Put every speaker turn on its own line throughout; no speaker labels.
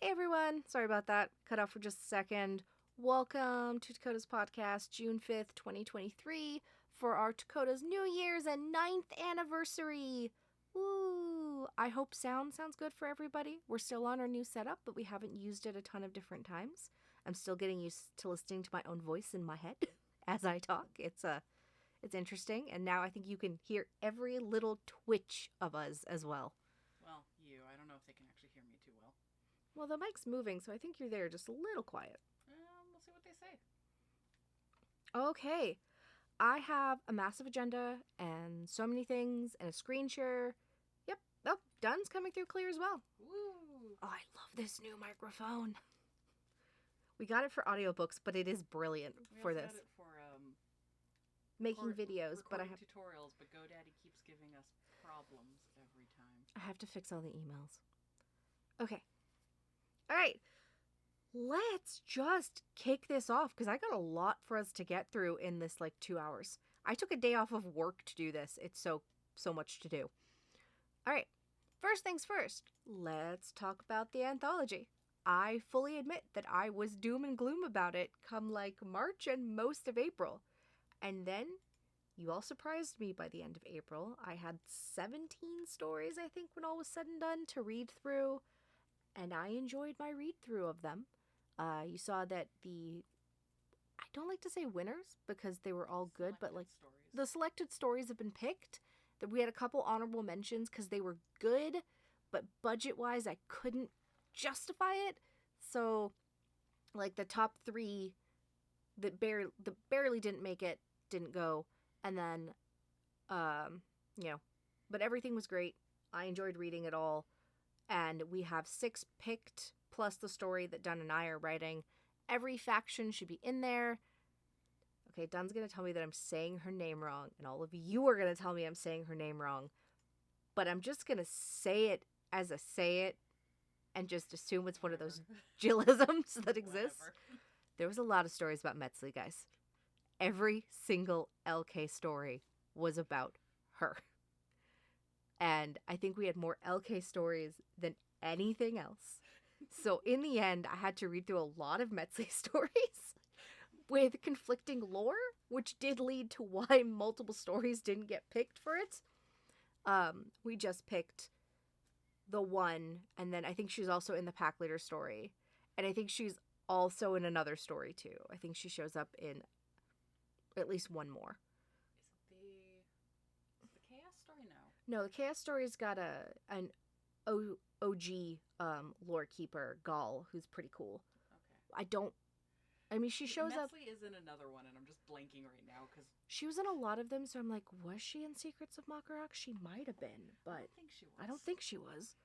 Hey everyone, sorry about that. Cut off for just a second. Welcome to Tokotas podcast, June 5th, 2023, for our Tokotas New Year's and 9th anniversary. Woo! I hope sounds good for everybody. We're still on our new setup, but we haven't used it a ton of different times. I'm still getting used to listening to my own voice in my head as I talk. It's interesting, and now I think you can hear every little twitch of us as well.
Well, I don't know if they can actually hear me too well.
Well, the mic's moving, so I think you're there just a little quiet.
We'll see what they say.
Okay. I have a massive agenda and so many things and a screen share. Yep. Oh, Dunn's coming through clear as well.
Woo!
Oh, I love this new microphone. We got it for audiobooks, but it is brilliant for this.
We also got it for
making videos, but I have
tutorials, but GoDaddy keeps giving us problems every time.
I have to fix all the emails. Okay. All right. Let's just kick this off because I got a lot for us to get through in this 2 hours. I took a day off of work to do this. It's so much to do. All right. First things first, let's talk about the anthology. I fully admit that I was doom and gloom about it come March and most of April. And then you all surprised me by the end of April. I had 17 stories, I think, when all was said and done to read through. And I enjoyed my read through of them. You saw that I don't like to say winners because they were all good, but the selected stories have been picked. That we had a couple honorable mentions because they were good, but budget-wise, I couldn't justify it. So, the top 3 that barely didn't make it didn't go, and then, but everything was great. I enjoyed reading it all. And we have 6 picked, plus the story that Dunn and I are writing. Every faction should be in there. Okay, Dunn's going to tell me that I'm saying her name wrong, and all of you are going to tell me I'm saying her name wrong. But I'm just going to say it as I say it, and just assume it's one of those Jillisms that exist. There was a lot of stories about Metzley, guys. Every single LK story was about her. And I think we had more LK stories than anything else. So in the end, I had to read through a lot of Metzley stories with conflicting lore, which did lead to why multiple stories didn't get picked for it. We just picked the one, and then I think she's also in the Pack Leader story. And I think she's also in another story too. I think she shows up in at least one more. No, the Chaos Story's got an OG lore keeper, Gala, who's pretty cool. Okay. She shows up...
Metzley is in another one, and I'm just blanking right now, because...
She was in a lot of them, so I'm like, was she in Secrets of Makarok? She might have been, but... I don't think she was.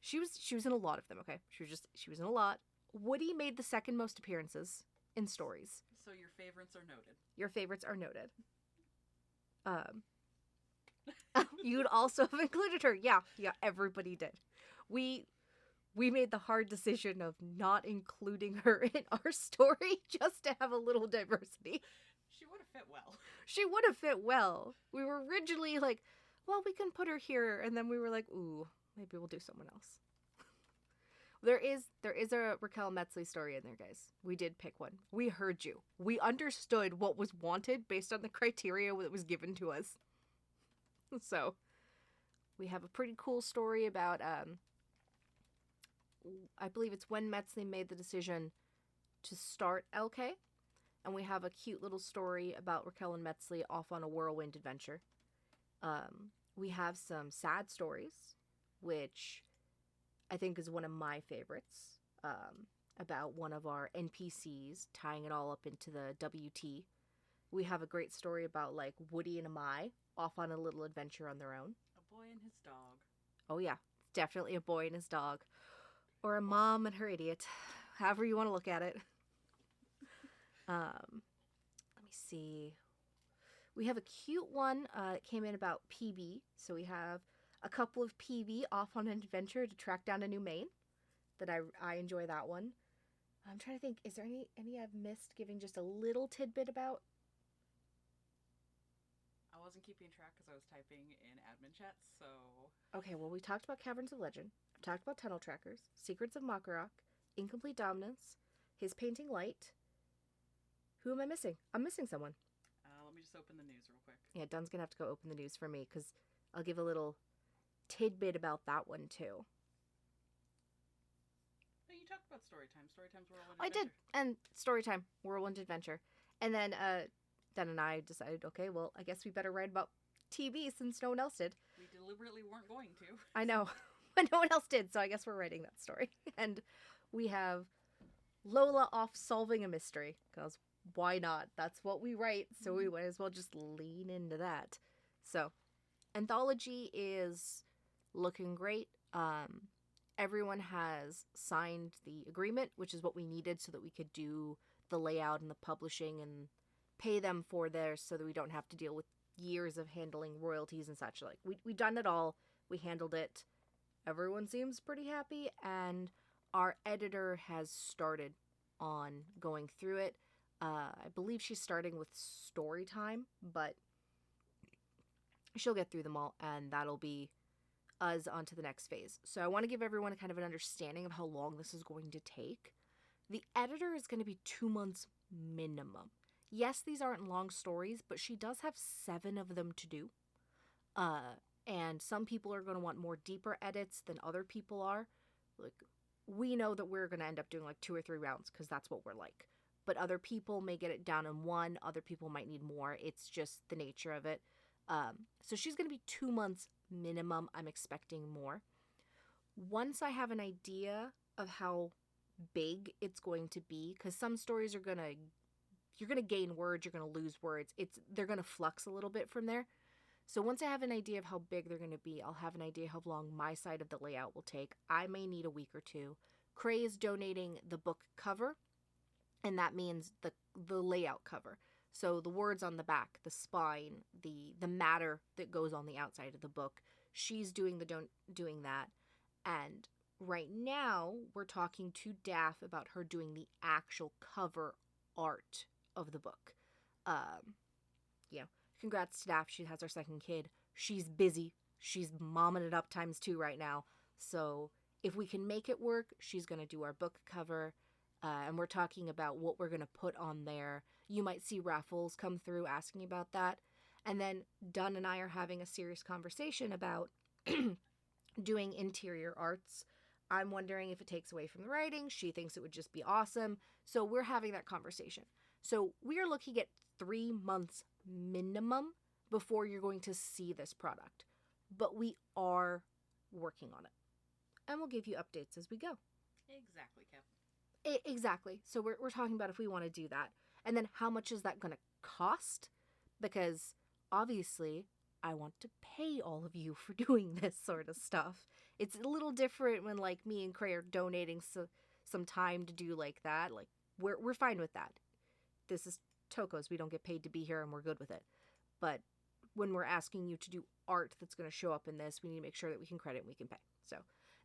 She was in a lot of them, okay? She was in a lot. Woody made the second most appearances in stories.
So your favorites are noted.
Your favorites are noted. You'd also have included her. Yeah, everybody did. We made the hard decision of not including her in our story just to have a little diversity.
She would have fit well.
She would have fit well. We were originally like, well, we can put her here, and then we were like, ooh, maybe we'll do someone else. There is a Raquel Metzley story in there, guys. We did pick one. We heard you. We understood what was wanted based on the criteria that was given to us. So, we have a pretty cool story about, I believe it's when Metzley made the decision to start LK. And we have a cute little story about Raquel and Metzley off on a whirlwind adventure. We have some sad stories, which I think is one of my favorites, about one of our NPCs tying it all up into the WT. We have a great story about, Woody and Amai off on a little adventure on their own.
A boy and his dog.
Oh, yeah. Definitely a boy and his dog. Or a mom and her idiot. However you want to look at it. Let me see. We have a cute one that came in about PB. So we have a couple of PB off on an adventure to track down a new main. That I enjoy that one. I'm trying to think, is there any I've missed giving just a little tidbit about?
I wasn't keeping track because I was typing in admin chat, so...
Okay, well, we talked about Caverns of Legend. I've talked about Tunnel Trackers, Secrets of Makarok, Incomplete Dominance, his painting Light. Who am I missing? I'm missing someone.
Let me just open the news real quick.
Yeah, Dun's going to have to go open the news for me because I'll give a little tidbit about that one, too.
No, you talked about Storytime. Storytime's Whirlwind
I
Adventure.
did. And Storytime, Whirlwind Adventure. And then Dan and I decided, okay, well, I guess we better write about TV since no one else did.
We deliberately weren't going to.
I know, but no one else did, so I guess we're writing that story. And we have Lola off solving a mystery, because why not? That's what we write, so we might as well just lean into that. So, Anthology is looking great. Everyone has signed the agreement, which is what we needed so that we could do the layout and the publishing and pay them for theirs so that we don't have to deal with years of handling royalties and such. Like, we done it all. We handled it. Everyone seems pretty happy, and our editor has started on going through it. I believe she's starting with story time, but she'll get through them all, and that'll be us on to the next phase. So I want to give everyone kind of an understanding of how long this is going to take. The editor is going to be 2 months minimum. Yes, these aren't long stories, but she does have 7 of them to do. And some people are going to want more deeper edits than other people are. Like, we know that we're going to end up doing like 2 or 3 rounds because that's what we're like. But other people may get it down in 1. Other people might need more. It's just the nature of it. So she's going to be 2 months minimum. I'm expecting more. Once I have an idea of how big it's going to be, because some stories are you're going to gain words, you're going to lose words. They're going to flux a little bit from there. So once I have an idea of how big they're going to be, I'll have an idea how long my side of the layout will take. I may need a week or 2. Cray is donating the book cover, and that means the layout cover. So the words on the back, the spine, the matter that goes on the outside of the book. She's doing that. And right now, we're talking to Daff about her doing the actual cover art of the book. Congrats to Daff. She has her 2nd kid. She's busy. She's momming it up ×2 right now. So if we can make it work, she's going to do our book cover. And we're talking about what we're going to put on there. You might see raffles come through asking about that. And then Dunn and I are having a serious conversation about doing interior arts. I'm wondering if it takes away from the writing. She thinks it would just be awesome. So we're having that conversation. So we are looking at 3 months minimum before you're going to see this product. But we are working on it. And we'll give you updates as we go.
Exactly, Cap.
Exactly. So we're talking about if we want to do that. And then how much is that going to cost? Because obviously I want to pay all of you for doing this sort of stuff. It's a little different when like me and Cray are donating some time to do like that. Like we're fine with that. This is Toko's. We don't get paid to be here and we're good with it. But when we're asking you to do art that's going to show up in this, we need to make sure that we can credit and we can pay. So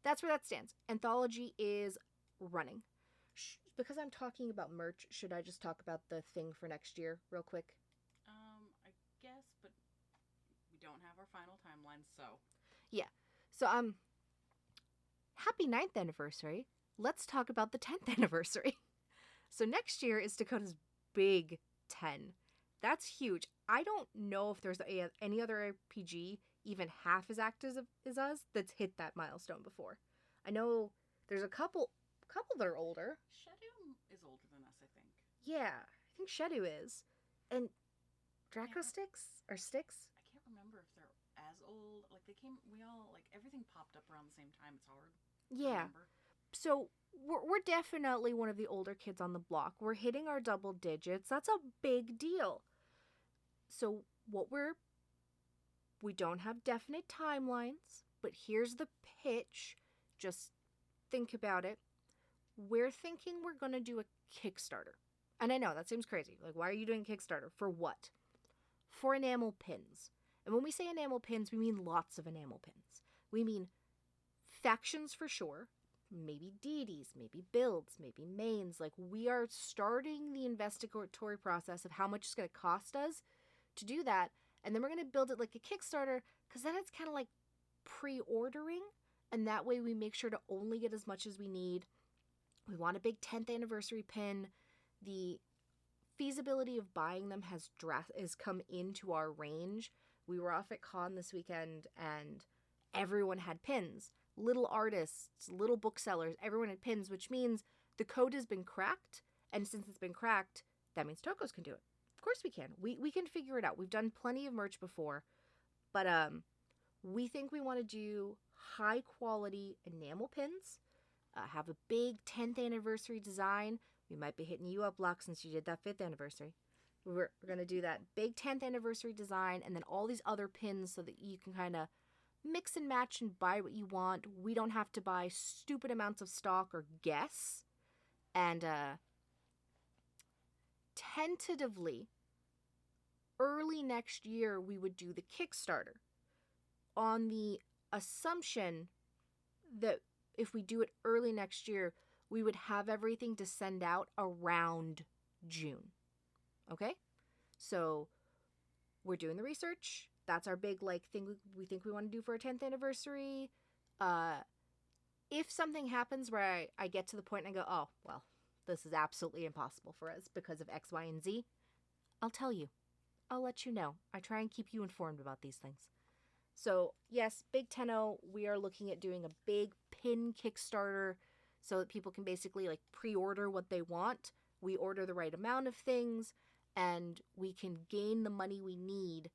that's where that stands. Anthology is running. Because I'm talking about merch, should I just talk about the thing for next year real quick?
I guess, but we don't have our final timeline, so.
Yeah. So, happy 9th anniversary. Let's talk about the 10th anniversary. So next year is Dakota's big 10. That's huge. I don't know if there's any other RPG even half as active as us that's hit that milestone before. I know there's a couple that are older.
Shadow is older than us, I think.
Yeah, I think Shadow is. And Draco Sticks?
I can't remember if they're as old. Like, everything popped up around the same time. It's hard to remember.
So, we're definitely one of the older kids on the block. We're hitting our double digits. That's a big deal. So, we don't have definite timelines, but here's the pitch. Just think about it. We're thinking we're going to do a Kickstarter. And I know, that seems crazy. Like, why are you doing Kickstarter? For what? For enamel pins. And when we say enamel pins, we mean lots of enamel pins. We mean factions for sure. Maybe deities, maybe builds, maybe mains. Like, we are starting the investigatory process of how much it's going to cost us to do that. And then we're going to build it like a Kickstarter, because then it's kind of like pre-ordering. And that way we make sure to only get as much as we need. We want a big 10th anniversary pin. The feasibility of buying them has come into our range. We were off at con this weekend and everyone had pins. Little artists, little booksellers, everyone had pins, which means the code has been cracked. And since it's been cracked, that means Tokos can do it. Of course we can. We can figure it out. We've done plenty of merch before. But we think we want to do high quality enamel pins. Have a big 10th anniversary design. We might be hitting you up, Locke, since you did that 5th anniversary. We're going to do that big 10th anniversary design and then all these other pins so that you can kind of mix and match and buy what you want. We don't have to buy stupid amounts of stock or guess. And tentatively, early next year, we would do the Kickstarter on the assumption that if we do it early next year, we would have everything to send out around June. Okay? So we're doing the research. That's our big thing we think we want to do for our 10th anniversary. If something happens where I get to the point and I go, oh, well, this is absolutely impossible for us because of X, Y, and Z, I'll tell you. I'll let you know. I try and keep you informed about these things. So, yes, Big 10-0, we are looking at doing a big pin Kickstarter so that people can basically pre-order what they want. We order the right amount of things, and we can gain the money we need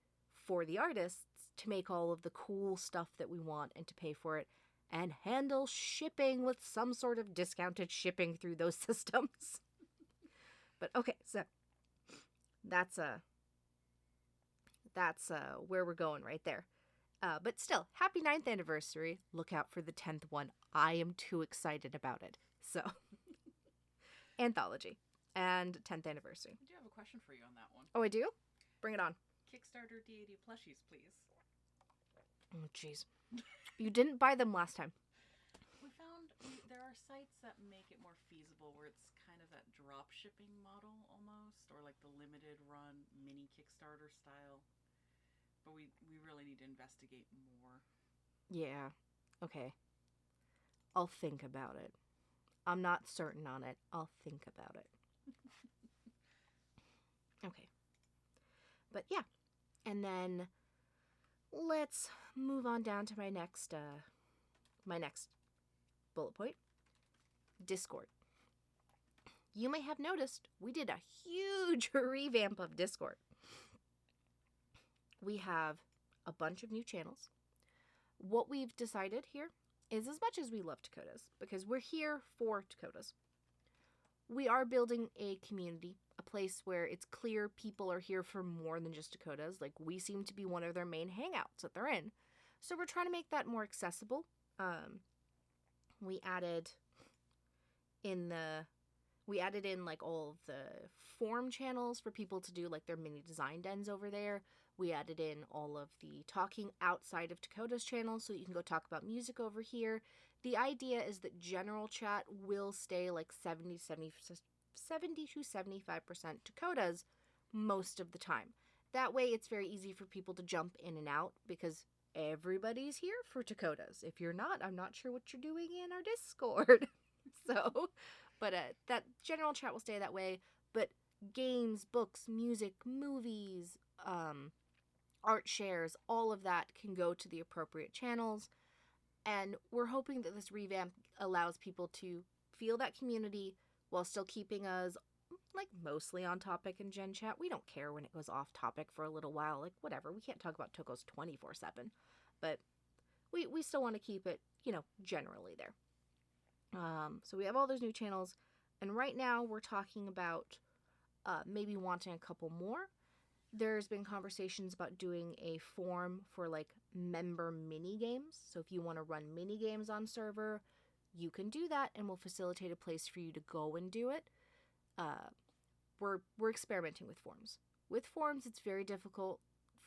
for the artists to make all of the cool stuff that we want and to pay for it and handle shipping with some sort of discounted shipping through those systems. But okay, so that's where we're going right there. But still, happy 9th anniversary. Look out for the 10th one. I am too excited about it. So, Anthology and 10th anniversary.
I do have a question for you on that one.
Oh, I do? Bring it on.
Kickstarter D80 plushies, please.
Oh, jeez. You didn't buy them last time.
We found there are sites that make it more feasible where it's kind of that drop shipping model almost, or like the limited run mini Kickstarter style. But we really need to investigate more.
Yeah. Okay. I'll think about it. I'm not certain on it. I'll think about it. Okay. But yeah. And then let's move on down to my next bullet point. Discord. You may have noticed we did a huge revamp of Discord. We have a bunch of new channels. What we've decided here is, as much as we love Tokotas, because we're here for Tokotas, we are building a community, a place where it's clear people are here for more than just Tokotas. We seem to be one of their main hangouts that they're in. So we're trying to make that more accessible. We added in all of the forum channels for people to do their mini design dens over there. We added in all of the talking outside of Tokota's channel so you can go talk about music over here. The idea is that general chat will stay 70 to 75% Tokotas most of the time. That way it's very easy for people to jump in and out because everybody's here for Tokotas. If you're not, I'm not sure what you're doing in our Discord. But that general chat will stay that way. But games, books, music, movies, art shares, all of that can go to the appropriate channels. And we're hoping that this revamp allows people to feel that community while still keeping us mostly on topic in Gen Chat. We don't care when it goes off topic for a little while. Whatever. We can't talk about Tokos 24/7. But we still want to keep it, generally there. So we have all those new channels. And right now we're talking about maybe wanting a couple more. There's been conversations about doing a form for member mini games. So if you want to run mini games on server, you can do that and we'll facilitate a place for you to go and do it. We're experimenting with forms. With forms, it's very difficult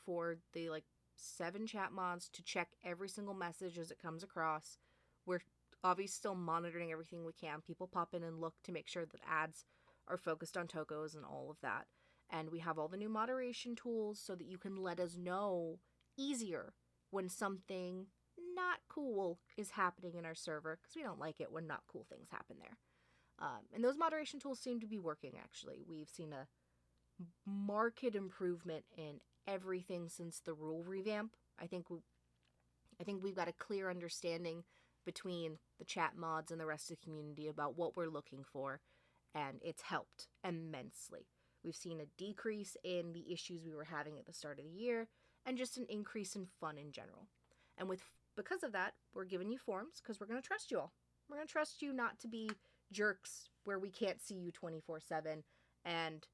for the 7 chat mods to check every single message as it comes across. We're obviously still monitoring everything we can. People pop in and look to make sure that ads are focused on Tokos and all of that. And we have all the new moderation tools so that you can let us know easier when something not cool is happening in our server, because we don't like it when not cool things happen there. And those moderation tools seem to be working, actually. We've seen a marked improvement in everything since the rule revamp. I think we've got a clear understanding between the chat mods and the rest of the community about what we're looking for, and it's helped immensely. We've seen a decrease in the issues we were having at the start of the year, and just an increase in fun in general. And because of that, we're giving you forums, because we're going to trust you all. We're going to trust you not to be jerks where we can't see you 24/7, and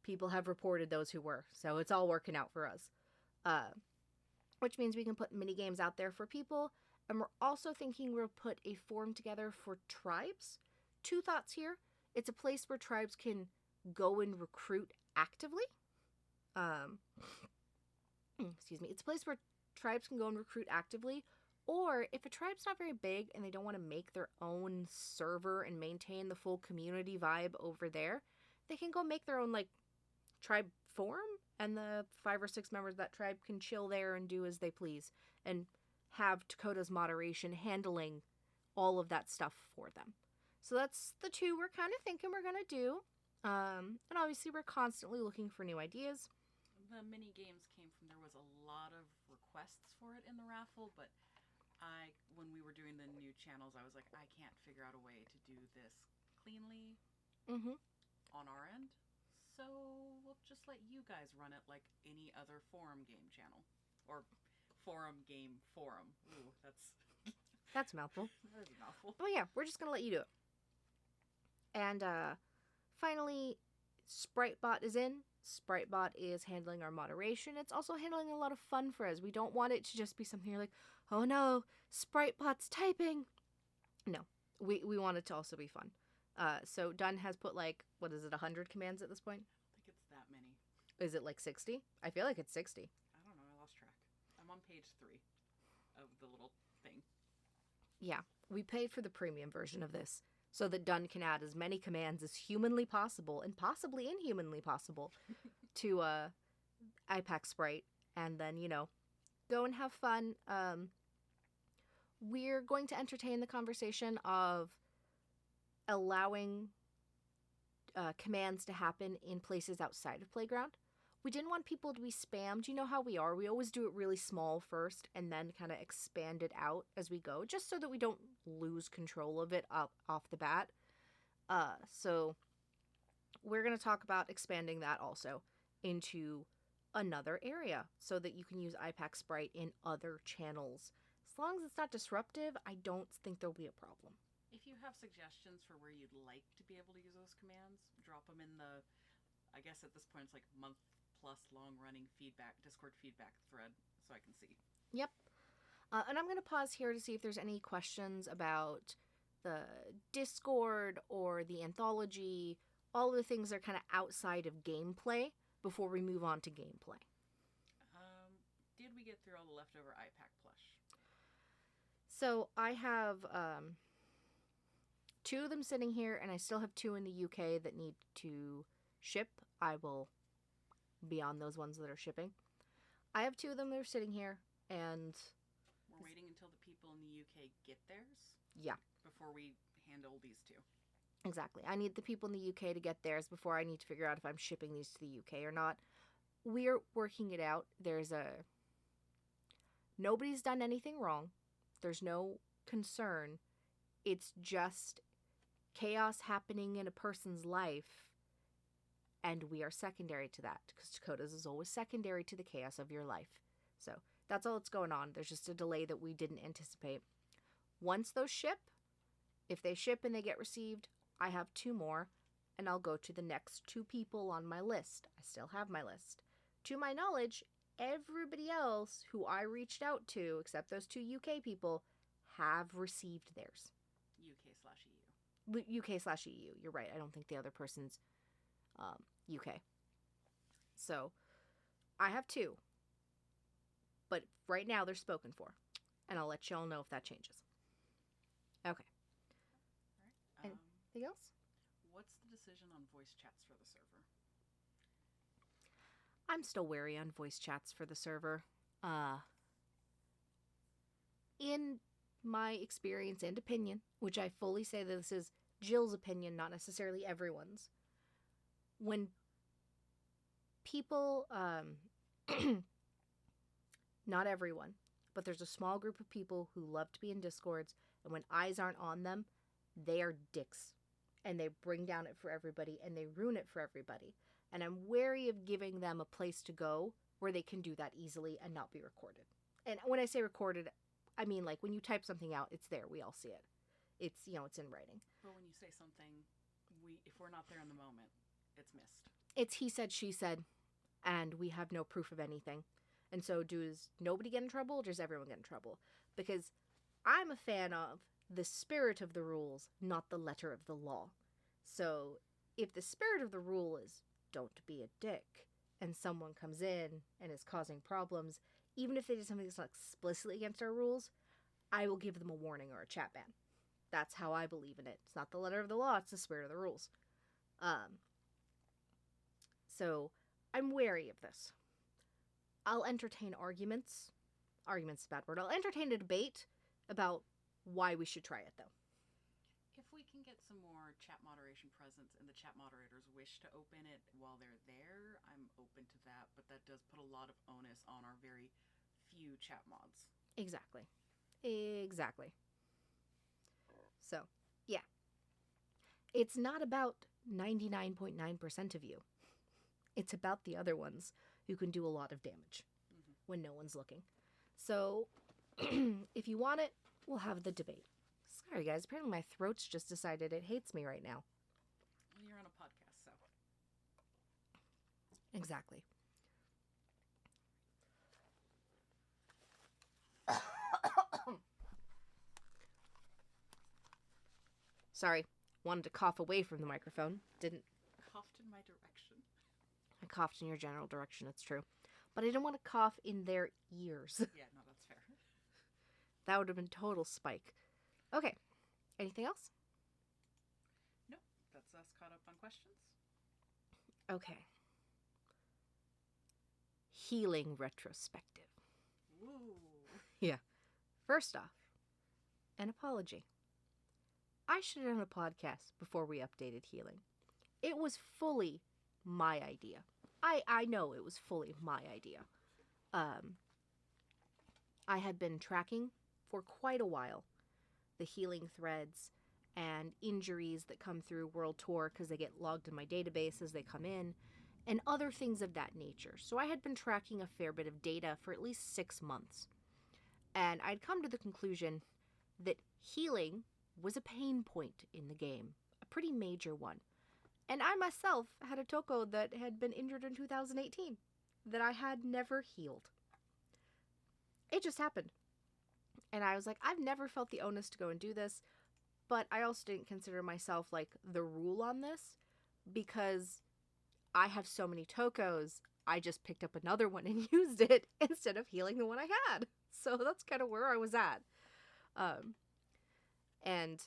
people have reported those who were, so it's all working out for us. Which means we can put mini games out there for people, and we're also thinking we'll put a forum together for tribes. Two thoughts here. It's a place where tribes can go and recruit actively. It's a place where tribes can go and recruit actively, or if a tribe's not very big and they don't want to make their own server and maintain the full community vibe over there, they can go make their own, like, tribe forum, and the 5 or 6 members of that tribe can chill there and do as they please, and have Tokota's moderation handling all of that stuff for them. So that's the two we're kind of thinking we're going to do. And obviously we're constantly looking for new ideas.
The mini games came from, there was a lot of requests for it in the raffle, but when we were doing the new channels, I was like, I can't figure out a way to do this cleanly on our end. So we'll just let you guys run it like any other forum game channel. Or forum game forum. Ooh,
that's a mouthful.
That is a mouthful.
But yeah, we're just going to let you do it. And finally, Spritebot is in. Spritebot is handling our moderation. It's also handling a lot of fun for us. We don't want it to just be something you're like, oh no, Spritebot's typing. No, we want it to also be fun. So Dunn has put, like, what is it, 100 commands at this point?
I don't think it's that many.
Is it like 60? I feel like it's 60.
I don't know, I lost track. I'm on page 3 of the little thing.
Yeah, we paid for the premium version of this so that Dunn can add as many commands as humanly possible, and possibly inhumanly possible, to IPAC Sprite, and then, go and have fun. We're going to entertain the conversation of allowing commands to happen in places outside of Playground. We didn't want people to be spammed. You know how we are. We always do it really small first and then kind of expand it out as we go, just so that we don't lose control of it off the bat. So we're going to talk about expanding that also into another area so that you can use IPAC Sprite in other channels. As long as it's not disruptive, I don't think there'll be a problem.
If you have suggestions for where you'd like to be able to use those commands, drop them in the, I guess at this point it's like month-plus long-running Discord feedback thread, so I can see.
Yep. And I'm going to pause here to see if there's any questions about the Discord or the Anthology, all the things that are kind of outside of gameplay, before we move on to gameplay.
Did we get through all the leftover IPAC plush?
So I have 2 of them sitting here, and I still have 2 in the UK that need to ship. I will be on those ones that are shipping. I have 2 of them that are sitting here, and
we're waiting until the people in the UK get theirs?
Yeah.
Before we handle these 2.
Exactly. I need the people in the UK to get theirs before I need to figure out if I'm shipping these to the UK or not. We're working it out. Nobody's done anything wrong. There's no concern. It's just chaos happening in a person's life, and we are secondary to that, because Tokotas is always secondary to the chaos of your life. So that's all that's going on. There's just a delay that we didn't anticipate. Once those ship, if they ship and they get received, I have 2 more, and I'll go to the next 2 people on my list. I still have my list. To my knowledge, everybody else who I reached out to, except those 2 UK people, have received theirs.
UK/EU.
UK/EU. You're right. I don't think the other person's UK. So I have 2. But right now they're spoken for. And I'll let y'all know if that changes. Okay.
All right.
Anything else?
What's the decision on voice chats for the server?
I'm still wary on voice chats for the server. In my experience and opinion, which I fully say that this is Jill's opinion, not necessarily everyone's, when people, not everyone, but there's a small group of people who love to be in Discords, and when eyes aren't on them, they are dicks. And they bring down it for everybody, and they ruin it for everybody. And I'm wary of giving them a place to go where they can do that easily and not be recorded. And when I say recorded, I mean, like, when you type something out, it's there. We all see it. It's, it's in writing.
But when you say something, if we're not there in the moment, it's missed.
It's he said, she said, and we have no proof of anything. And so does nobody get in trouble, or does everyone get in trouble? Because I'm a fan of the spirit of the rules, not the letter of the law. So if the spirit of the rule is don't be a dick, and someone comes in and is causing problems, even if they did something that's not explicitly against our rules, I will give them a warning or a chat ban. That's how I believe in it. It's not the letter of the law, it's the spirit of the rules. So I'm wary of this. I'll entertain arguments. Argument's a bad word. I'll entertain a debate about why we should try it, though.
If we can get some more chat moderation presence and the chat moderators wish to open it while they're there, I'm open to that, but that does put a lot of onus on our very few chat mods.
Exactly. So, yeah. It's not about 99.9% of you. It's about the other ones who can do a lot of damage when no one's looking. So, if you want it, we'll have the debate. Sorry, guys. Apparently my throat's just decided it hates me right now.
Well, you're on a podcast, so.
Exactly. Sorry. Wanted to cough away from the microphone. Didn't.
Coughed in my direction.
I coughed in your general direction, it's true. But I didn't want to cough in their ears.
Yeah, no, that's fair.
That would have been total spike. Okay. Anything else?
Nope. That's us caught up on questions.
Okay. Healing retrospective.
Ooh.
Yeah. First off, an apology. I should have done a podcast before we updated healing. It was fully my idea. I know it was fully my idea. I had been tracking for quite a while the healing threads and injuries that come through World Tour because they get logged in my database as they come in, and other things of that nature. So I had been tracking a fair bit of data for at least 6 months. And I'd come to the conclusion that healing was a pain point in the game, a pretty major one. And I myself had a Toko that had been injured in 2018 that I had never healed. It just happened. And I was like, I've never felt the onus to go and do this, but I also didn't consider myself like the rule on this because I have so many Tokos. I just picked up another one and used it instead of healing the one I had. So that's kind of where I was at. And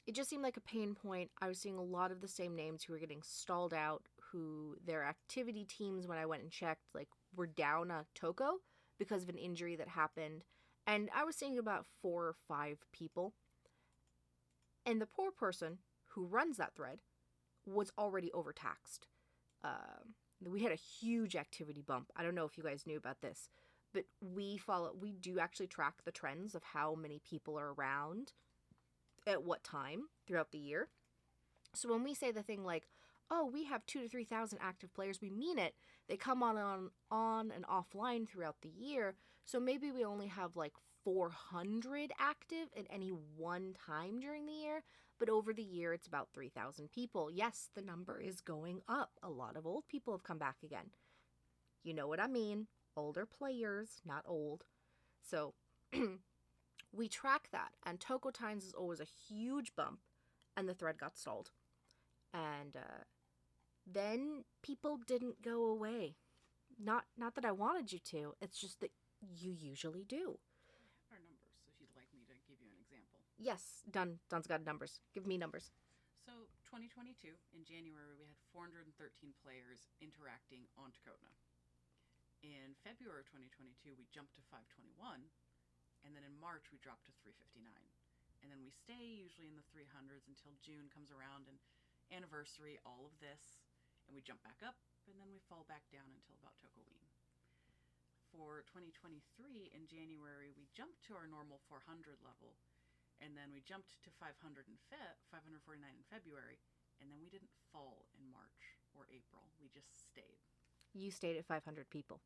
it just seemed like a pain point. I was seeing a lot of the same names who were getting stalled out, who their activity teams, when I went and checked, like, were down a Toko because of an injury that happened. And I was seeing about 4 or 5 people. And the poor person who runs that thread was already overtaxed. We had a huge activity bump. I don't know if you guys knew about this, but we do actually track the trends of how many people are around at what time throughout the year. So when we say the thing like, oh, we have 2,000 to 3,000 active players, we mean it. They come on and offline throughout the year. So maybe we only have like 400 active at any one time during the year, but over the year it's about 3,000 people. Yes, the number is going up. A lot of old people have come back again. You know what I mean? Older players, not old. So we track that, and Toko Times is always a huge bump, and the thread got stalled. And then people didn't go away. Not that I wanted you to, it's just that you usually do.
I have our numbers, if you'd like me to give you an example.
Yes, Dun's got numbers. Give me numbers.
So 2022, in January, we had 413 players interacting on Tokota. In February of 2022, we jumped to 521, and then in March, we dropped to 359. And then we stay usually in the 300s until June comes around and anniversary, all of this, and we jump back up, and then we fall back down until about Tokoing. For 2023, in January, we jumped to our normal 400 level, and then we jumped to 549 in February, and then we didn't fall in March or April. We just stayed.
You stayed at 500 people.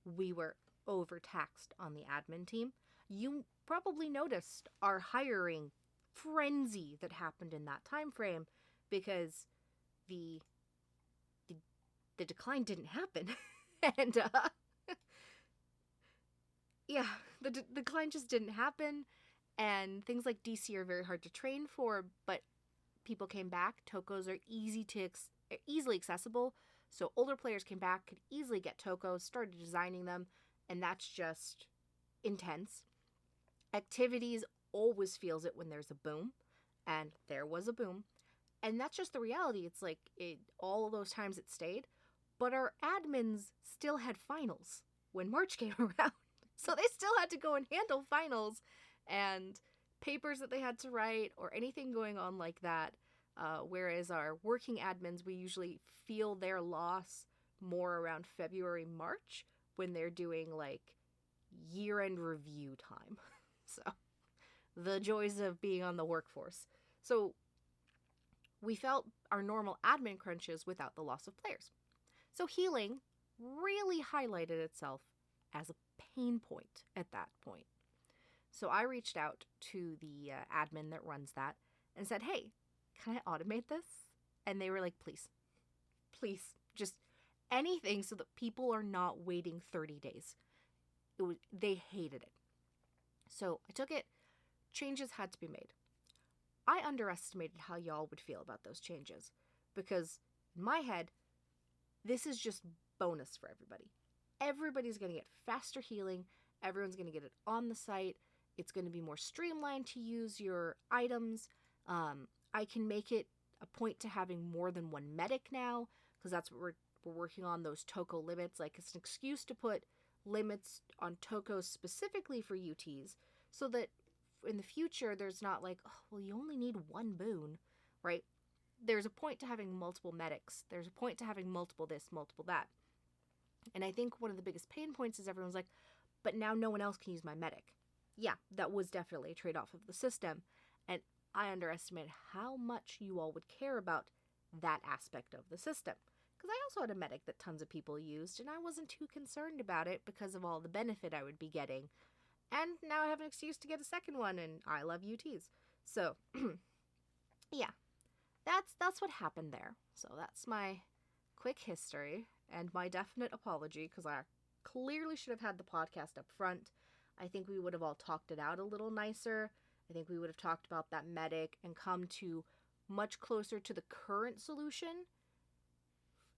We were overtaxed on the admin team. You probably noticed our hiring frenzy that happened in that time frame because the decline didn't happen. And yeah, the decline just didn't happen, and things like DC are very hard to train for, but people came back. Tokos are easily accessible, so older players came back, could easily get Tokos, started designing them, and that's just intense. Activities always feels it when there's a boom, and there was a boom, and that's just the reality. It's like all of those times it stayed, but our admins still had finals when March came around. So they still had to go and handle finals and papers that they had to write or anything going on like that. Whereas our working admins, we usually feel their loss more around February, March when they're doing like year-end review time. So the joys of being on the workforce. So we felt our normal admin crunches without the loss of players. So healing really highlighted itself as a pain point at that point. So I reached out to the admin that runs that and said, hey, can I automate this? And they were like, please, just anything so that people are not waiting 30 days. They hated it. So I took it. Changes had to be made. I underestimated how y'all would feel about those changes because in my head, this is just bonus for everybody. Everybody's going to get faster healing. Everyone's going to get it on the site. It's going to be more streamlined to use your items. I can make it a point to having more than one medic now because that's what we're working on, those Toko limits. Like it's an excuse to put limits on Tokos specifically for UTs so that in the future there's not like, oh, well, you only need one boon, right? There's a point to having multiple medics. There's a point to having multiple this, multiple that. And I think one of the biggest pain points is everyone's like, but now no one else can use my medic. Yeah, that was definitely a trade-off of the system. And I underestimated how much you all would care about that aspect of the system. Because I also had a medic that tons of people used, and I wasn't too concerned about it because of all the benefit I would be getting. And now I have an excuse to get a second one, and I love UTs. So, yeah, that's what happened there. So that's my quick history and my definite apology, because I clearly should have had the podcast up front. I think we would have all talked it out a little nicer. I think we would have talked about that medic and come to much closer to the current solution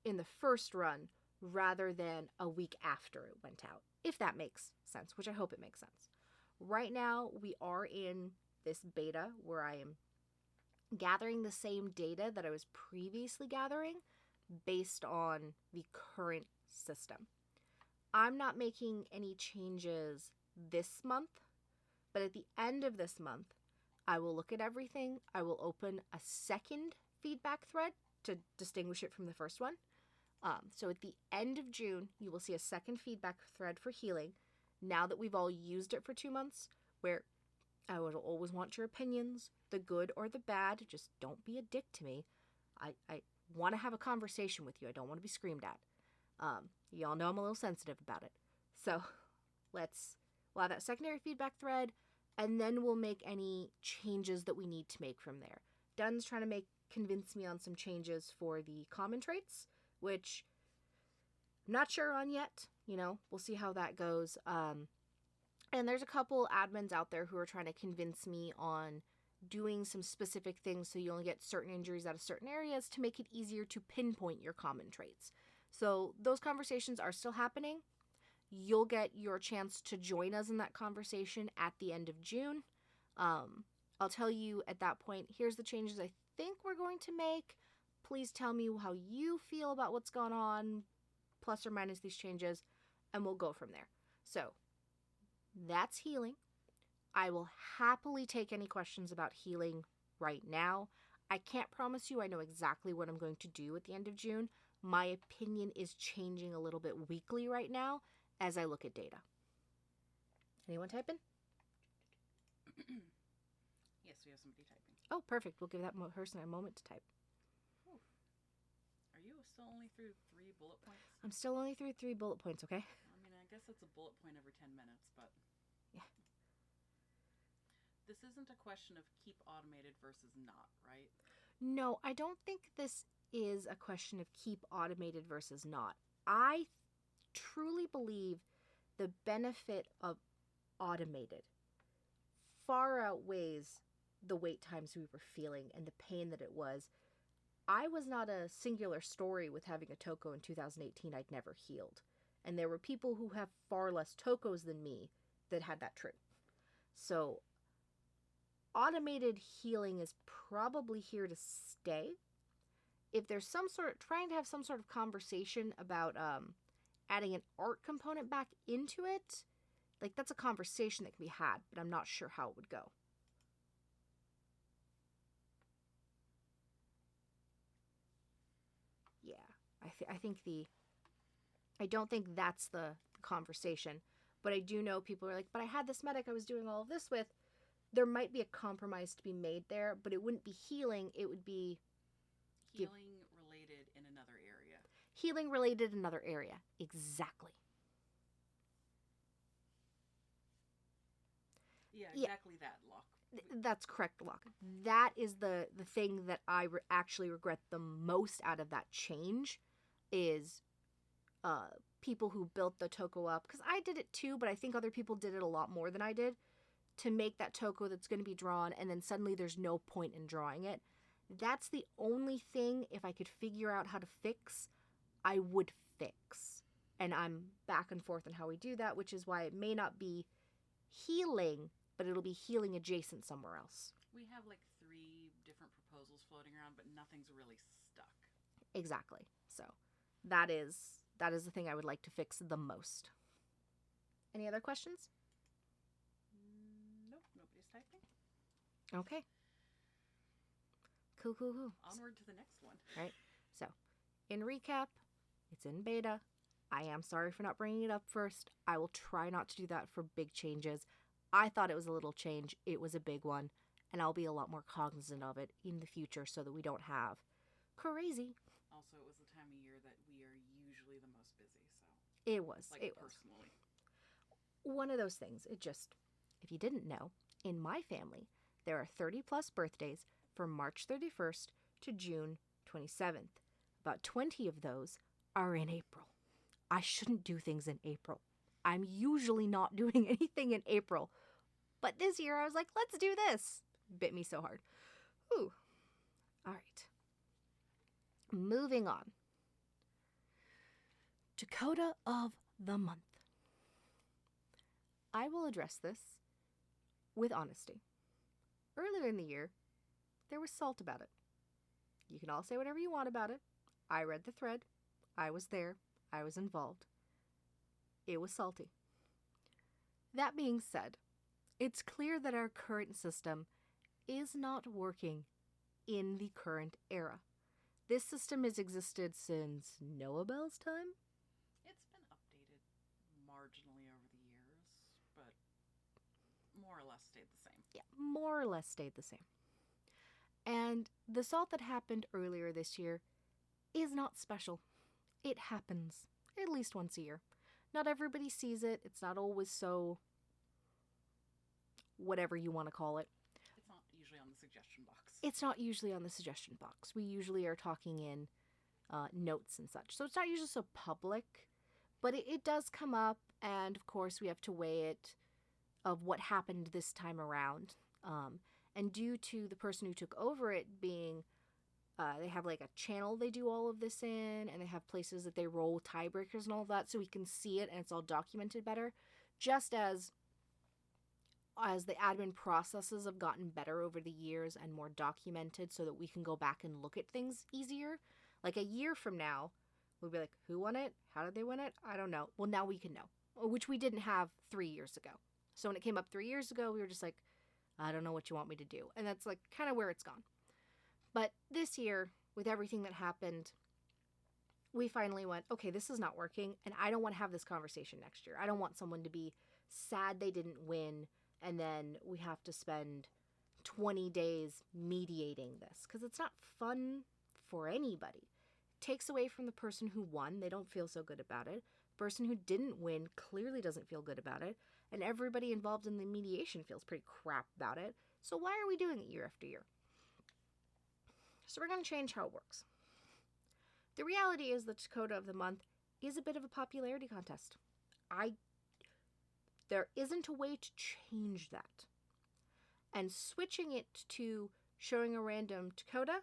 in the first run rather than a week after it went out, if that makes sense, which I hope it makes sense. Right now, we are in this beta where I am gathering the same data that I was previously gathering based on the current system. I'm not making any changes this month, but at the end of this month, I will look at everything. I will open a second feedback thread to distinguish it from the first one. So at the end of June, you will see a second feedback thread for healing. Now that we've all used it for 2 months, where I would always want your opinions, the good or the bad. Just don't be a dick to me. I want to have a conversation with you. I don't want to be screamed at. Y'all know I'm a little sensitive about it. So we'll have that secondary feedback thread, and then we'll make any changes that we need to make from there. Dun's trying to convince me on some changes for the common traits, which I'm not sure on yet. We'll see how that goes. And there's a couple admins out there who are trying to convince me on doing some specific things so you only get certain injuries out of certain areas to make it easier to pinpoint your common traits. So those conversations are still happening. You'll get your chance to join us in that conversation at the end of June. I'll tell you at that point, here's the changes I think we're going to make. Please tell me how you feel about what's gone on, plus or minus these changes, and we'll go from there. So that's healing. I will happily take any questions about healing right now. I can't promise you I know exactly what I'm going to do at the end of June. My opinion is changing a little bit weekly right now as I look at data. Anyone typing?
Yes, we have somebody typing.
Oh, perfect. We'll give that person a moment to type.
Ooh. Are you still only through 3 bullet points?
I'm still only through 3 bullet points, okay?
I mean, I guess that's a bullet point every 10 minutes, but...
Yeah.
This isn't a question of keep automated versus not, right?
No, I don't think this is a question of keep automated versus not. I truly believe the benefit of automated far outweighs the wait times we were feeling and the pain that it was. I was not a singular story with having a Toko in 2018 I'd never healed. And there were people who have far less Tokos than me that had that true. So automated healing is probably here to stay. If there's trying to have some sort of conversation about adding an art component back into it, like that's a conversation that can be had, but I'm not sure how it would go. Yeah, I don't think that's the conversation, but I do know people are like, but I had this medic I was doing all of this with. There might be a compromise to be made there, but it wouldn't be healing. It would be
healing related in another area.
Healing related in another area. Exactly.
Yeah, exactly that, Locke.
That's correct, Locke. That is the thing that I actually regret the most out of that change is people who built the Toko up. Because I did it too, but I think other people did it a lot more than I did. To make that Toko that's going to be drawn, and then suddenly there's no point in drawing it. That's the only thing, if I could figure out how to fix, I would fix. And I'm back and forth on how we do that, which is why it may not be healing, but it'll be healing adjacent somewhere else.
We have like 3 different proposals floating around, but nothing's really stuck.
Exactly. So that is the thing I would like to fix the most. Any other questions?
Nope, nobody's typing.
Okay. Cool.
Onward to the next one.
Right. So, in recap, it's in beta. I am sorry for not bringing it up first. I will try not to do that for big changes. I thought it was a little change. It was a big one. And I'll be a lot more cognizant of it in the future so that we don't have crazy.
Also, it was the time of year that we are usually the most busy, so.
It was.
Like,
it
personally.
Was. One of those things. It just, if you didn't know, in my family, there are 30 plus birthdays from March 31st to June 27th. About 20 of those are in April. I shouldn't do things in April. I'm usually not doing anything in April. But this year I was like, let's do this. Bit me so hard. Ooh. All right. Moving on. Tokota of the month. I will address this with honesty. Earlier in the year, there was salt about it. You can all say whatever you want about it. I read the thread. I was there. I was involved. It was salty. That being said, it's clear that our current system is not working in the current era. This system has existed since Noah Bell's time.
It's been updated marginally over the years, but more or less stayed the same.
Yeah, more or less stayed the same. And the salt that happened earlier this year is not special. It happens at least once a year. Not everybody sees it. It's not always so whatever you want to call it.
It's not usually on the suggestion box.
It's not usually on the suggestion box. We usually are talking in notes and such. So it's not usually so public, but it does come up. And of course we have to weigh it of what happened this time around. And due to the person who took over it being, they have like a channel they do all of this in, and they have places that they roll tiebreakers and all of that so we can see it and it's all documented better. Just as as the admin processes have gotten better over the years and more documented so that we can go back and look at things easier. Like a year from now, we'll be like, who won it? How did they win it? I don't know. Well, now we can know, which we didn't have 3 years ago. So when it came up 3 years ago, we were just like, I don't know what you want me to do. And that's like kind of where it's gone. But this year, with everything that happened, we finally went, okay, this is not working. And I don't want to have this conversation next year. I don't want someone to be sad they didn't win. And then we have to spend 20 days mediating this. Because it's not fun for anybody. It takes away from the person who won. They don't feel so good about it. The person who didn't win clearly doesn't feel good about it. And everybody involved in the mediation feels pretty crap about it. So why are we doing it year after year? So we're going to change how it works. The reality is the Tokota of the month is a bit of a popularity contest. There isn't a way to change that. And switching it to showing a random Tokota,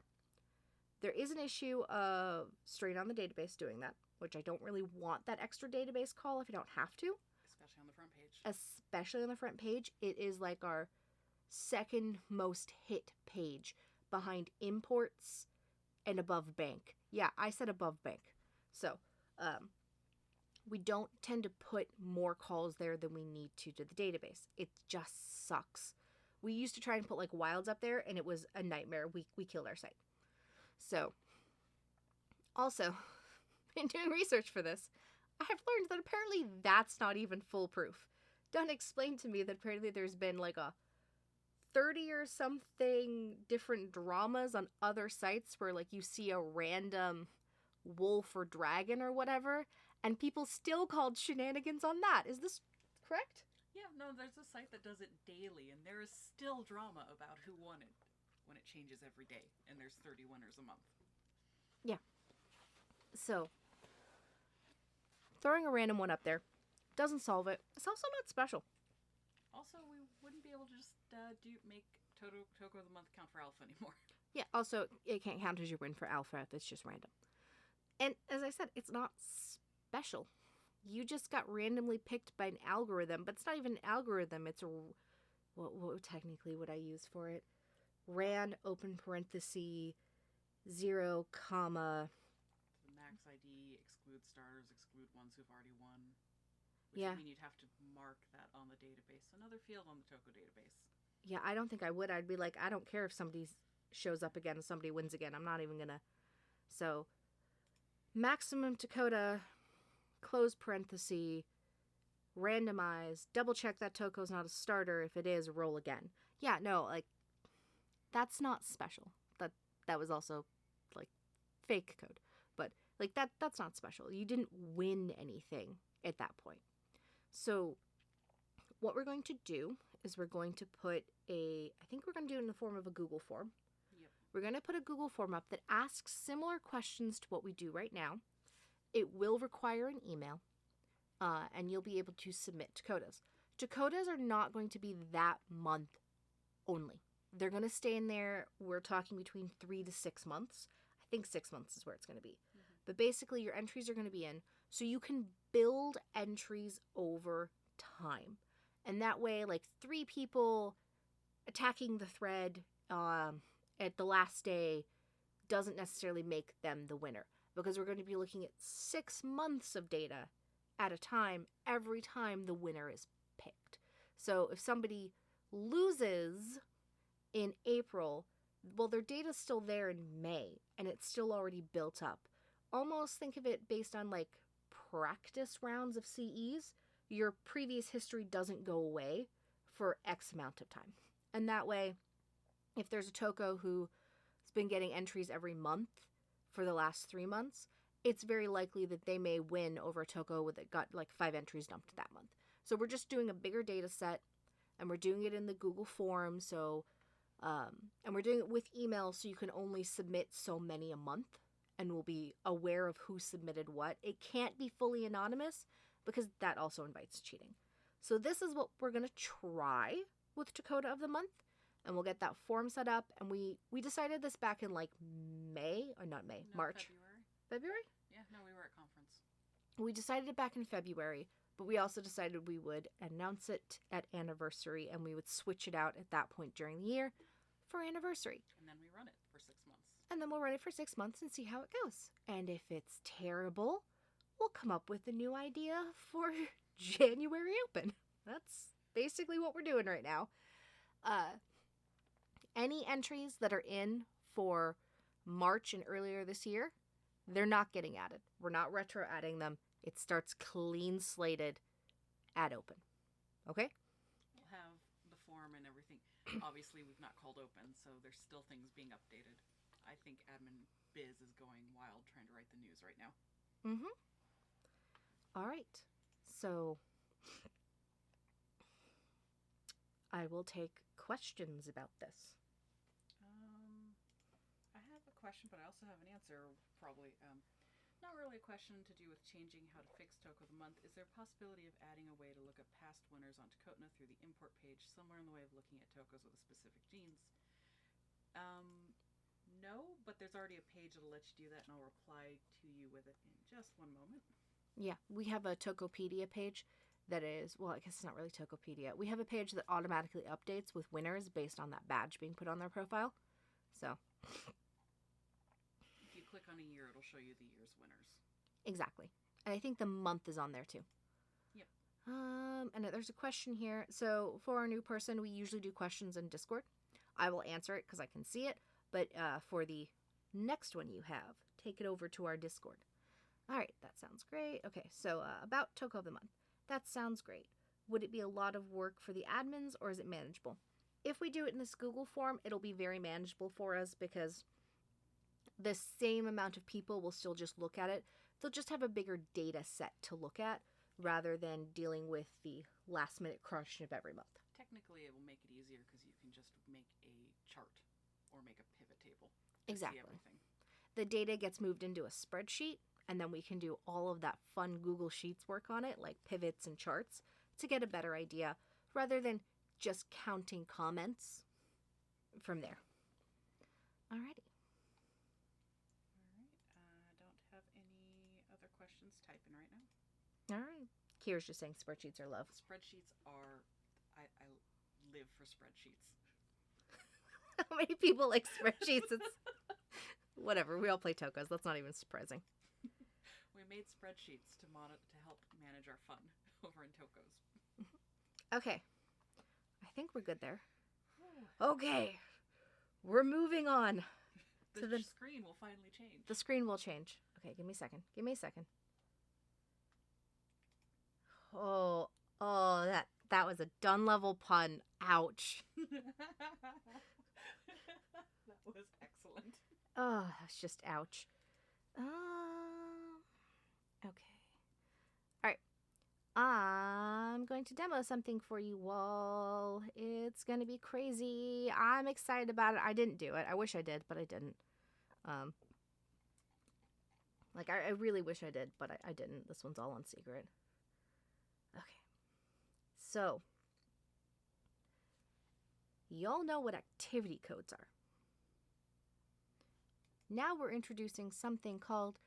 there is an issue of straight on the database doing that, which I don't really want that extra database call if you don't have to.
Especially on the front page.
Especially on the front page. It is like our second most hit page behind imports and above bank. Yeah, I said above bank. So, we don't tend to put more calls there than we need to the database. It just sucks. We used to try and put like wilds up there and it was a nightmare. We killed our site. So, also, in doing research for this, I have learned that apparently that's not even foolproof. Dunn explained to me that apparently there's been like a 30 or something different dramas on other sites where like you see a random wolf or dragon or whatever, and people still called shenanigans on that. Is this correct?
Yeah, no, there's a site that does it daily, and there is still drama about who won it when it changes every day, and there's 30 winners a month.
Yeah. So, throwing a random one up there doesn't solve it. It's also not special.
Also, we wouldn't be able to just make Toko of the month count for alpha anymore.
Yeah, also, it can't count as your win for alpha if it's just random. And as I said, it's not special. You just got randomly picked by an algorithm, but it's not even an algorithm. It's a, what technically would I use for it? Ran, open parenthesis, 0, comma.
The max ID, exclude starters, exclude ones who've already won. Which
Yeah.
would mean you'd have to mark that on the database. Another field on the Toko database.
Yeah, I don't think I would. I'd be like, I don't care if somebody shows up again and somebody wins again. I'm not even gonna. So, maximum Tokota, close parenthesis, randomize, double check that Toko's not a starter. If it is, roll again. Yeah, no, like, that's not special. That was also, like, fake code. But, like, that's not special. You didn't win anything at that point. So, what we're going to do is we're going to put I think we're going to do it in the form of a Google form.
Yep.
We're going to put a Google form up that asks similar questions to what we do right now. It will require an email, and you'll be able to submit Tokotas. Tokotas are not going to be that month only. They're going to stay in there. We're talking between 3 to 6 months. I think 6 months is where it's going to be. Mm-hmm. But basically, your entries are going to be in, so you can build entries over time. And that way, like 3 people attacking the thread at the last day doesn't necessarily make them the winner. Because we're going to be looking at 6 months of data at a time every time the winner is picked. So if somebody loses in April, well, their data's still there in May, and it's still already built up. Almost think of it based on like practice rounds of CEs. Your previous history doesn't go away for X amount of time. And that way, if there's a Toko who's been getting entries every month for the last 3 months, it's very likely that they may win over a Toko that got like 5 entries dumped that month. So we're just doing a bigger data set, and we're doing it in the Google form. So, and we're doing it with email, so you can only submit so many a month, and we'll be aware of who submitted what. It can't be fully anonymous, because that also invites cheating. So this is what we're going to try with Tokota of the month, and we'll get that form set up. And we decided this back in like March.
February?
February?
Yeah, no, we were at conference.
We decided it back in February But we also decided we would announce it at anniversary and we would switch it out at that point during the year for anniversary.
And then we run it for 6 months.
And then we'll run it for 6 months and see how it goes. And if it's terrible, we'll come up with a new idea for January open. That's basically what we're doing right now. Any entries that are in for March and earlier this year, they're not getting added. We're not retro adding them. It starts clean slated at open. Okay?
We'll have the form and everything. Obviously, we've not called open, so there's still things being updated. I think Admin Biz is going wild trying to write the news right now.
Mm-hmm. All right. So I will take questions about this.
I have a question, but I also have an answer, probably. Not really a question to do with changing how to fix Toko of the Month. Is there a possibility of adding a way to look at past winners on Tokota through the import page, similar in the way of looking at Tokos with a specific genes? No, but there's already a page that'll let you do that, and I'll reply to you with it in just one moment.
Yeah, we have a Tokopedia page that is, well, I guess it's not really Tokopedia. We have a page that automatically updates with winners based on that badge being put on their profile. So
if you click on a year, it'll show you the year's winners.
Exactly. And I think the month is on there too.
Yep.
And there's a question here. So for a new person, we usually do questions in Discord. I will answer it because I can see it. But for the next one you have, take it over to our Discord. All right, that sounds great. Okay, so about Toko of the Month. That sounds great. Would it be a lot of work for the admins or is it manageable? If we do it in this Google form, it'll be very manageable for us because the same amount of people will still just look at it. They'll just have a bigger data set to look at rather than dealing with the last minute crunch of every month.
Technically, it will make it easier because you can just make a chart or make a pivot table.
Exactly.
See everything.
The data gets moved into a spreadsheet, and then we can do all of that fun Google Sheets work on it, like pivots and charts, to get a better idea, rather than just counting comments from there. Alrighty.
Alright, don't have any other questions typing right now.
Alright. Kira's just saying spreadsheets are love.
Spreadsheets are... I live for spreadsheets.
How many people like spreadsheets? It's whatever. We all play Tokas. That's not even surprising.
We made spreadsheets to help manage our fun over in Tokos.
Okay. I think we're good there. Okay. We're moving on.
The screen will finally change.
The screen will change. Okay, give me a second. Give me a second. Oh, that was a done level pun. Ouch.
That was excellent.
Oh, that's just ouch. Okay. All right. I'm going to demo something for you all. It's going to be crazy. I'm excited about it. I didn't do it. I wish I did, but I didn't. I really wish I did, but I didn't. This one's all on secret. Okay. So, y'all know what activity codes are. Now we're introducing something called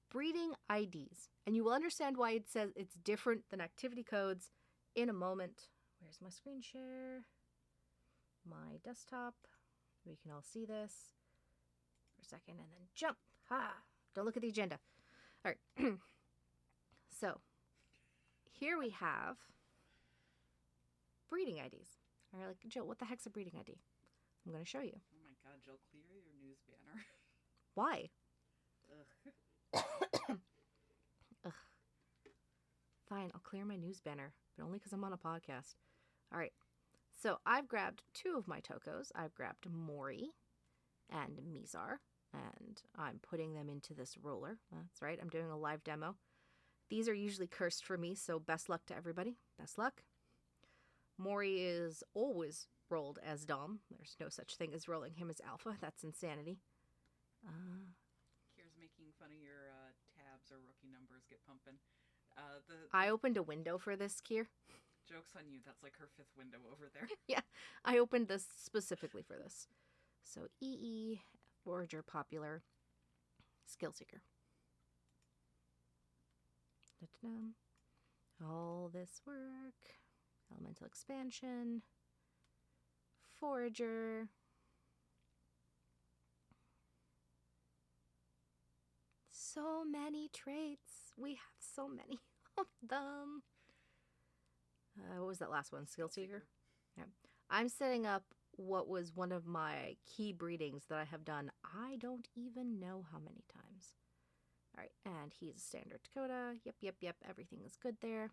breeding IDs. And you will understand why it says it's different than activity codes in a moment. Where's my screen share? My desktop. We can all see this for a second and then jump. Ha! Don't look at the agenda. All right. So, here we have breeding IDs. All right, like, Jill, what the heck's a breeding ID? I'm going to show you.
Oh my god, Jill, clear your news banner.
Why?
Ugh.
Ugh. Fine, I'll clear my news banner, but only because I'm on a podcast. All right. So I've grabbed two of my Tokos. I've grabbed Mori and Mizar, and I'm putting them into this roller. That's right, I'm doing a live demo. These are usually cursed for me, so best luck to everybody. Best luck. Mori is always rolled as Dom. There's no such thing as rolling him as Alpha. That's insanity.
Kira's making fun of your tabs or rookie numbers get pumping.
I opened a window for this, Kier.
Joke's on you. That's like her 5th window over there.
Yeah, I opened this specifically for this. So EE, Forager, Popular, Skill Seeker. All this work. Elemental expansion. Forager. So many traits. We have so many of them. What was that last one? Skill Seeker? Yeah. I'm setting up what was one of my key breedings that I have done I don't even know how many times. All right, and he's a standard Tokota. Yep. Everything is good there.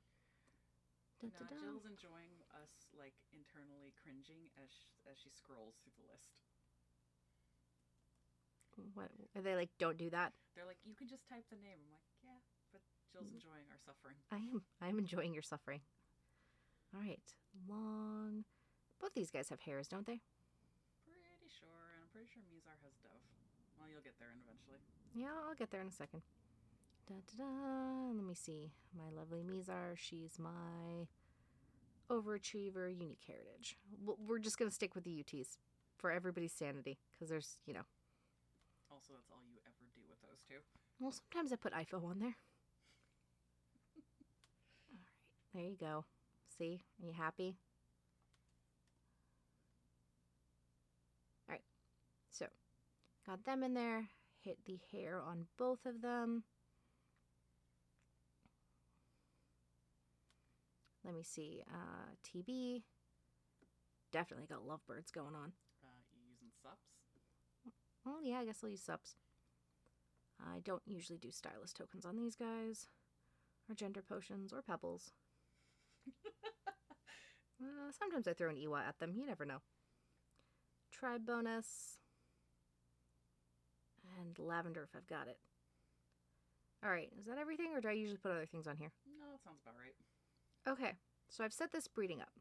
Jill's enjoying us, like, internally cringing as she scrolls through the list.
What are they like? Don't do that.
They're like, you can just type the name. I'm like, yeah, but Jill's enjoying our suffering.
I'm enjoying your suffering. All right, long. Both these guys have hairs, don't they?
Pretty sure, and I'm pretty sure Mizar has dove. Well, you'll get there eventually.
Yeah, I'll get there in a second. Let me see. My lovely Mizar. She's my overachiever, unique heritage. We're just gonna stick with the UTs for everybody's sanity, because there's,
Also, that's all you ever do with those two.
Well, sometimes I put IFO on there. All right, there you go. See? Are you happy? All right, so got them in there. Hit the hair on both of them. Let me see. TB. Definitely got lovebirds going on.
You using sups?
Oh, yeah, I guess I'll use subs. I don't usually do stylus tokens on these guys, or gender potions, or pebbles. Sometimes I throw an Iwa at them. You never know. Tribe bonus. And lavender if I've got it. Alright, is that everything, or do I usually put other things on here?
No, that sounds about right.
Okay, so I've set this breeding up.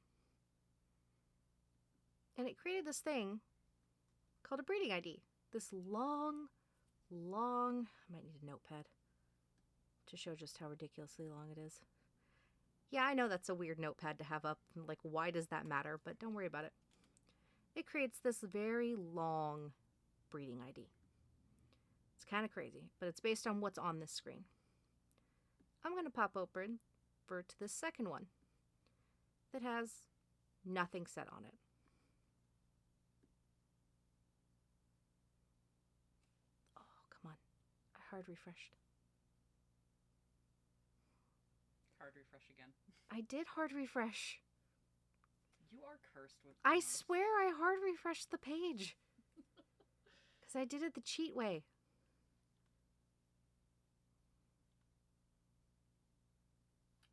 And it created this thing called a breeding ID. This long, I might need a notepad to show just how ridiculously long it is. Yeah, I know that's a weird notepad to have up. Like, why does that matter? But don't worry about it. It creates this very long breeding ID. It's kind of crazy, but it's based on what's on this screen. I'm going to pop open to the second one that has nothing set on it. Oh, come on. I hard refreshed.
Hard refresh again.
I did hard refresh.
You are cursed with
I
demos.
swear I hard refreshed the page. Because I did it the cheat way.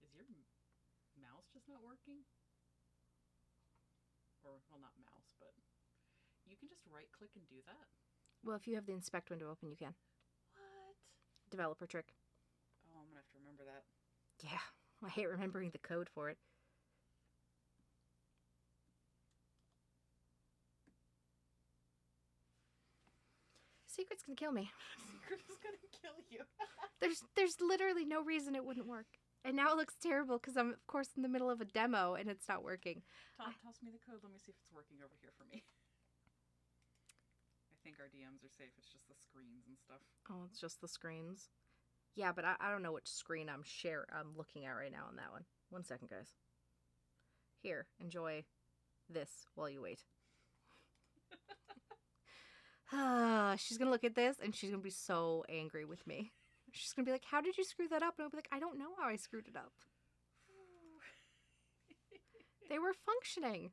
Is your mouse just not working? Or, well, not mouse, but you can just right click and do that?
Well, if you have the inspect window open, you can.
What?
Developer trick.
Oh, I'm gonna have to remember that.
Yeah, I hate remembering the code for it. Secret's gonna kill me.
Secret is gonna kill you.
There's literally no reason it wouldn't work. And now it looks terrible because I'm, of course, in the middle of a demo and it's not working.
Toss me the code. Let me see if it's working over here for me. I think our DMs are safe. It's just the screens and stuff.
Oh, it's just the screens. Yeah, but I don't know which screen I'm looking at right now on that one. 1 second, guys. Here, enjoy this while you wait. She's gonna look at this and she's gonna be so angry with me. She's gonna be like, how did you screw that up? And I'll be like, I don't know how I screwed it up. They were functioning.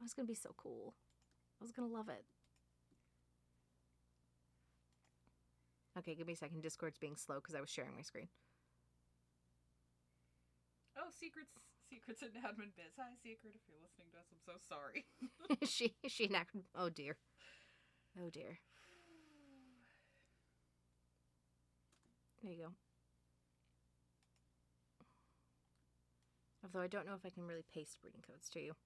I was gonna be so cool. I was gonna love it. Okay, give me a second. Discord's being slow because I was sharing my screen.
Oh, Secret's in admin biz. Hi, Secret, if you're listening to us, I'm so sorry.
she enacted. Oh dear. Oh dear. There you go. Although I don't know if I can really paste breeding codes to you.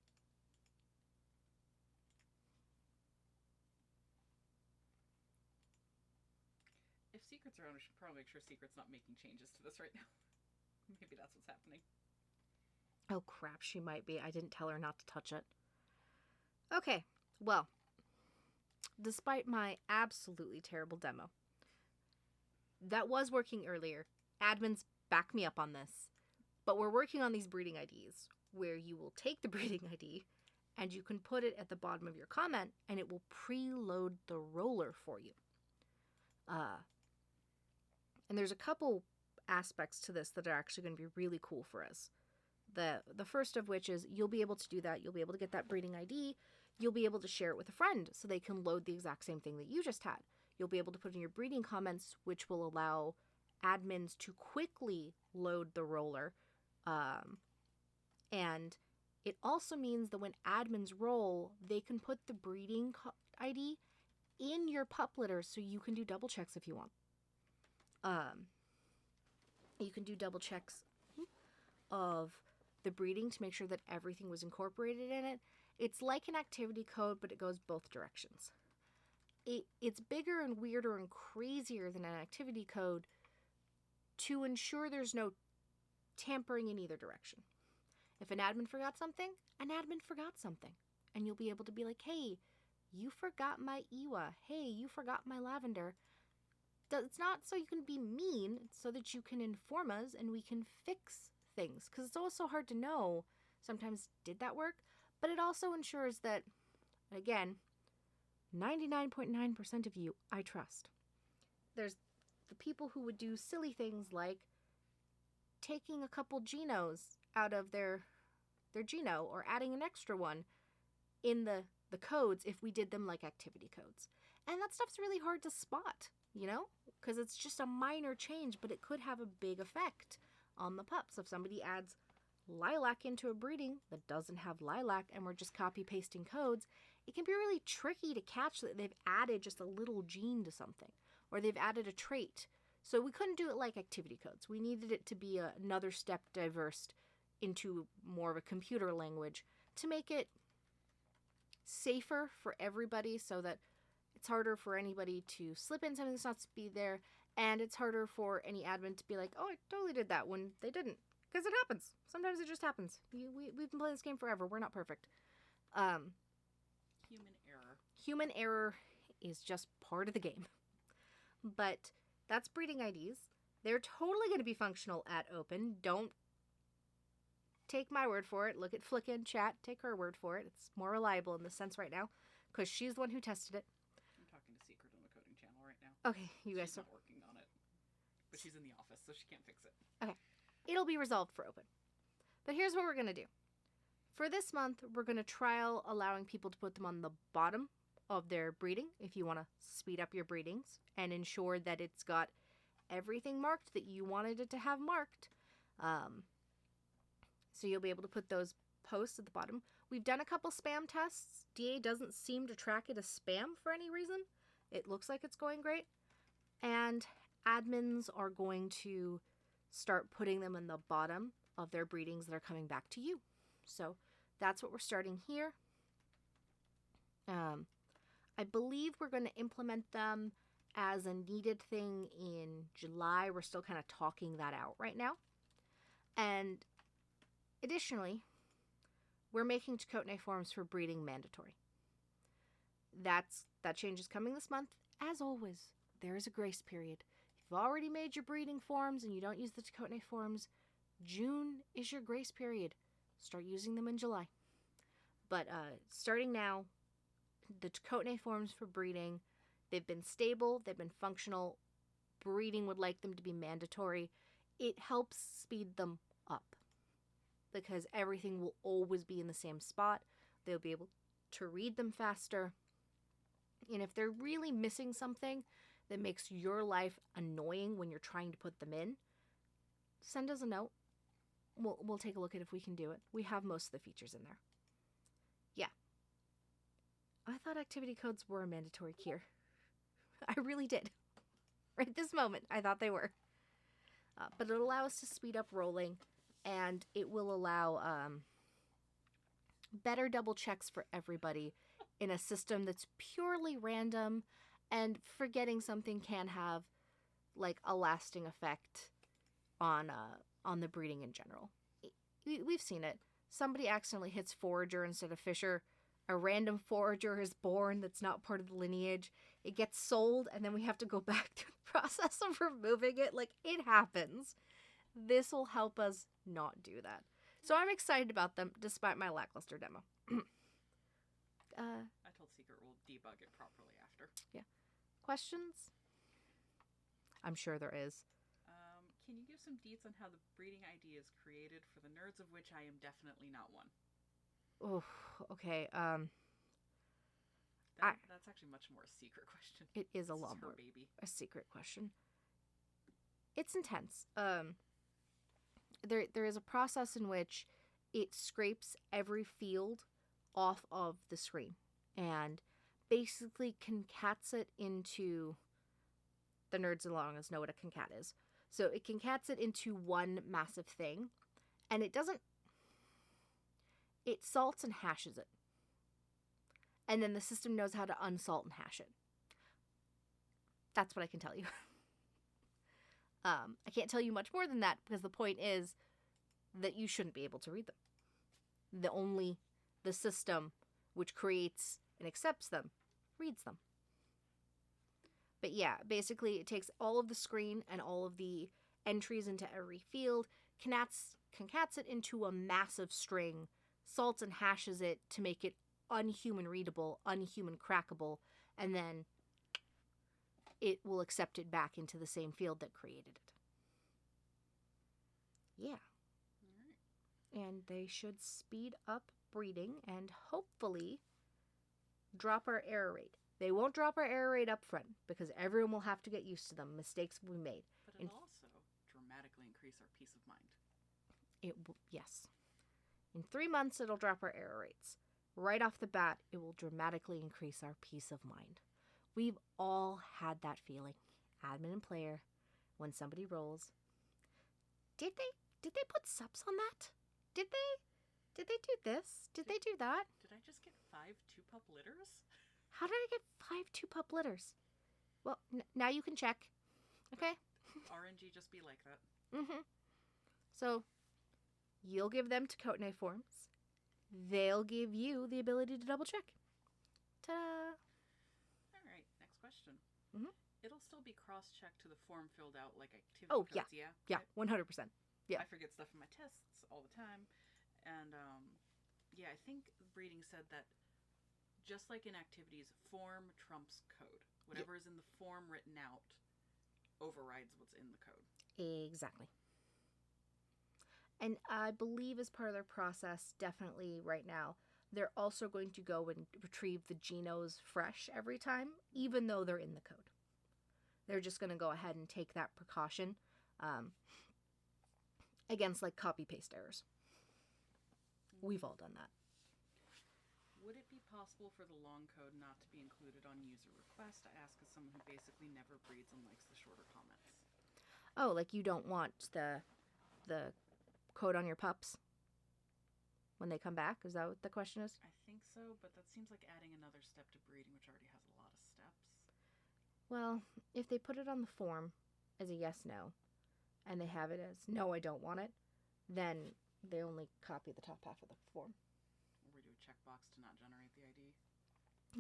If Secret's around, we should probably make sure Secret's not making changes to this right now. Maybe that's what's happening.
Oh crap, she might be. I didn't tell her not to touch it. Okay, well, despite my absolutely terrible demo, that was working earlier. Admins back me up on this. But we're working on these breeding IDs where you will take the breeding ID and you can put it at the bottom of your comment and it will preload the roller for you. And there's a couple aspects to this that are actually going to be really cool for us. The first of which is you'll be able to do that. You'll be able to get that breeding ID. You'll be able to share it with a friend so they can load the exact same thing that you just had. You'll be able to put in your breeding comments, which will allow admins to quickly load the roller. And it also means that when admins roll, they can put the breeding ID in your pup litter so you can do double checks if you want. You can do double checks of the breeding to make sure that everything was incorporated in it. It's like an activity code, but it goes both directions. It's bigger and weirder and crazier than an activity code to ensure there's no tampering in either direction. If an admin forgot something, an admin forgot something. And you'll be able to be like, hey, you forgot my Ewa. Hey, you forgot my lavender. It's not so you can be mean, it's so that you can inform us and we can fix things. Because it's also hard to know sometimes, did that work? But it also ensures that, again, 99.9% of you I trust. There's the people who would do silly things like taking a couple genos out of their geno or adding an extra one in the codes if we did them like activity codes. And that stuff's really hard to spot, you know, because it's just a minor change, but it could have a big effect on the pups. If somebody adds lilac into a breeding that doesn't have lilac and we're just copy pasting codes, it can be really tricky to catch that they've added just a little gene to something or they've added a trait. So we couldn't do it like activity codes. We needed it to be another step diversed into more of a computer language to make it safer for everybody so that it's harder for anybody to slip in something that's not to be there, and it's harder for any admin to be like, oh, I totally did that when they didn't. Because it happens. Sometimes it just happens. We've been playing this game forever. We're not perfect.
Human error.
Human error is just part of the game. But that's breeding IDs. They're totally going to be functional at open. Don't take my word for it. Look at Flicka in chat. Take her word for it. It's more reliable in this sense right now because she's the one who tested it.
I'm talking to Secret on the coding channel right now.
Okay, you guys
She's not working on it. But she's in the office, so she can't fix it.
Okay. It'll be resolved for open. But here's what we're going to do. For this month, we're going to trial allowing people to put them on the bottom of their breeding if you want to speed up your breedings and ensure that it's got everything marked that you wanted it to have marked. So you'll be able to put those posts at the bottom. We've done a couple spam tests. DA doesn't seem to track it as spam for any reason. It looks like it's going great. And admins are going to start putting them in the bottom of their breedings that are coming back to you. So that's what we're starting here. I believe we're going to implement them as a needed thing in July. We're still kind of talking that out right now. And additionally, we're making Tokota forms for breeding mandatory. That change is coming this month. As always, there is a grace period. If you've already made your breeding forms and you don't use the Tokota forms, June is your grace period. Start using them in July. But starting now, the Tokota forms for breeding, they've been stable, they've been functional. Breeding would like them to be mandatory. It helps speed them up because everything will always be in the same spot. They'll be able to read them faster. And if they're really missing something that makes your life annoying when you're trying to put them in, send us a note. We'll take a look at if we can do it. We have most of the features in there. Yeah. I thought activity codes were mandatory here. I really did. Right this moment, I thought they were. But it'll allow us to speed up rolling, and it will allow better double checks for everybody in a system that's purely random, and forgetting something can have like a lasting effect on the breeding in general. We've seen it. Somebody accidentally hits Forager instead of Fisher. A random forager is born that's not part of the lineage. It gets sold, and then we have to go back to the process of removing it. Like, it happens. This will help us not do that. So I'm excited about them, despite my lackluster demo.
I told Secret we'll debug it properly after.
Yeah. Questions? I'm sure there is.
Can you give some deets on how the breeding ID is created for the nerds of which I am definitely not one?
Oh, okay.
That's actually much more a secret question.
It is a lot more a secret question. It's intense. There is a process in which it scrapes every field off of the screen and basically concats it into, the nerds along us know what a concat is. So it concats it into one massive thing, and it salts and hashes it. And then the system knows how to unsalt and hash it. That's what I can tell you. I can't tell you much more than that, because the point is that you shouldn't be able to read them. The system which creates and accepts them reads them. But yeah, basically it takes all of the screen and all of the entries into every field, concats it into a massive string, salts and hashes it to make it unhuman readable, unhuman crackable, and then it will accept it back into the same field that created it. Yeah.
All right.
And they should speed up breeding and hopefully drop our error rate. They won't drop our error rate up front because everyone will have to get used to them. Mistakes will be made.
But it'll also dramatically increase our peace of mind.
It will, yes. In 3 months, it'll drop our error rates. Right off the bat, it will dramatically increase our peace of mind. We've all had that feeling, admin and player, when somebody rolls. Did they put subs on that? Did they do this? Did they do that?
Did I just get 5 2-pup litters?
How did I get 5 2-pup litters? Well, now you can check. Okay?
RNG just be like that.
Mm-hmm. So, you'll give them Tokota forms. They'll give you the ability to double check. Ta-da!
All right, next question.
Mm-hmm.
It'll still be cross-checked to the form filled out like activity
Oh,
codes,
yeah. Yeah, 100%. Yeah.
I forget stuff in my tests all the time. And, yeah, I think breeding said that just like in activities, form trumps code. Whatever is in the form written out overrides what's in the code.
Exactly. And I believe as part of their process, definitely right now, they're also going to go and retrieve the genos fresh every time, even though they're in the code. They're just going to go ahead and take that precaution against, like, copy-paste errors. We've all done that.
Would it be possible for the long code not to be included on user request? I ask as someone who basically never breeds and likes the shorter comments.
Oh, like you don't want the code on your pups when they come back? Is that what the question is?
I think so, but that seems like adding another step to breeding, which already has a lot of steps.
Well, if they put it on the form as a yes/no, and they have it as no, I don't want it, then they only copy the top half of the form.
Or we do a checkbox to not generate the ID.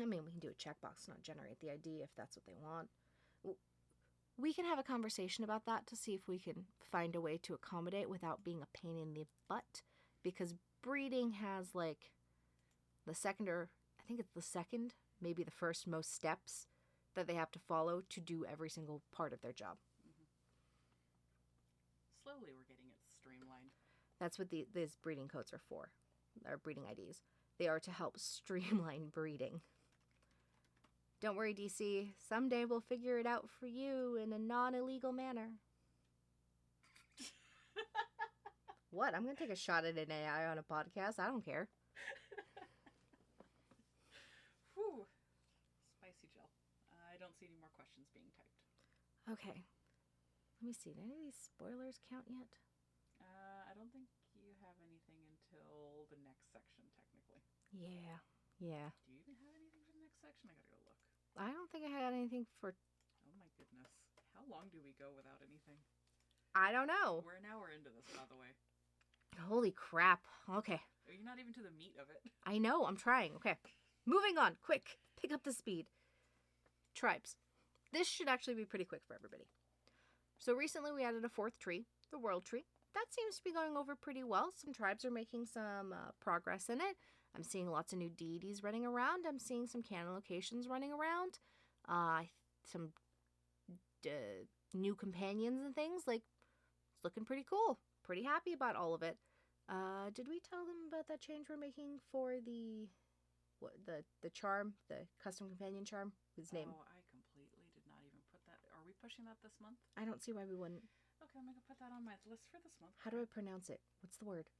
I mean, we can do a checkbox to not generate the ID if that's what they want. We can have a conversation about that to see if we can find a way to accommodate without being a pain in the butt, because breeding has, like, the second, or I think it's the second, maybe the first most steps that they have to follow to do every single part of their job.
Mm-hmm. Slowly we're getting it streamlined.
That's what these breeding codes are for, or breeding IDs. They are to help streamline breeding. Don't worry, DC. Someday we'll figure it out for you in a non-illegal manner. What? I'm going to take a shot at an AI on a podcast. I don't care.
Whew. Spicy gel. I don't see any more questions being typed.
Okay. Let me see. Did any of these spoilers count yet?
I don't think you have anything until the next section, technically.
Yeah.
Do you even have anything for the next section? I gotta go look.
I don't think I had anything for...
Oh my goodness. How long do we go without anything?
I don't know.
We're an hour into this, by the way.
Holy crap. Okay.
You're not even to the meat of it.
I know, I'm trying. Okay. Moving on. Quick. Pick up the speed. Tribes. This should actually be pretty quick for everybody. So recently we added a 4th tree, the world tree. That seems to be going over pretty well. Some tribes are making some progress in it. I'm seeing lots of new deities running around. I'm seeing some canon locations running around. Some new companions and things. Like, it's looking pretty cool. Pretty happy about all of it. Did we tell them about that change we're making for the charm, the custom companion charm? His name.
Oh, I completely did not even put that. Are we pushing that this month?
I don't see why we wouldn't.
Okay, I'm gonna put that on my list for this month.
How do I pronounce it? What's the word?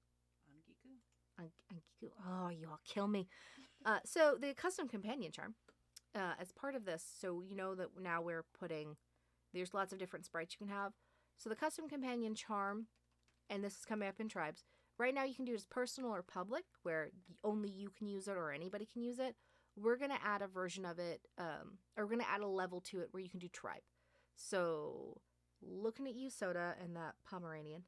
Angiku.
Angiku. Oh, you all kill me. So the custom companion charm, as part of this, so you know that now we're putting, there's lots of different sprites you can have. So the custom companion charm, and this is coming up in tribes. Right now you can do it as personal or public, where only you can use it or anybody can use it. We're going to add a version of it, or we're going to add a level to it where you can do tribe. So looking at you, Soda, and that Pomeranian,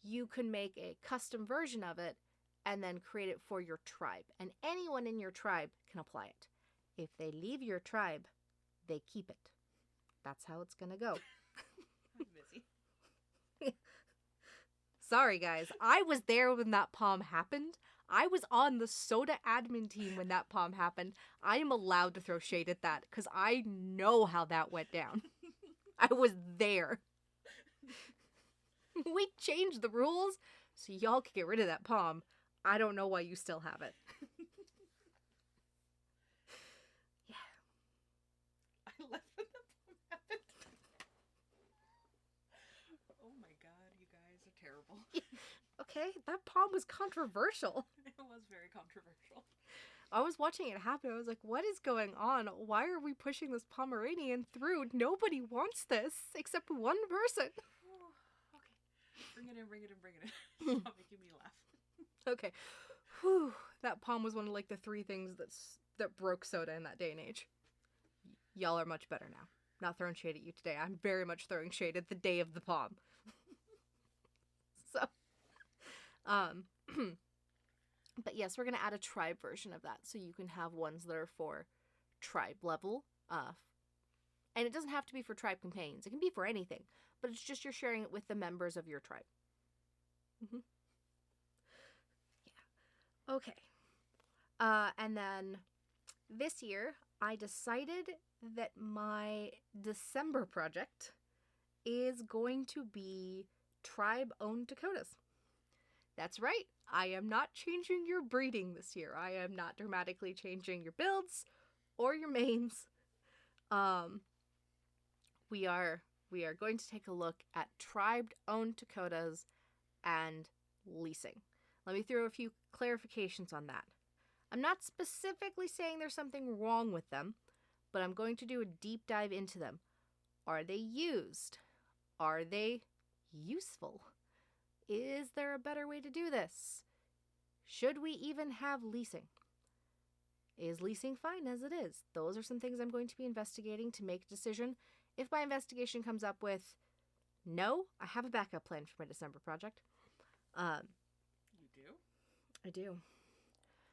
you can make a custom version of it and then create it for your tribe. And anyone in your tribe can apply it. If they leave your tribe, they keep it. That's how it's going to go.
I'm busy.
Sorry, guys. I was there when that palm happened. I was on the Soda admin team when that palm happened. I am allowed to throw shade at that because I know how that went down. I was there. We changed the rules so y'all could get rid of that palm. I don't know why you still have it. Yeah.
I left when the palm happened. Oh my god, you guys are terrible.
Okay, that palm was controversial.
It was very controversial.
I was watching it happen. I was like, what is going on? Why are we pushing this Pomeranian through? Nobody wants this except one person.
Oh, okay. Bring it in. Stop making me laugh.
Okay. Whew. That palm was one of like the 3 things that broke Soda in that day and age. Y'all are much better now. Not throwing shade at you today. I'm very much throwing shade at the day of the palm. So, but yes, we're going to add a tribe version of that. So you can have ones that are for tribe level. And it doesn't have to be for tribe companions. It can be for anything. But it's just you're sharing it with the members of your tribe. Mm-hmm. Yeah. Okay. And then this year, I decided that my December project is going to be tribe-owned Tokotas. That's right. I am not changing your breeding this year. I am not dramatically changing your builds or your mains. We are going to take a look at tribe-owned Tokotas and leasing. Let me throw a few clarifications on that. I'm not specifically saying there's something wrong with them, but I'm going to do a deep dive into them. Are they used? Are they useful? Is there a better way to do this? Should we even have leasing? Is leasing fine as it is? Those are some things I'm going to be investigating to make a decision. If my investigation comes up with no, I have a backup plan for my December project.
You do?
I do.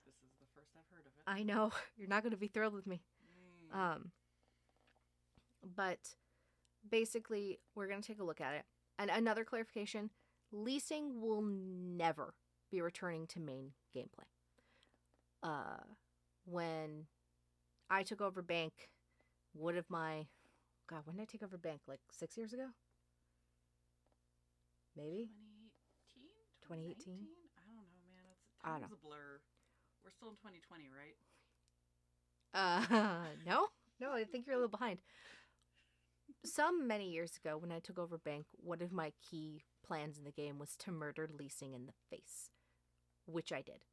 This is the first I've heard of it.
I know. You're not going to be thrilled with me. But basically, we're going to take a look at it. And another clarification, leasing will never be returning to main gameplay. When I took over Bank, when did I take over Bank? Like 6 years ago? Maybe? 2018?
I don't know, man. Time's a blur. We're still in 2020, right?
No, I think you're a little behind. Many years ago, when I took over Bank, one of my key plans in the game was to murder leasing in the face, which I did.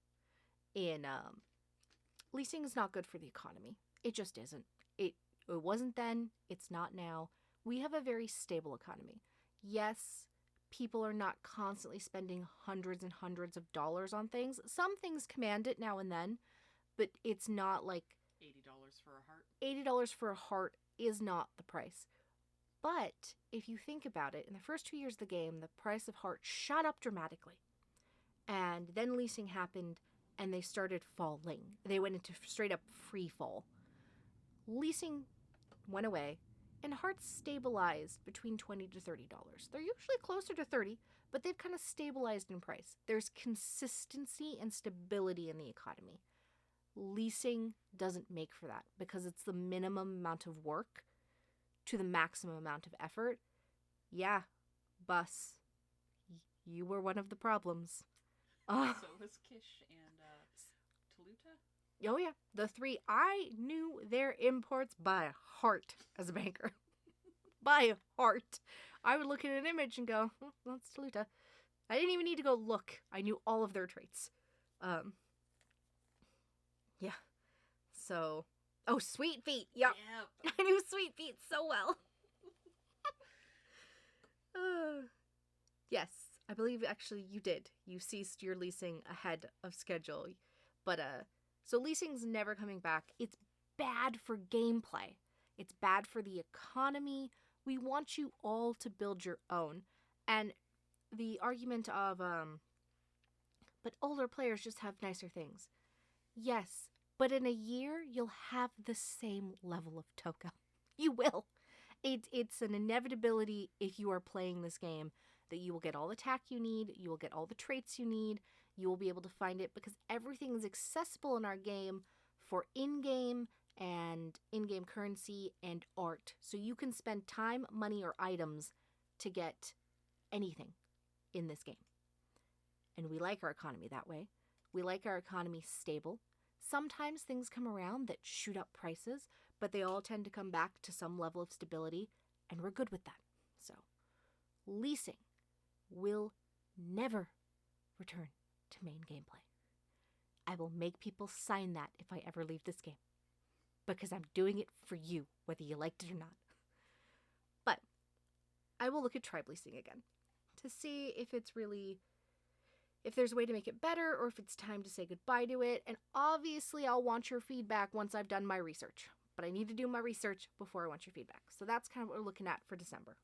Leasing is not good for the economy. It just isn't. It wasn't then. It's not now. We have a very stable economy. Yes, people are not constantly spending hundreds and hundreds of dollars on things. Some things command it now and then, but it's not like
$80 for a heart.
$80 for a heart is not the price. But if you think about it, in the first 2 years of the game, the price of heart shot up dramatically. And then leasing happened, and they started falling. They went into straight up free fall. Leasing went away, and hearts stabilized between $20 to $30. They're usually closer to 30, but they've kind of stabilized in price. There's consistency and stability in the economy. Leasing doesn't make for that because it's the minimum amount of work to the maximum amount of effort. Yeah, bus, you were one of the problems.
So was Kish and Toluta?
Oh yeah, the three. I knew their imports by heart as a banker. By heart. I would look at an image and go, oh, that's Toluta. I didn't even need to go look. I knew all of their traits. Yeah. So, oh, Sweet Feet. Yep. I knew Sweet Feet so well. Yes, I believe actually you did. You ceased your leasing ahead of schedule. But, so leasing's never coming back. It's bad for gameplay. It's bad for the economy. We want you all to build your own. And the argument of, but older players just have nicer things. Yes, but in a year, you'll have the same level of Toko. You will. It's an inevitability if you are playing this game that you will get all the tack you need, you will get all the traits you need, you will be able to find it because everything is accessible in our game for in-game and in-game currency and art. So you can spend time, money, or items to get anything in this game. And we like our economy that way. We like our economy stable. Sometimes things come around that shoot up prices, but they all tend to come back to some level of stability, and we're good with that. So, leasing will never return to main gameplay. I will make people sign that if I ever leave this game, because I'm doing it for you, whether you liked it or not. But I will look at tribe leasing again to see if it's really, if there's a way to make it better or if it's time to say goodbye to it. And obviously I'll want your feedback once I've done my research, but I need to do my research before I want your feedback. So that's kind of what we're looking at for December.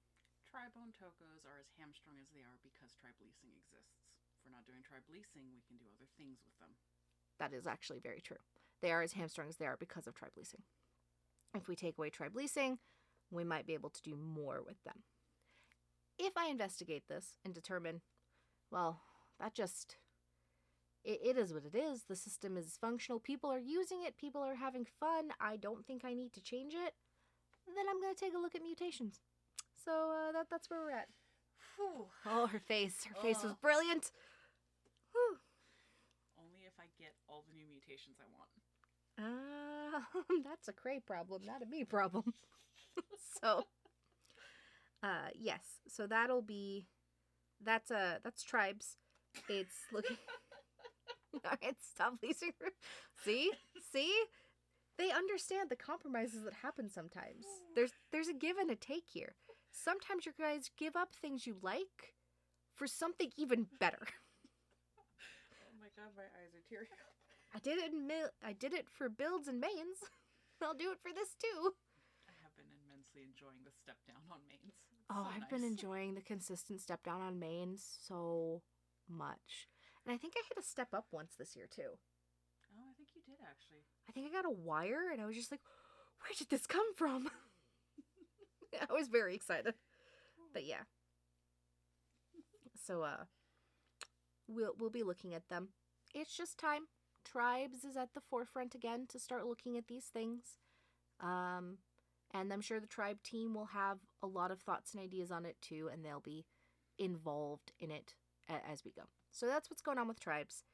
Tribe-owned Tokos are as hamstrung as they are because tribe leasing exists. If we're not doing tribe leasing, we can do other things with them.
That is actually very true. They are as hamstrung as they are because of tribe leasing. If we take away tribe leasing, we might be able to do more with them. If I investigate this and determine, well, that just, it is what it is. The system is functional. People are using it. People are having fun. I don't think I need to change it. Then I'm going to take a look at mutations. So that's where we're at.
Whew.
Oh, her face. Her face was brilliant. Whew.
Only if I get all the new mutations I want.
That's a Cray problem, not a me problem. So, yes. So that'll be, that's tribes. It's looking. Alright, stop leasing. See? They understand the compromises that happen sometimes. There's a give and a take here. Sometimes you guys give up things you like for something even better.
Oh my god, my eyes are tearing up.
I did it for builds and mains. I'll do it for this too.
I have been immensely enjoying the step down on mains.
I've been enjoying the consistent step down on mains so much. And I think I hit a step up once this year too.
Oh, I think you did actually.
I think I got a wire and I was just like, where did this come from? I was very excited. But yeah. So we'll be looking at them. It's just time. Tribes is at the forefront again to start looking at these things. And I'm sure the tribe team will have a lot of thoughts and ideas on it too, and they'll be involved in it as we go. So that's what's going on with tribes.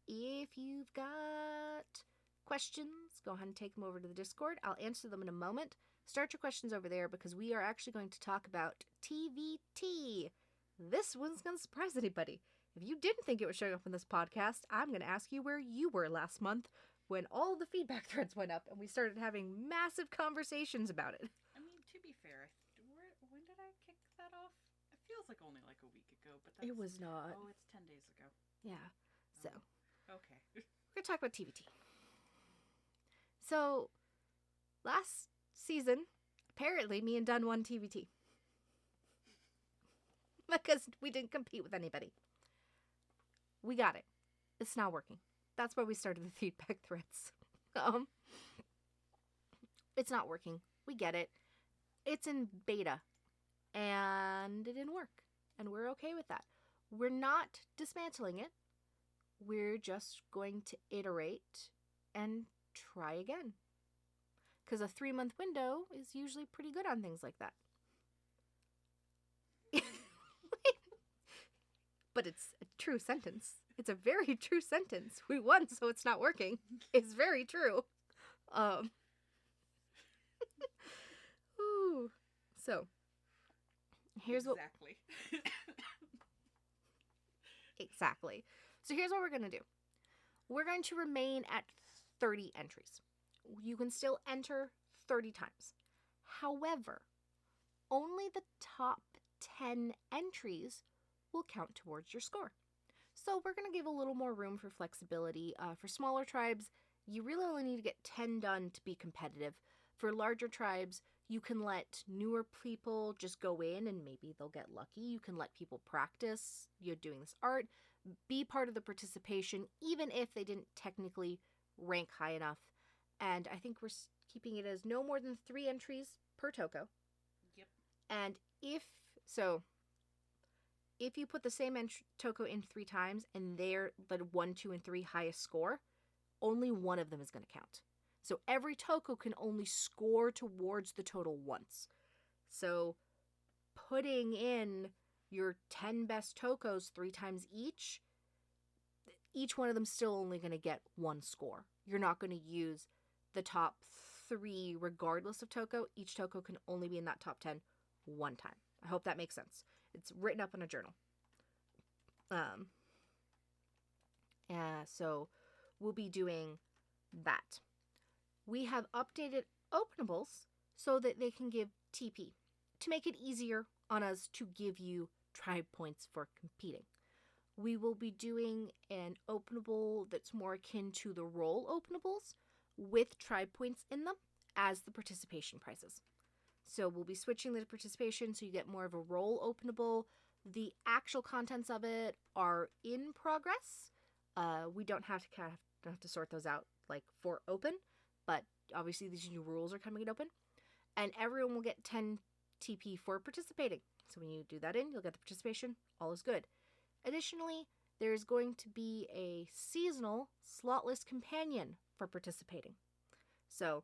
If you've got questions, go ahead and take them over to the Discord. I'll answer them in a moment. Start your questions over there because we are actually going to talk about TvT. This one's going to surprise anybody. If you didn't think it was showing up in this podcast, I'm going to ask you where you were last month when all the feedback threads went up and we started having massive conversations about it.
I mean, to be fair, when did I kick that off? It feels like only like a week ago, but that's...
It was not.
Oh, it's 10 days ago.
Yeah. So.
Okay.
We're going to talk about TvT. So, last season, apparently me and Dunn won TvT. Because we didn't compete with anybody. We got it. It's not working. That's why we started the feedback threads. It's not working. We get it. It's in beta. And it didn't work. And we're okay with that. We're not dismantling it. We're just going to iterate and try again. Because a 3-month window is usually pretty good on things like that. But it's a true sentence. It's a very true sentence. We won, so it's not working. It's very true. Ooh. So, here's
exactly.
Exactly. So here's what we're going to do. We're going to remain at 30 entries. You can still enter 30 times. However, only the top 10 entries will count towards your score. So we're going to give a little more room for flexibility. For smaller tribes, you really only need to get 10 done to be competitive. For larger tribes, you can let newer people just go in and maybe they'll get lucky. You can let people practice you're doing this art, be part of the participation, even if they didn't technically rank high enough. And I think we're keeping it as no more than 3 entries per Toko.
Yep.
And if you put the same Toko in 3 times and they're the 1, 2, and 3 highest score, only one of them is going to count. So every Toko can only score towards the total once. So putting in your 10 best Tokos 3 times each one of them still only going to get 1 score. You're not going to use the top 3 regardless of Toko. Each Toko can only be in that top 10 1 time. I hope that makes sense. It's written up in a journal. So we'll be doing that. We have updated openables so that they can give TP to make it easier on us to give you tribe points for competing. We will be doing an openable that's more akin to the role openables with tribe points in them as the participation prizes. So we'll be switching the participation so you get more of a role openable. The actual contents of it are in progress. We don't have to sort those out like for open, but obviously these new rules are coming in open. And everyone will get 10 TP for participating. So when you do that you'll get the participation. All is good. Additionally, there's going to be a seasonal slotless companion for participating. So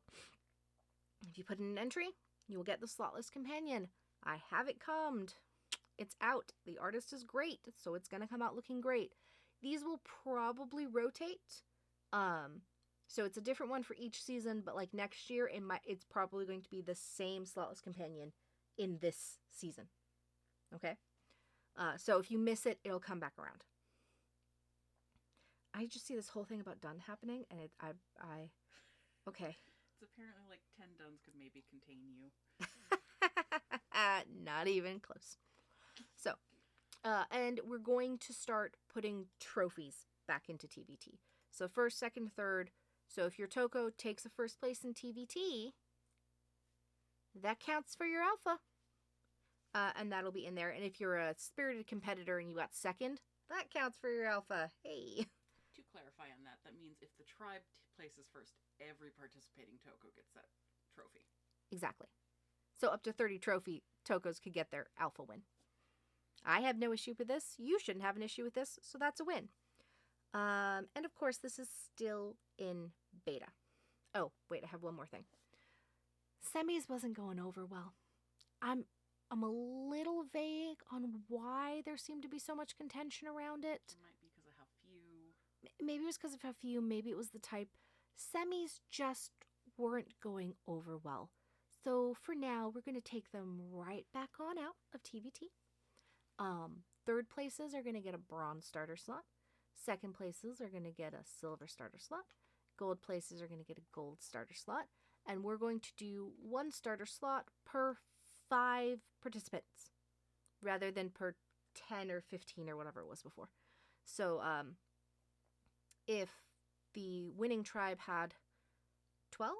if you put in an entry, you will get the slotless companion. I have it commed. It's out. The artist is great, so it's going to come out looking great. These will probably rotate. So it's a different one for each season, but like next year, it's probably going to be the same slotless companion in this season. Okay? So if you miss it, it'll come back around. I just see this whole thing about done happening, and okay.
It's apparently like 10 duns could maybe contain you.
Not even close. So, and we're going to start putting trophies back into TvT. So first, second, third. So if your Toko takes a first place in TvT, that counts for your alpha. And that'll be in there. And if you're a spirited competitor and you got second, that counts for your alpha. Hey.
To clarify on that, that means if the tribe places first, every participating Toko gets that trophy.
Exactly. So up to 30 trophy Tokos could get their alpha win. I have no issue with this. You shouldn't have an issue with this, so that's a win. And of course, this is still in beta. Oh, wait, I have one more thing. Semis wasn't going over well. I'm a little vague on why there seemed to be so much contention around it.
It might be because of how few.
Maybe it was because of how few. Maybe it was the type. Semis just weren't going over well. So for now, we're going to take them right back on out of TvT. Third places are going to get a bronze starter slot. Second places are going to get a silver starter slot. Gold places are going to get a gold starter slot. And we're going to do 1 starter slot per 5 participants rather than per 10 or 15 or whatever it was before. So if the winning tribe had 12,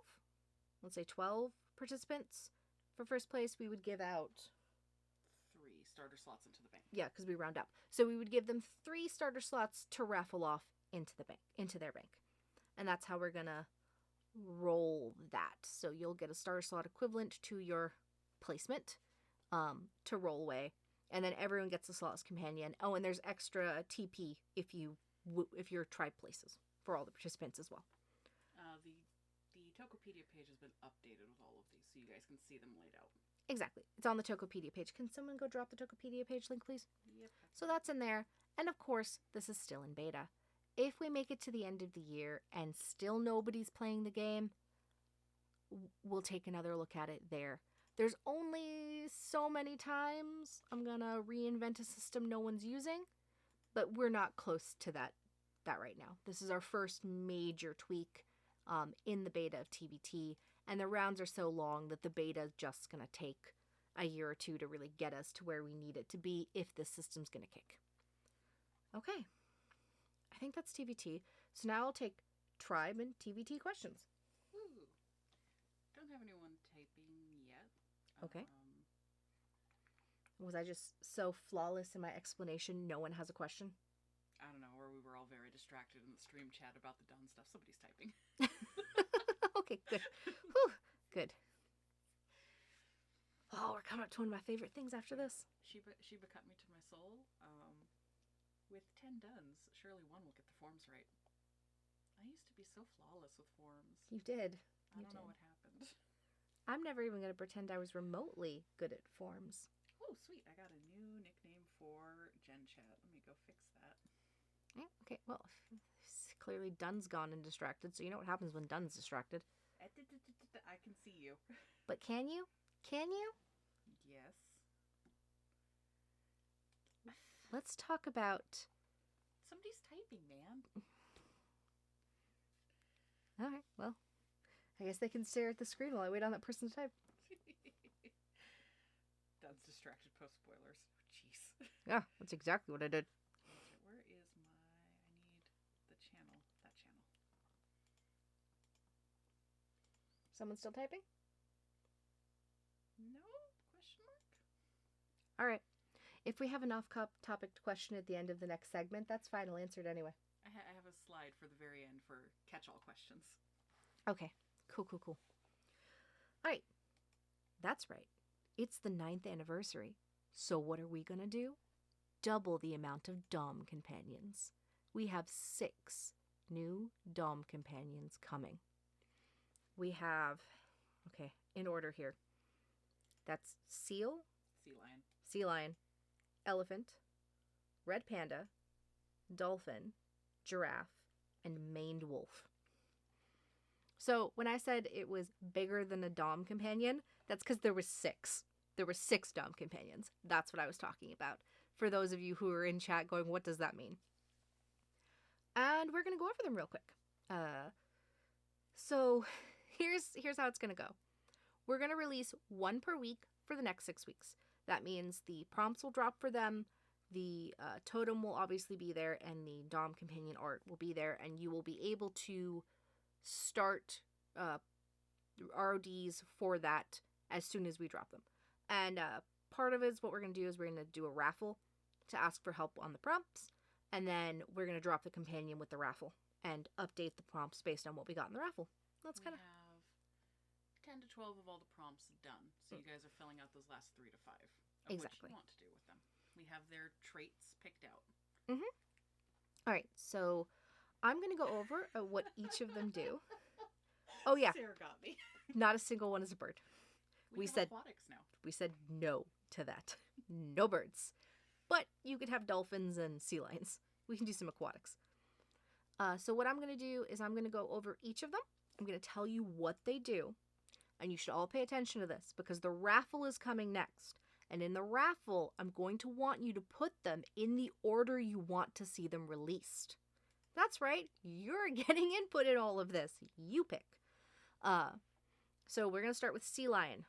let's say 12 participants for first place, we would give out
3 starter slots into the bank.
Yeah, because we round up. So we would give them 3 starter slots to raffle off into their bank. And that's how we're going to roll that. So you'll get a starter slot equivalent to your placement to roll away. And then everyone gets a slot as companion. Oh, and there's extra TP if your tribe places for all the participants as well.
The Tokopedia page has been updated with all of these, so you guys can see them laid out.
Exactly. It's on the Tokopedia page. Can someone go drop the Tokopedia page link, please?
Yep.
So that's in there. And of course, this is still in beta. If we make it to the end of the year and still nobody's playing the game, we'll take another look at it there. There's only so many times I'm going to reinvent a system no one's using, but we're not close to that right now. This is our first major tweak in the beta of TvT, and the rounds are so long that the beta is just going to take a year or 2 to really get us to where we need it to be if the system's going to kick. Okay. I think that's TvT. So now I'll take Tribe and TvT questions.
Woo. Don't have anyone typing yet.
Okay. Was I just so flawless in my explanation no one has a question?
I don't know, or we were all very distracted in the stream chat about the done stuff. Somebody's typing.
Okay, good. Whew, good. Oh, we're coming up to one of my favorite things after this.
Sheba cut me to my soul. With 10 duns, surely one will get the forms right. I used to be so flawless with forms.
You did.
I don't know what happened.
I'm never even going to pretend I was remotely good at forms.
Oh, sweet. I got a new nickname for Gen Chat. Let me go fix that.
Yeah, okay, well, clearly Dun's gone and distracted, so you know what happens when Dun's distracted.
I can see you.
But can you? Can you?
Yes.
Let's talk about...
Somebody's typing, man.
All right, well, I guess they can stare at the screen while I wait on that person to type.
Dun's distracted post spoilers. Jeez.
Yeah, that's exactly what I did.
Where is my... I need the channel. That channel.
Someone still typing?
No? Question mark?
All right. If we have an off-topic question at the end of the next segment, that's fine. I'll answer it anyway.
I have a slide for the very end for catch-all questions.
Okay. Cool. All right. That's right. It's the 9th anniversary. So what are we going to do? Double the amount of Dom companions. We have 6 new Dom companions coming. We have, okay, in order here. That's seal, sea lion, elephant, red panda, dolphin, giraffe, and maned wolf. So when I said it was bigger than a Dom companion, that's because there was 6. There were 6 Dom companions. That's what I was talking about. For those of you who are in chat going, what does that mean? And we're going to go over them real quick. So here's how it's going to go. We're going to release 1 per week for the next 6 weeks. That means the prompts will drop for them, the totem will obviously be there, and the Dom companion art will be there, and you will be able to start RODs for that as soon as we drop them. And part of it is what we're going to do is we're going to do a raffle to ask for help on the prompts, and then we're going to drop the companion with the raffle and update the prompts based on what we got in the raffle. That's kind of...
have 10 to 12 of all the prompts done. So you guys are filling out those last 3 to 5 of
exactly
what you want to do with them. We have their traits picked out.
Mm-hmm. All right, so I'm going to go over what each of them do. Oh, yeah.
Sarah got me.
Not a single one is a bird.
We said aquatics now.
We said no to that. No birds. But you could have dolphins and sea lions. We can do some aquatics. So what I'm going to do is I'm going to go over each of them. I'm going to tell you what they do. And you should all pay attention to this because the raffle is coming next. And in the raffle, I'm going to want you to put them in the order you want to see them released. That's right. You're getting input in all of this. You pick. So we're going to start with sea lion.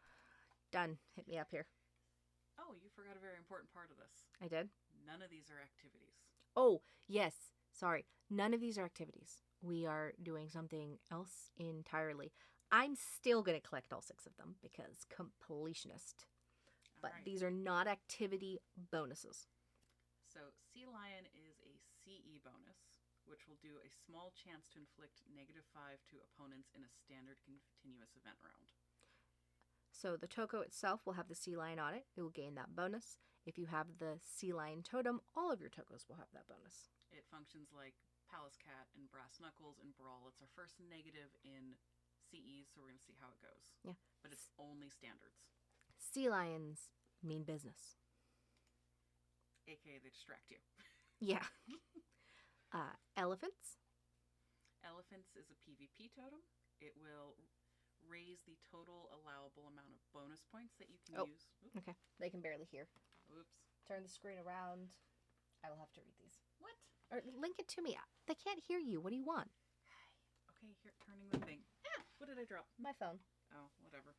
Done. Hit me up here.
Oh, you forgot a very important part of this.
I did?
None of these are activities.
Oh, yes. Sorry. None of these are activities. We are doing something else entirely. I'm still going to collect all 6 of them because completionist. But these are not activity bonuses.
So, Sea Lion is a CE bonus, which will do a small chance to inflict -5 to opponents in a standard continuous event round.
So the Toko itself will have the sea lion on it. It will gain that bonus. If you have the sea lion totem, all of your Tokos will have that bonus.
It functions like Palace Cat and Brass Knuckles and Brawl. It's our first negative in CEs, so we're going to see how it goes.
Yeah.
But it's only standards.
Sea lions mean business.
AKA they distract you.
Yeah. Elephants.
Elephants is a PvP totem. It will raise the total allowable amount of bonus points that you can use. Oops.
Okay. They can barely hear.
Oops.
Turn the screen around. I will have to read these.
What?
Or link it to me. They can't hear you. What do you want?
Okay, here, turning the thing. Ah, what did I drop?
My phone.
Oh, whatever.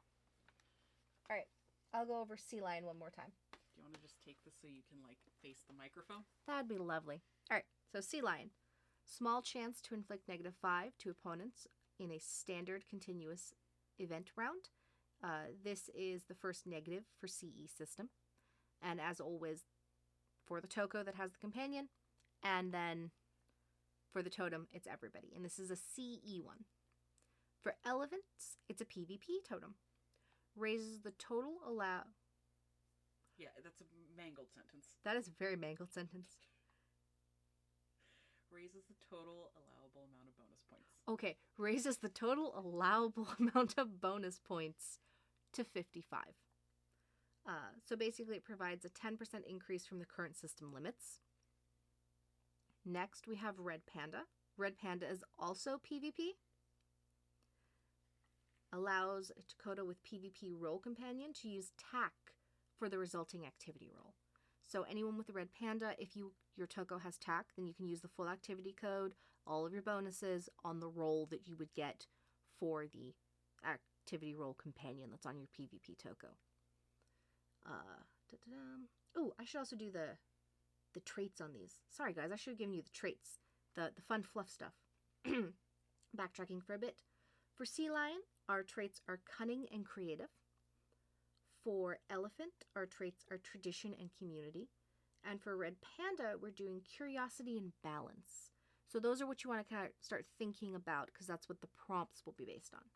All right. I'll go over sea lion one more time.
Do you want to just take this so you can, like, face the microphone?
That'd be lovely. All right. So sea lion. Small chance to inflict -5 to opponents in a standard continuous event round. This is the first negative for CE system. And as always, for the Toko that has the companion, and then for the totem, it's everybody. And this is a CE one. For elephants, it's a PvP totem. Raises the total
Yeah, that's a mangled sentence.
That is a very mangled sentence.
Raises the total allowable amount of bonus points.
Okay, raises the total allowable amount of bonus points to 55. So basically it provides a 10% increase from the current system limits. Next we have Red Panda. Red Panda is also PvP. Allows a Tokota with PvP role companion to use TAC for the resulting activity roll. So anyone with a Red Panda, if your Toko has TAC, then you can use the full activity code, all of your bonuses on the roll that you would get for the activity roll companion that's on your PvP Toko. Oh, I should also do the traits on these. Sorry guys, I should have given you the traits, the fun fluff stuff. Backtracking for a bit. For Sea Lion, our traits are cunning and creative. For Elephant, our traits are tradition and community. And for Red Panda, we're doing curiosity and balance. So those are what you want to kind of start thinking about, because that's what the prompts will be based on.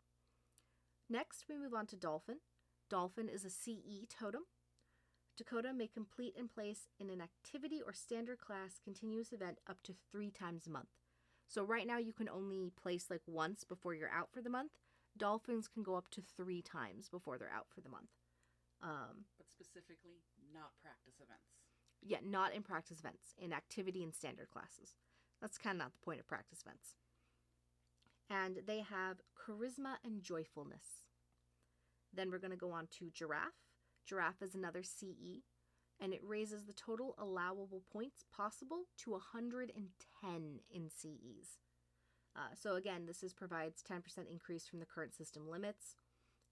Next, we move on to Dolphin. Dolphin is a CE totem. Tokota may complete and place in an activity or standard class continuous event up to 3 times a month. So right now you can only place like once before you're out for the month. Dolphins can go up to 3 times before they're out for the month.
But specifically, not practice events.
Yeah, not in practice events, in activity and standard classes. That's kind of not the point of practice events. And they have charisma and joyfulness. Then we're going to go on to Giraffe. Giraffe is another CE, and it raises the total allowable points possible to 110 in CEs. So again, this provides 10% increase from the current system limits,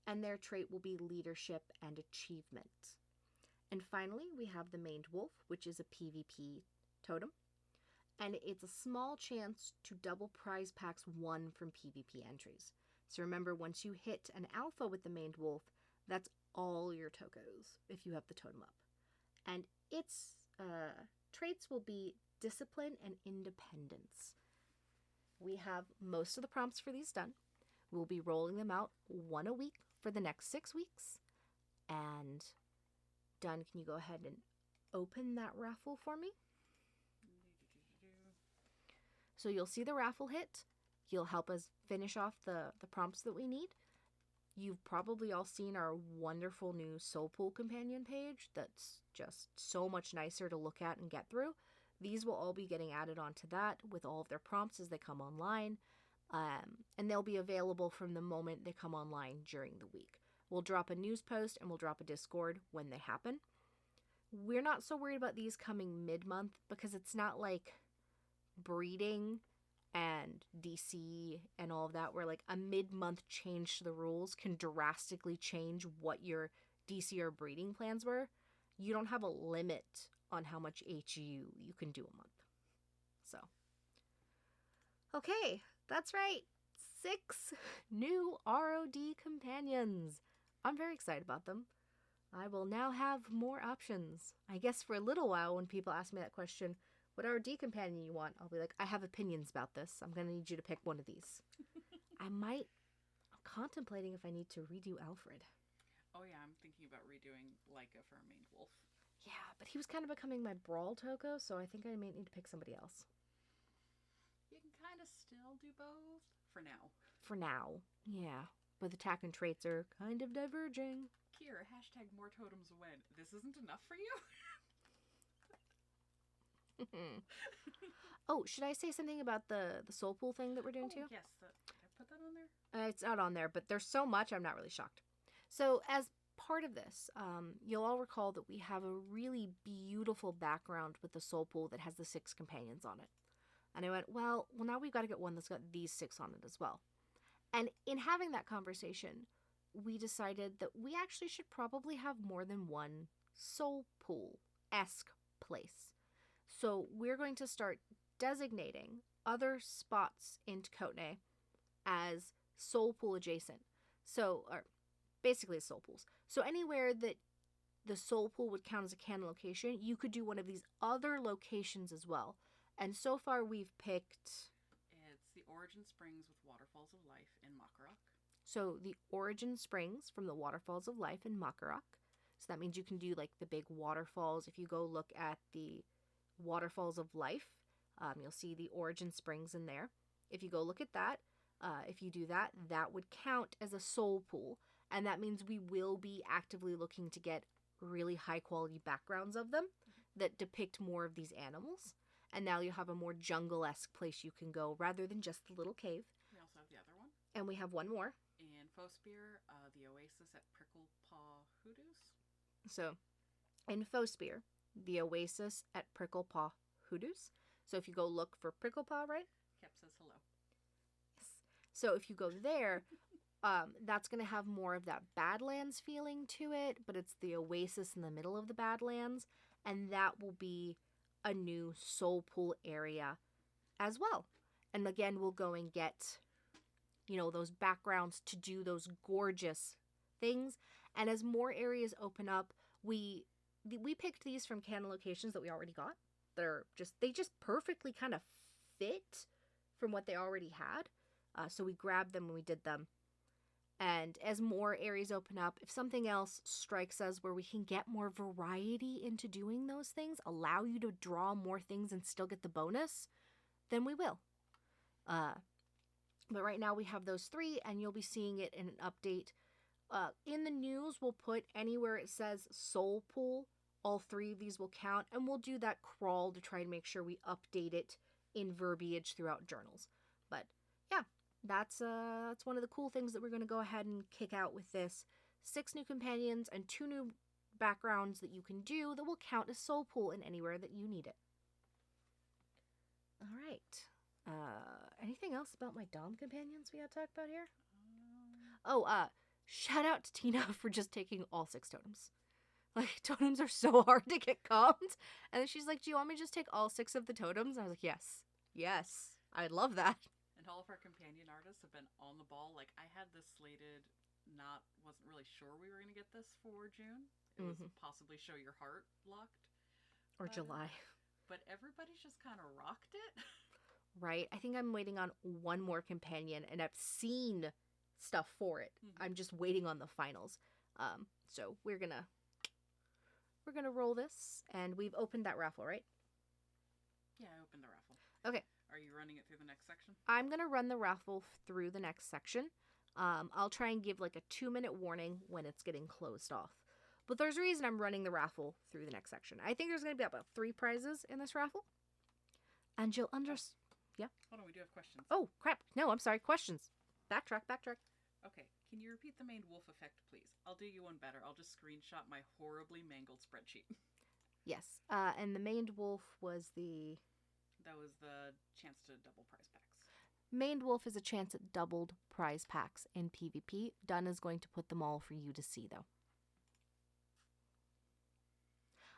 and their trait will be leadership and achievement. And finally, we have the maned wolf, which is a PvP totem, and it's a small chance to double prize packs won from PvP entries. So remember, once you hit an alpha with the maned wolf, that's all your Tokos if you have the totem up. And its traits will be discipline and independence. We have most of the prompts for these done. We'll be rolling them out 1 a week for the next 6 weeks. And Dun, can you go ahead and open that raffle for me? So you'll see the raffle hit. You'll help us finish off the prompts that we need. You've probably all seen our wonderful new Soul Pool companion page that's just so much nicer to look at and get through. These will all be getting added onto that with all of their prompts as they come online. And they'll be available from the moment they come online during the week. We'll drop a news post and we'll drop a Discord when they happen. We're not so worried about these coming mid-month because it's not like breeding and DC and all of that, where like a mid-month change to the rules can drastically change what your DC or breeding plans were. You don't have a limit on how much HU you can do a month. So, okay, that's right. 6 new ROD companions. I'm very excited about them. I will now have more options. I guess for a little while, when people ask me that question, what RD companion you want? I'll be like, I have opinions about this. I'm going to need you to pick one of these. I'm contemplating if I need to redo Alfred.
Oh yeah, I'm thinking about redoing Leica for a maned wolf.
Yeah, but he was kind of becoming my brawl Toko, so I think I may need to pick somebody else.
You can kind of still do both for now.
For now, yeah. But the attack and traits are kind of diverging.
Kira, hashtag more totems when. This isn't enough for you?
Oh, should I say something about the soul pool thing that we're doing too?
Yes. Did I put that on there?
It's not on there, but there's so much I'm not really shocked. So as part of this, you'll all recall that we have a really beautiful background with the soul pool that has the 6 companions on it. And I went, well, now we've got to get one that's got these 6 on it as well. And in having that conversation, we decided that we actually should probably have more than one soul pool-esque place. So we're going to start designating other spots in Tokota as soul pool adjacent. So, or basically soul pools. So anywhere that the soul pool would count as a canon location, you could do one of these other locations as well. And so far we've picked...
It's the Origin Springs with Waterfalls of Life in Makarok.
So the Origin Springs from the Waterfalls of Life in Makarok. So that means you can do like the big waterfalls. If you go look at the Waterfalls of Life, you'll see the Origin Springs in there. If you go look at that, if you do that, that would count as a soul pool. And that means we will be actively looking to get really high quality backgrounds of them that depict more of these animals. And now you have a more jungle-esque place you can go rather than just the little cave.
We also have the other one.
And we have one more.
In Fosphere, the Oasis at Prickle Paw Hoodoos.
So, in Fosphere, the Oasis at Prickle Paw Hoodoos. So if you go look for Prickle Paw, right?
Kep says hello.
Yes. So if you go there, that's going to have more of that Badlands feeling to it, but it's the Oasis in the middle of the Badlands, and that will be a new soul pool area as well. And again, we'll go and get, those backgrounds to do those gorgeous things. And as more areas open up, we picked these from canon locations that we already got. They just perfectly kind of fit from what they already had. So we grabbed them when we did them. And as more areas open up, if something else strikes us where we can get more variety into doing those things, allow you to draw more things and still get the bonus, then we will. But right now we have those 3, and you'll be seeing it in an update. In the news, we'll put anywhere it says soul pool, all 3 of these will count, and we'll do that crawl to try to make sure we update it in verbiage throughout journals. But yeah, that's one of the cool things that we're going to go ahead and kick out with this. 6 new companions and 2 new backgrounds that you can do that will count as soul pool in anywhere that you need it. All right. Anything else about my Dom companions we gotta talk about here? Shout out to Tina for just taking all 6 totems. Like, totems are so hard to get calmed. And then she's like, do you want me to just take all 6 of the totems? And I was like, yes, I'd love that.
And all of our companion artists have been on the ball. Like, I had this slated, wasn't really sure we were going to get this for June. It was possibly Show Your Heart locked.
Or July.
But everybody's just kind of rocked it.
Right? I think I'm waiting on one more companion, and I've seen stuff for it. I'm just waiting on the finals. So we're gonna roll this, and we've opened that raffle, right?
Yeah, I opened the raffle.
Okay.
Are you running it through the next section?
I'm gonna run the raffle through the next section. I'll try and give like a 2-minute warning when it's getting closed off. But there's a reason I'm running the raffle through the next section. I think there's gonna be about 3 prizes in this raffle. And you'll understand. Yeah.
Hold on, we do have questions.
Oh, crap. No, I'm sorry. Questions. Backtrack.
Okay, can you repeat the maned wolf effect, please? I'll do you one better. I'll just screenshot my horribly mangled spreadsheet.
Yes. And the maned wolf was the...
That was the chance to double prize packs.
Maned wolf is a chance at doubled prize packs in PvP. Dunn is going to put them all for you to see, though.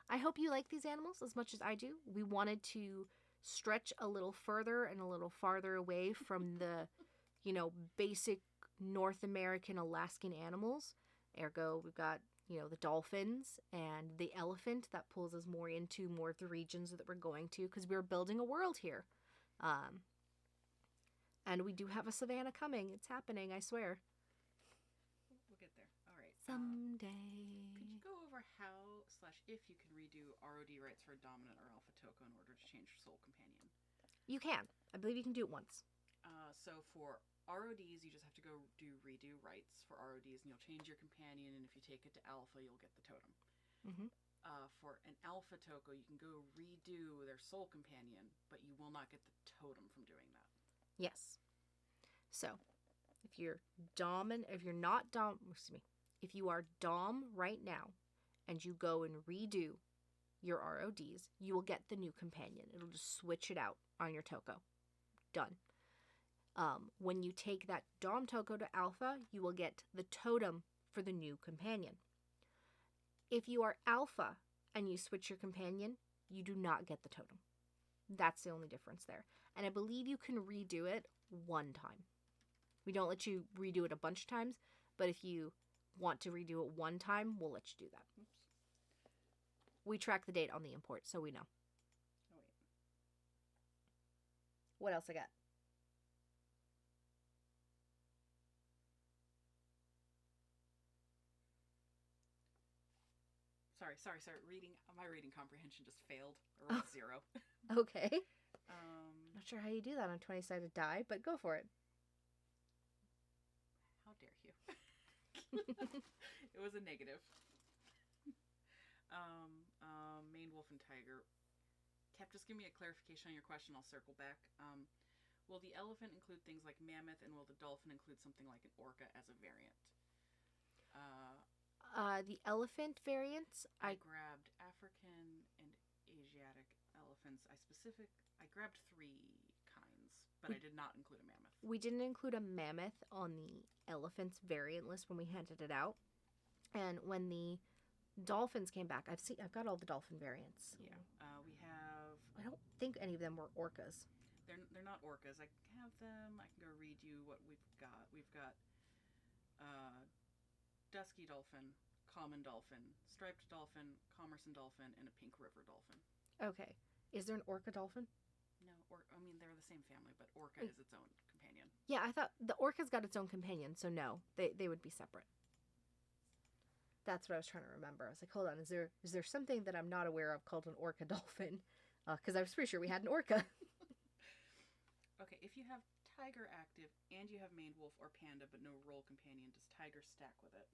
I hope you like these animals as much as I do. We wanted to stretch a little further and a little farther away from the, basic North American Alaskan animals. Ergo, we've got, the dolphins and the elephant. That pulls us more into more of the regions that we're going to, because we're building a world here. And we do have a savannah coming. It's happening, I swear.
We'll get there. All right.
Someday.
Could you go over how/if you can redo ROD rights for a dominant or alpha Toko in order to change Soul Companion?
You can. I believe you can do it once.
So for RODs, you just have to go do redo rights for RODs, and you'll change your companion, and if you take it to alpha, you'll get the totem.
Mm-hmm.
For an alpha Toko, you can go redo their soul companion, but you will not get the totem from doing that.
Yes. So, if you are Dom right now, and you go and redo your RODs, you will get the new companion. It'll just switch it out on your Toko. Done. When you take that Dom Toko to Alpha, you will get the totem for the new companion. If you are Alpha and you switch your companion, you do not get the totem. That's the only difference there. And I believe you can redo it one time. We don't let you redo it a bunch of times, but if you want to redo it one time, we'll let you do that.
Oops.
We track the date on the import, so we know.
Oh, wait.
What else I got?
Sorry. My reading comprehension just failed. I rolled 0.
Okay. Not sure how you do that on 20-sided die, but go for it.
How dare you? It was a negative. Main wolf and tiger. Cap, just give me a clarification on your question. I'll circle back. Will the elephant include things like mammoth, and will the dolphin include something like an orca as a variant?
The elephant variants,
I grabbed African and Asiatic elephants. I grabbed 3 kinds, but I did not include a mammoth.
We didn't include a mammoth on the elephants variant list when we handed it out. And when the dolphins came back, I've got all the dolphin variants.
Yeah. We have...
I don't think any of them were orcas.
They're not orcas. I have them. I can go read you what we've got. We've got dusky dolphin, common dolphin, striped dolphin, commerson dolphin, and a pink river dolphin.
Okay. Is there an orca dolphin?
No, they're the same family, but orca is its own companion.
Yeah, I thought the orca's got its own companion, so no, they would be separate. That's what I was trying to remember. I was like, hold on, is there something that I'm not aware of called an orca dolphin? Because I was pretty sure we had an orca.
Okay, if you have tiger active and you have maned wolf or panda but no role companion, does tiger stack with it?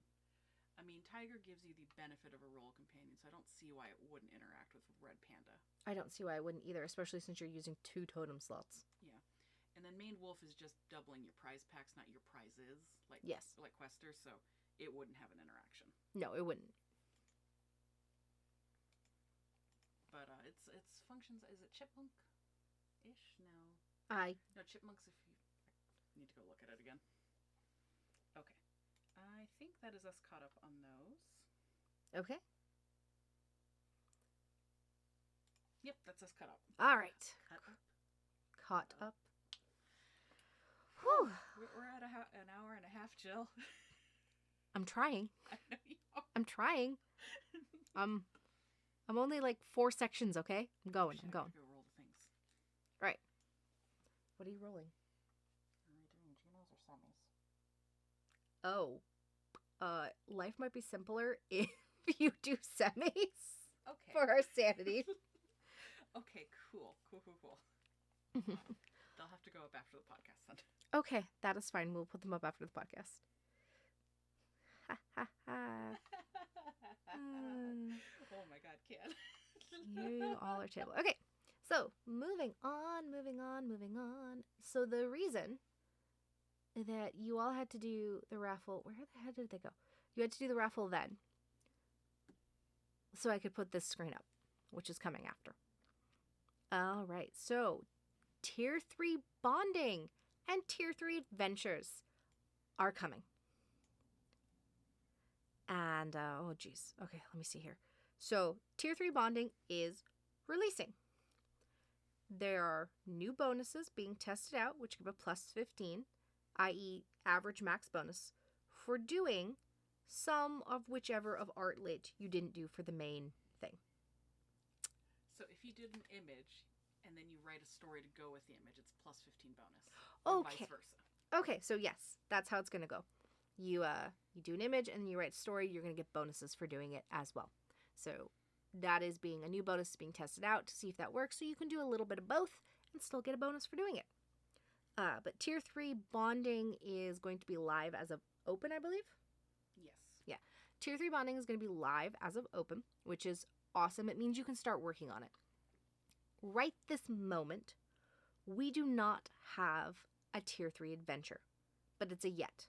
I mean, tiger gives you the benefit of a role companion, so I don't see why it wouldn't interact with red panda.
I don't see why I wouldn't either, especially since you're using 2 totem slots.
Yeah. And then maned wolf is just doubling your prize packs, not your prizes, like Quester, so it wouldn't have an interaction.
No, it wouldn't.
But its functions, is it chipmunk-ish? No. No, chipmunks, if you... I need to go look at it again. Okay. I think that is us caught up on those.
Okay.
Yep, that's us caught up.
All right. Caught up. Whew.
We're at an hour and a half, Jill.
I'm trying.
I know you are.
I'm trying. I'm only like 4 sections, okay? I'm going.
I'm
going.
Go roll the things.
Right. What are you rolling?
Are we doing genos or semis?
Oh. Life might be simpler if you do semis.
Okay.
For our sanity.
Okay, cool. They'll have to go up after the podcast then.
Okay, that is fine. We'll put them up after the podcast. Ha ha ha.
Oh my god, Ken.
You all are terrible. Okay, so moving on. So the reason that you all had to do the raffle, where the heck did they go? You had to do the raffle then, so I could put this screen up, which is coming after. All right, so Tier 3 bonding and Tier 3 adventures are coming. And, oh geez. Okay, let me see here. So, Tier 3 bonding is releasing. There are new bonuses being tested out, which give a plus 15, i.e. average max bonus, for doing some of whichever of art lit you didn't do for the main thing.
So if you did an image and then you write a story to go with the image, it's plus 15 bonus. Or
Okay.
vice versa.
Okay, so yes, that's how it's going to go. You do an image and you write a story, you're going to get bonuses for doing it as well. So that is being a new bonus being tested out to see if that works. So you can do a little bit of both and still get a bonus for doing it. But Tier 3 bonding is going to be live as of open, I believe.
Yes.
Yeah. Tier 3 bonding is going to be live as of open, which is awesome. It means you can start working on it. Right this moment, we do not have a Tier 3 adventure, but it's a yet.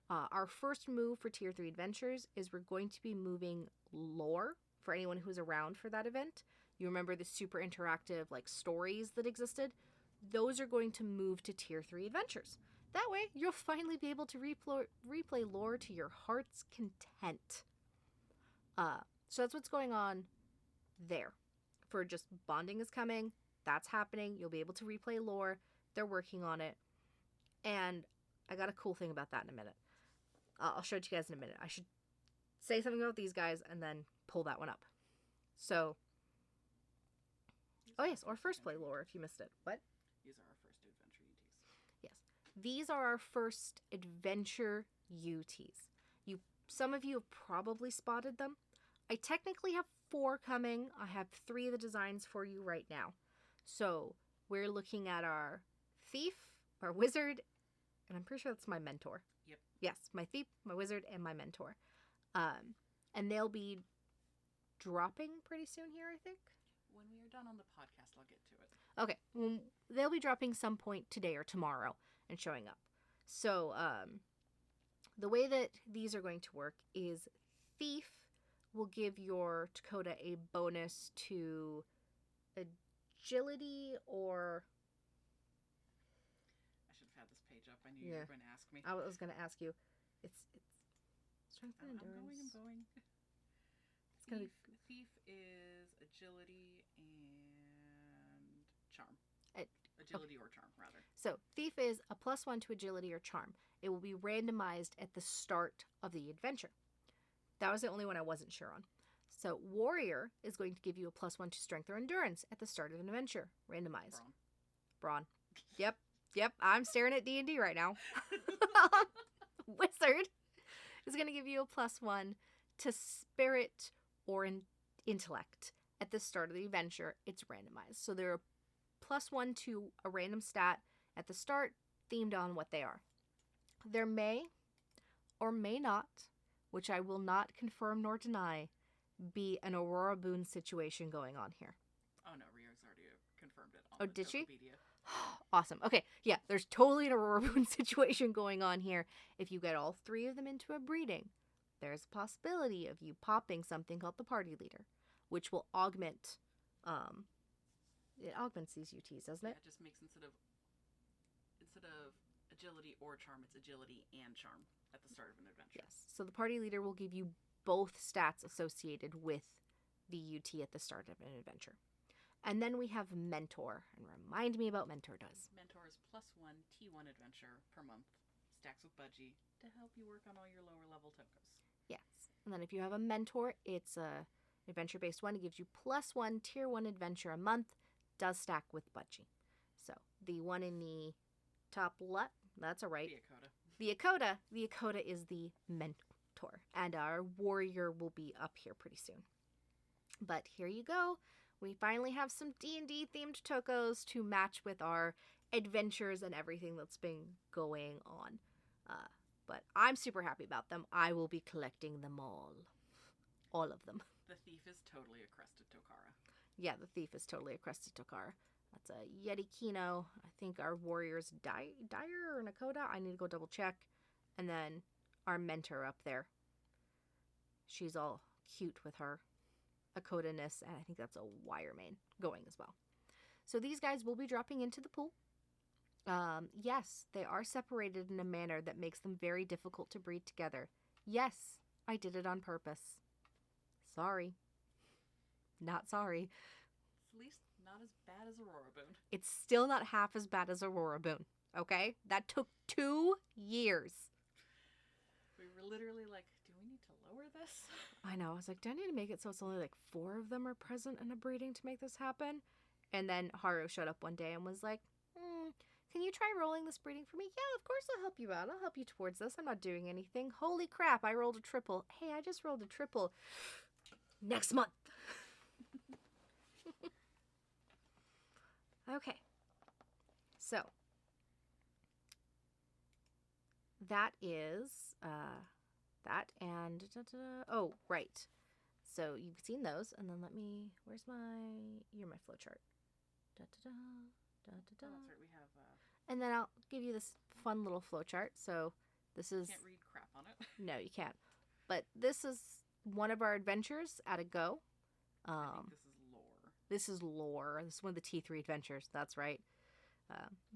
Our first move for Tier 3 adventures is we're going to be moving lore for anyone who's around for that event. You remember the super interactive like stories that existed? Those are going to move to Tier 3 adventures. That way, you'll finally be able to replay lore to your heart's content. So that's what's going on there. For just bonding is coming. That's happening. You'll be able to replay lore. They're working on it. And I got a cool thing about that in a minute. I'll show it to you guys in a minute. I should say something about these guys and then pull that one up. So, oh yes, or first play lore if you missed it. What?
These are our first adventure UTs.
Yes. These are our first adventure UTs. Some of you have probably spotted them. I technically have 4 coming. I have 3 of the designs for you right now. So we're looking at our thief, our wizard, and I'm pretty sure that's my mentor.
Yep.
Yes, my thief, my wizard, and my mentor. And they'll be dropping pretty soon here, I think.
When we are done on the podcast, I'll get to it.
Okay, they'll be dropping some point today or tomorrow and showing up. So the way that these are going to work is Thief will give your Tokota a bonus to agility or...
I should have had this page up. I knew you were going to ask me.
I was going to ask you. It's strength and endurance.
I'm going.
It's gonna be...
Thief is agility and charm. Agility or charm, rather.
So, Thief is a +1 to agility or charm. It will be randomized at the start of the adventure. That was the only one I wasn't sure on. So, Warrior is going to give you a +1 to strength or endurance at the start of an adventure. Randomized. Brawn. Yep. I'm staring at D&D right now. Wizard is going to give you a +1 to spirit or intellect at the start of the adventure. It's randomized. So, they're +1 to a random stat at the start, themed on what they are. There may or may not, which I will not confirm nor deny, be an Aurora Boone situation going on here.
Oh no, Rio's already confirmed it.
Oh, did she?
Tokopedia.
Awesome. Okay, yeah, there's totally an Aurora Boone situation going on here. If you get all 3 of them into a breeding, there's a possibility of you popping something called the Party Leader, which will augment... it augments these UTs, doesn't it?
Yeah, it just makes instead of agility or charm, it's agility and charm at the start of an adventure.
Yes. So the Party Leader will give you both stats associated with the UT at the start of an adventure. And then we have Mentor. And remind me about Mentor does.
Mentor is +1 T1 adventure per month. Stacks with Budgie to help you work on all your lower level Tokos.
Yes. And then if you have a Mentor, it's a adventure-based one. It gives you +1 Tier 1 adventure a month. Does stack with Budgie. So the one in the top left, that's all right. The Akota is the mentor, and our warrior will be up here pretty soon. But here you go. We finally have some D&D themed Tokos to match with our adventures and everything that's been going on. But I'm super happy about them. I will be collecting them all. All of them.
The thief is totally a crested Tokara.
Yeah, the thief is totally a crested Tokara. That's a Yeti Kino. I think our warrior's Dyer or Nakota. I need to go double check. And then our mentor up there. She's all cute with her Akota-ness. And I think that's a wire main going as well. So these guys will be dropping into the pool. Yes, they are separated in a manner that makes them very difficult to breed together. Yes, I did it on purpose. Sorry. Not sorry.
It's at least not as bad as Aurora Boone.
It's still not half as bad as Aurora Boone, okay? That took 2 years.
We were literally like, do we we need to lower this?
I know. I was like, do I need to make it so it's only like 4 of them are present in a breeding to make this happen? And then Haru showed up one day and was like, can you try rolling this breeding for me? Yeah, of course I'll help you out. I'll help you towards this. I'm not doing anything. Holy crap, I rolled a triple. Hey, I just rolled a triple. Next month. Okay. So, that is that and oh, right. So you've seen those, and then where's you're my flowchart. Da da da da da da.
Oh, that's right. We have.
And then I'll give you this fun little flowchart. So this is.
Can't read crap on it.
No, you can't. But this is one of our adventures at a go.
I think this is lore.
This is lore. This is one of the T3 adventures. That's right.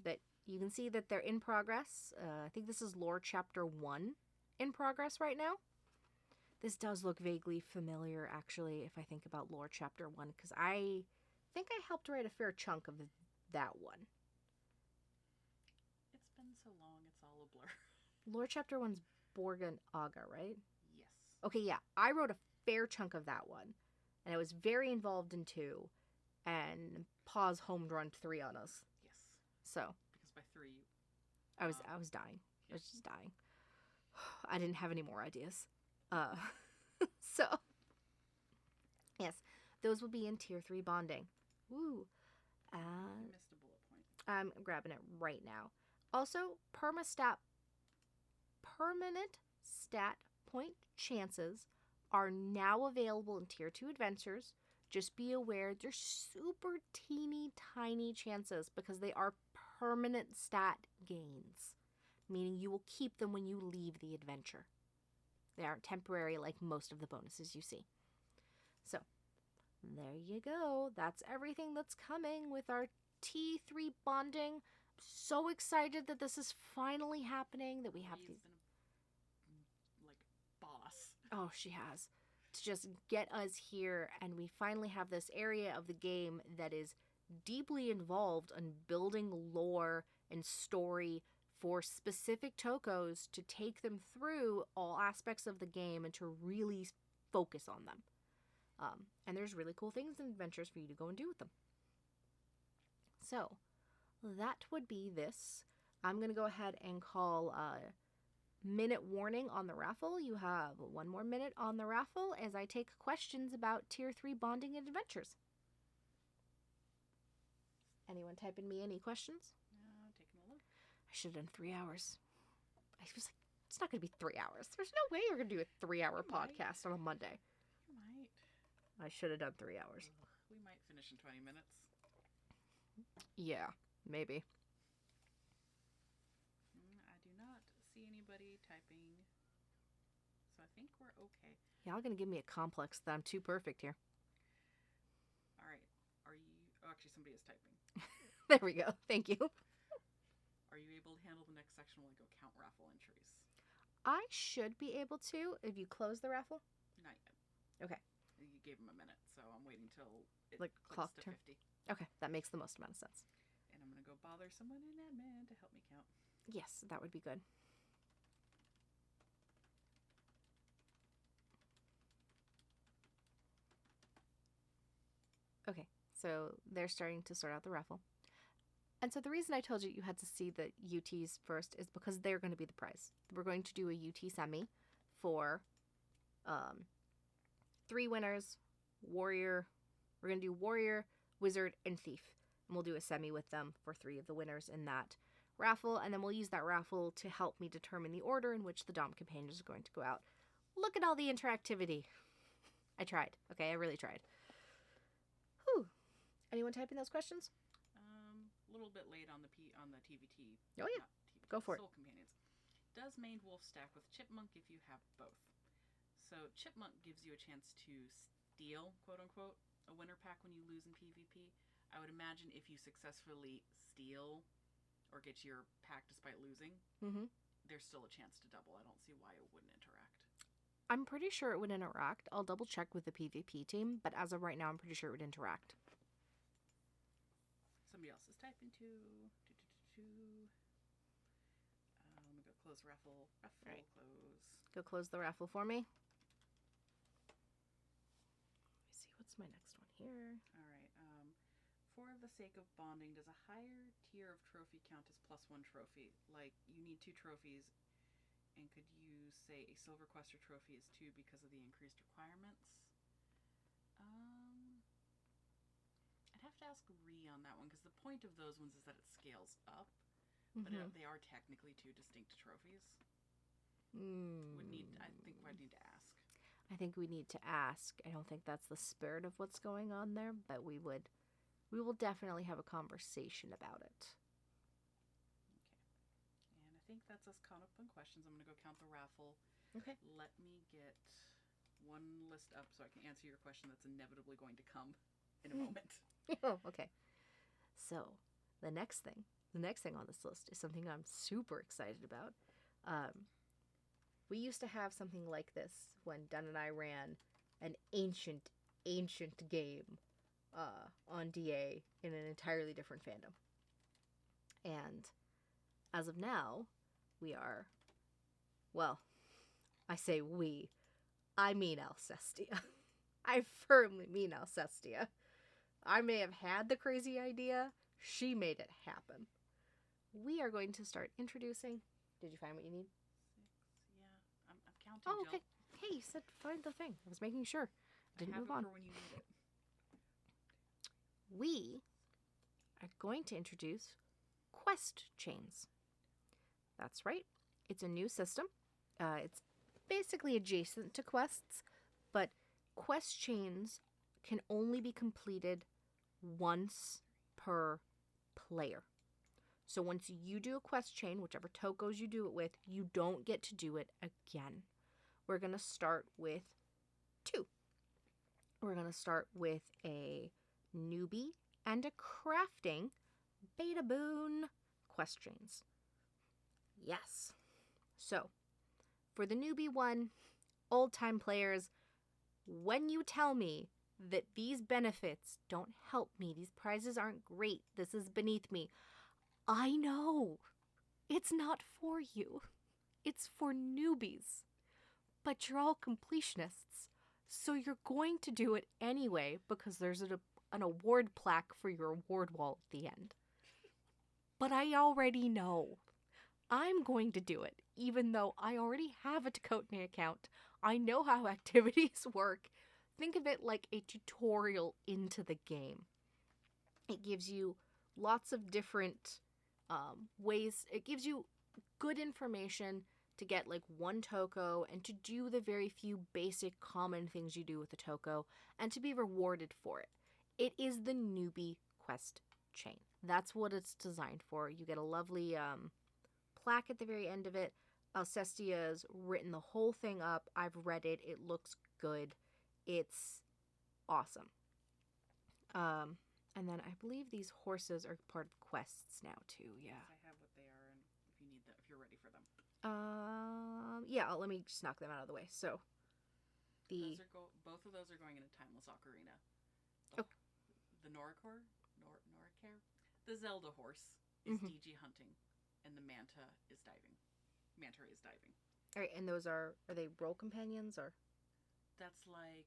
That you can see that they're in progress. I think this is lore chapter 1 in progress right now. This does look vaguely familiar, actually, if I think about lore chapter 1, because I think I helped write a fair chunk of that one.
It's been so long, it's all a blur.
Lore chapter 1's Borgen Aga, right?
Yes.
Okay, yeah. I wrote a fair chunk of that one, and I was very involved in 2, and Paws homed run 3 on us.
Yes.
So.
Because by 3,
I was dying. I was just dying. I didn't have any more ideas. So, yes, those will be in tier 3 bonding. Woo.
I missed a bullet point.
I'm grabbing it right now. Also, permanent stat point chances are now available in tier 2 adventures. Just be aware they're super teeny tiny chances because they are permanent stat gains, meaning you will keep them when you leave the adventure. They aren't temporary like most of the bonuses you see. So, there you go. That's everything that's coming with our T3 bonding. So excited that this is finally happening, that we have these.
Been like boss.
Oh, she has. To just get us here, and we finally have this area of the game that is deeply involved in building lore and story for specific Tokos to take them through all aspects of the game and to really focus on them. And there's really cool things and adventures for you to go and do with them. So, that would be this. I'm going to go ahead and call minute warning on the raffle. You have 1 more minute on the raffle as I take questions about Tier 3 bonding and adventures. Anyone typing me any questions?
No, taking a look.
I should have done 3 hours. I was like, it's not going to be 3 hours. There's no way you're going to do a 3-hour podcast on a Monday.
You might.
I should have done 3 hours.
We might finish in 20 minutes.
Yeah, maybe.
I do not see anybody typing, so I think we're okay.
Y'all gonna give me a complex that I'm too perfect here.
All right. Are you... Oh, actually, somebody is typing.
There we go. Thank you.
Are you able to handle the next section while I go count raffle entries?
I should be able to if you close the raffle.
Not yet.
Okay.
You gave him a minute, so I'm waiting till it
Like clock
clicks to
turn?
50.
Okay, that makes the most amount of sense.
And I'm going to go bother someone in admin to help me count.
Yes, that would be good. Okay, so they're starting to sort out the raffle. And so the reason I told you you had to see the UTs first is because they're going to be the prize. We're going to do a UT semi for 3 winners, warrior. We're going to do warrior, wizard, and thief. And we'll do a semi with them for 3 of the winners in that raffle. And then we'll use that raffle to help me determine the order in which the Dom companions are going to go out. Look at all the interactivity. I tried. Okay, I really tried. Whew. Anyone typing those questions?
A little bit late on the TvT.
Oh, yeah.
TvT,
Go for it.
Soul Companions. Does Maned Wolf stack with Chipmunk if you have both? So Chipmunk gives you a chance to steal, quote unquote, a winner pack when you lose in PvP. I would imagine if you successfully steal or get your pack despite losing, there's still a chance to double. I don't see why it wouldn't interact.
I'm pretty sure it would interact. I'll double check with the PvP team, but as of right now, I'm pretty sure it would interact.
Somebody else is typing too. Let me go close raffle.
Right.
Close.
go close the raffle for me. Let me see, what's my next one here?
All right. For the sake of bonding, does a higher tier of trophy count as +1 trophy? Like, you need 2 trophies, and could you say a silver quester trophy is 2 because of the increased requirements? I'd have to ask Ree on that one, because the point of those ones is that it scales up, but they are technically 2 distinct trophies. I think I'd need to ask.
I think we need to ask. I don't think that's the spirit of what's going on there, but we will definitely have a conversation about it.
Okay. And I think that's us caught up on questions. I'm going to go count the raffle.
Okay.
Let me get one list up so I can answer your question that's inevitably going to come in a moment.
Oh, okay. So, the next thing on this list is something I'm super excited about. We used to have something like this when Dunn and I ran an ancient game on DA in an entirely different fandom. And as of now, we are, well, I say we, I mean Alcestia. I firmly mean Alcestia. I may have had the crazy idea. She made it happen. We are going to start introducing. Did you find what you need?
6, yeah. I'm counting,
Oh,
Jill.
okay. Hey, you said find the thing. I was making sure. Didn't move on.
For when you need it.
We are going to introduce quest chains. That's right. It's a new system. It's basically adjacent to quests, but quest chains can only be completed once per player. So once you do a quest chain, whichever Tokos you do it with, you don't get to do it again. We're going to start with 2. We're going to start with a newbie and a crafting beta boon quest chains. Yes. So, for the newbie one, old-time players, when you tell me that these benefits don't help me, these prizes aren't great, this is beneath me, I know. It's not for you. It's for newbies. But you're all completionists, so you're going to do it anyway because there's an award plaque for your award wall at the end. But I already know. I'm going to do it, even though I already have a Tokota account. I know how activities work. Think of it like a tutorial into the game. It gives you lots of different ways. It gives you good information to get like one Toko and to do the very few basic common things you do with the Toko and to be rewarded for it. It is the newbie quest chain. That's what it's designed for. You get a lovely plaque at the very end of it. Alcestia's written the whole thing up. I've read it. It looks good. It's awesome. And then I believe these horses are part of quests now too. Yeah.
I have what they are, and if you need them, if you're ready for them.
Yeah. Let me just knock them out of the way. So,
both of those are going into Timeless Ocarina. The Noricor, the Zelda horse is DG hunting, and the Manta is diving. Manta Ray is diving.
All right, and those are they role companions or?
That's like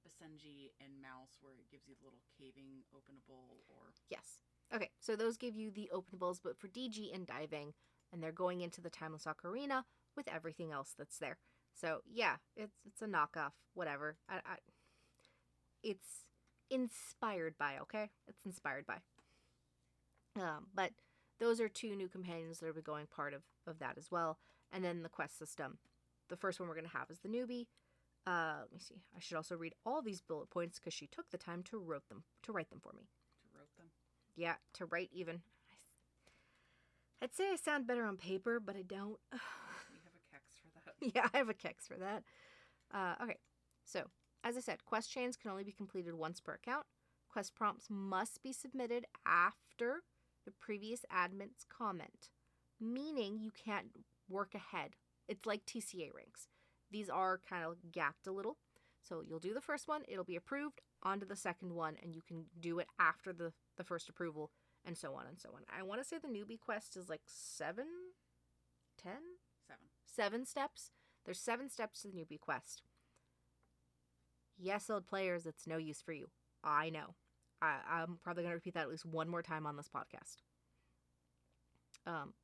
Basenji and Mouse, where it gives you the little caving openable or...
Yes. Okay, so those give you the openables, but for DG and diving, and they're going into the Timeless Ocarina with everything else that's there. So, yeah, it's a knockoff, whatever. It's inspired by, okay? It's inspired by. But those are 2 new companions that are going part of that as well. And then the quest system. The first one we're going to have is the newbie. Let me see. I should also read all these bullet points because she took the time to write them for me.
To wrote them?
Yeah, to write even. I'd say I sound better on paper, but I don't.
We have a kex for that.
Yeah, I have a kex for that. Okay, so as I said, quest chains can only be completed once per account. Quest prompts must be submitted after the previous admin's comment, meaning you can't work ahead. It's like TCA ranks. These are kind of gapped a little. So you'll do the first one, it'll be approved, on to the second one, and you can do it after the first approval, and so on and so on. I want to say the newbie quest is like 7, 10?
7.
7 steps. There's 7 steps to the newbie quest. Yes, old players, it's no use for you. I know. I'm probably going to repeat that at least one more time on this podcast.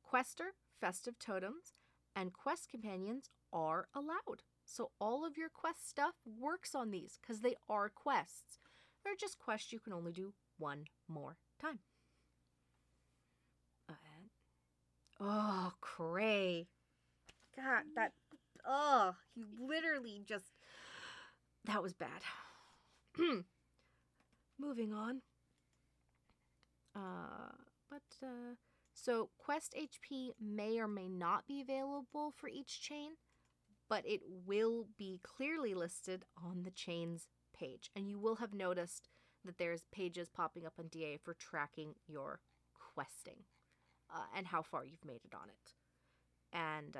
Quester, festive totems, and quest companions are allowed. So all of your quest stuff works on these because they are quests. They're just quests you can only do one more time. Oh, Cray. God, that... Oh, you literally just... That was bad. Moving on. So quest HP may or may not be available for each chain, but it will be clearly listed on the chain's page. And you will have noticed that there's pages popping up on DA for tracking your questing and how far you've made it on it. And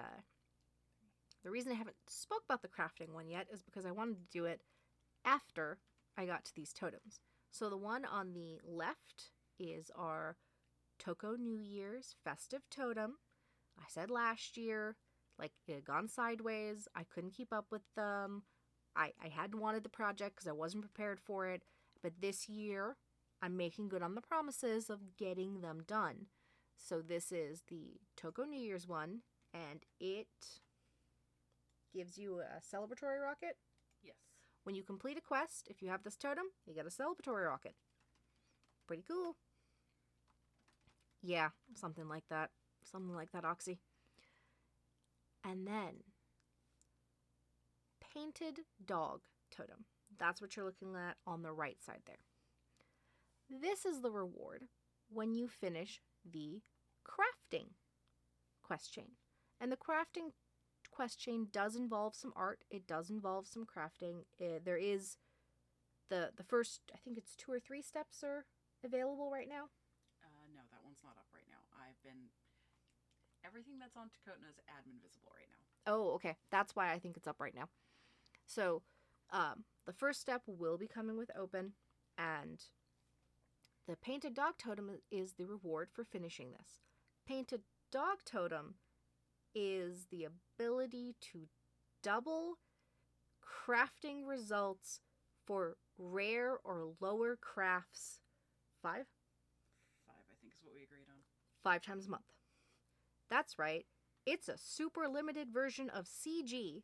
the reason I haven't spoke about the crafting one yet is because I wanted to do it after I got to these totems. So the one on the left is our Toko New Year's festive totem. I said last year, like, it had gone sideways. I couldn't keep up with them. I hadn't wanted the project because I wasn't prepared for it. But this year, I'm making good on the promises of getting them done. So this is the Toko New Year's one, and it gives you a celebratory rocket.
Yes.
When you complete a quest, if you have this totem, you get a celebratory rocket. Pretty cool. Yeah, something like that. Something like that, Oxy. And then, painted dog totem. That's what you're looking at on the right side there. This is the reward when you finish the crafting quest chain. And the crafting quest chain does involve some art. It does involve some crafting. There is the first, I think it's 2 or 3 steps are available right now.
No, that one's not up right now. Everything that's on Tokota is admin visible right now.
Oh, okay. That's why I think it's up right now. So, the first step will be coming with open, and the painted dog totem is the reward for finishing this. Painted dog totem is the ability to double crafting results for rare or lower crafts 5?
5, I think, is what we agreed on.
5 times a month. That's right. It's a super limited version of CG.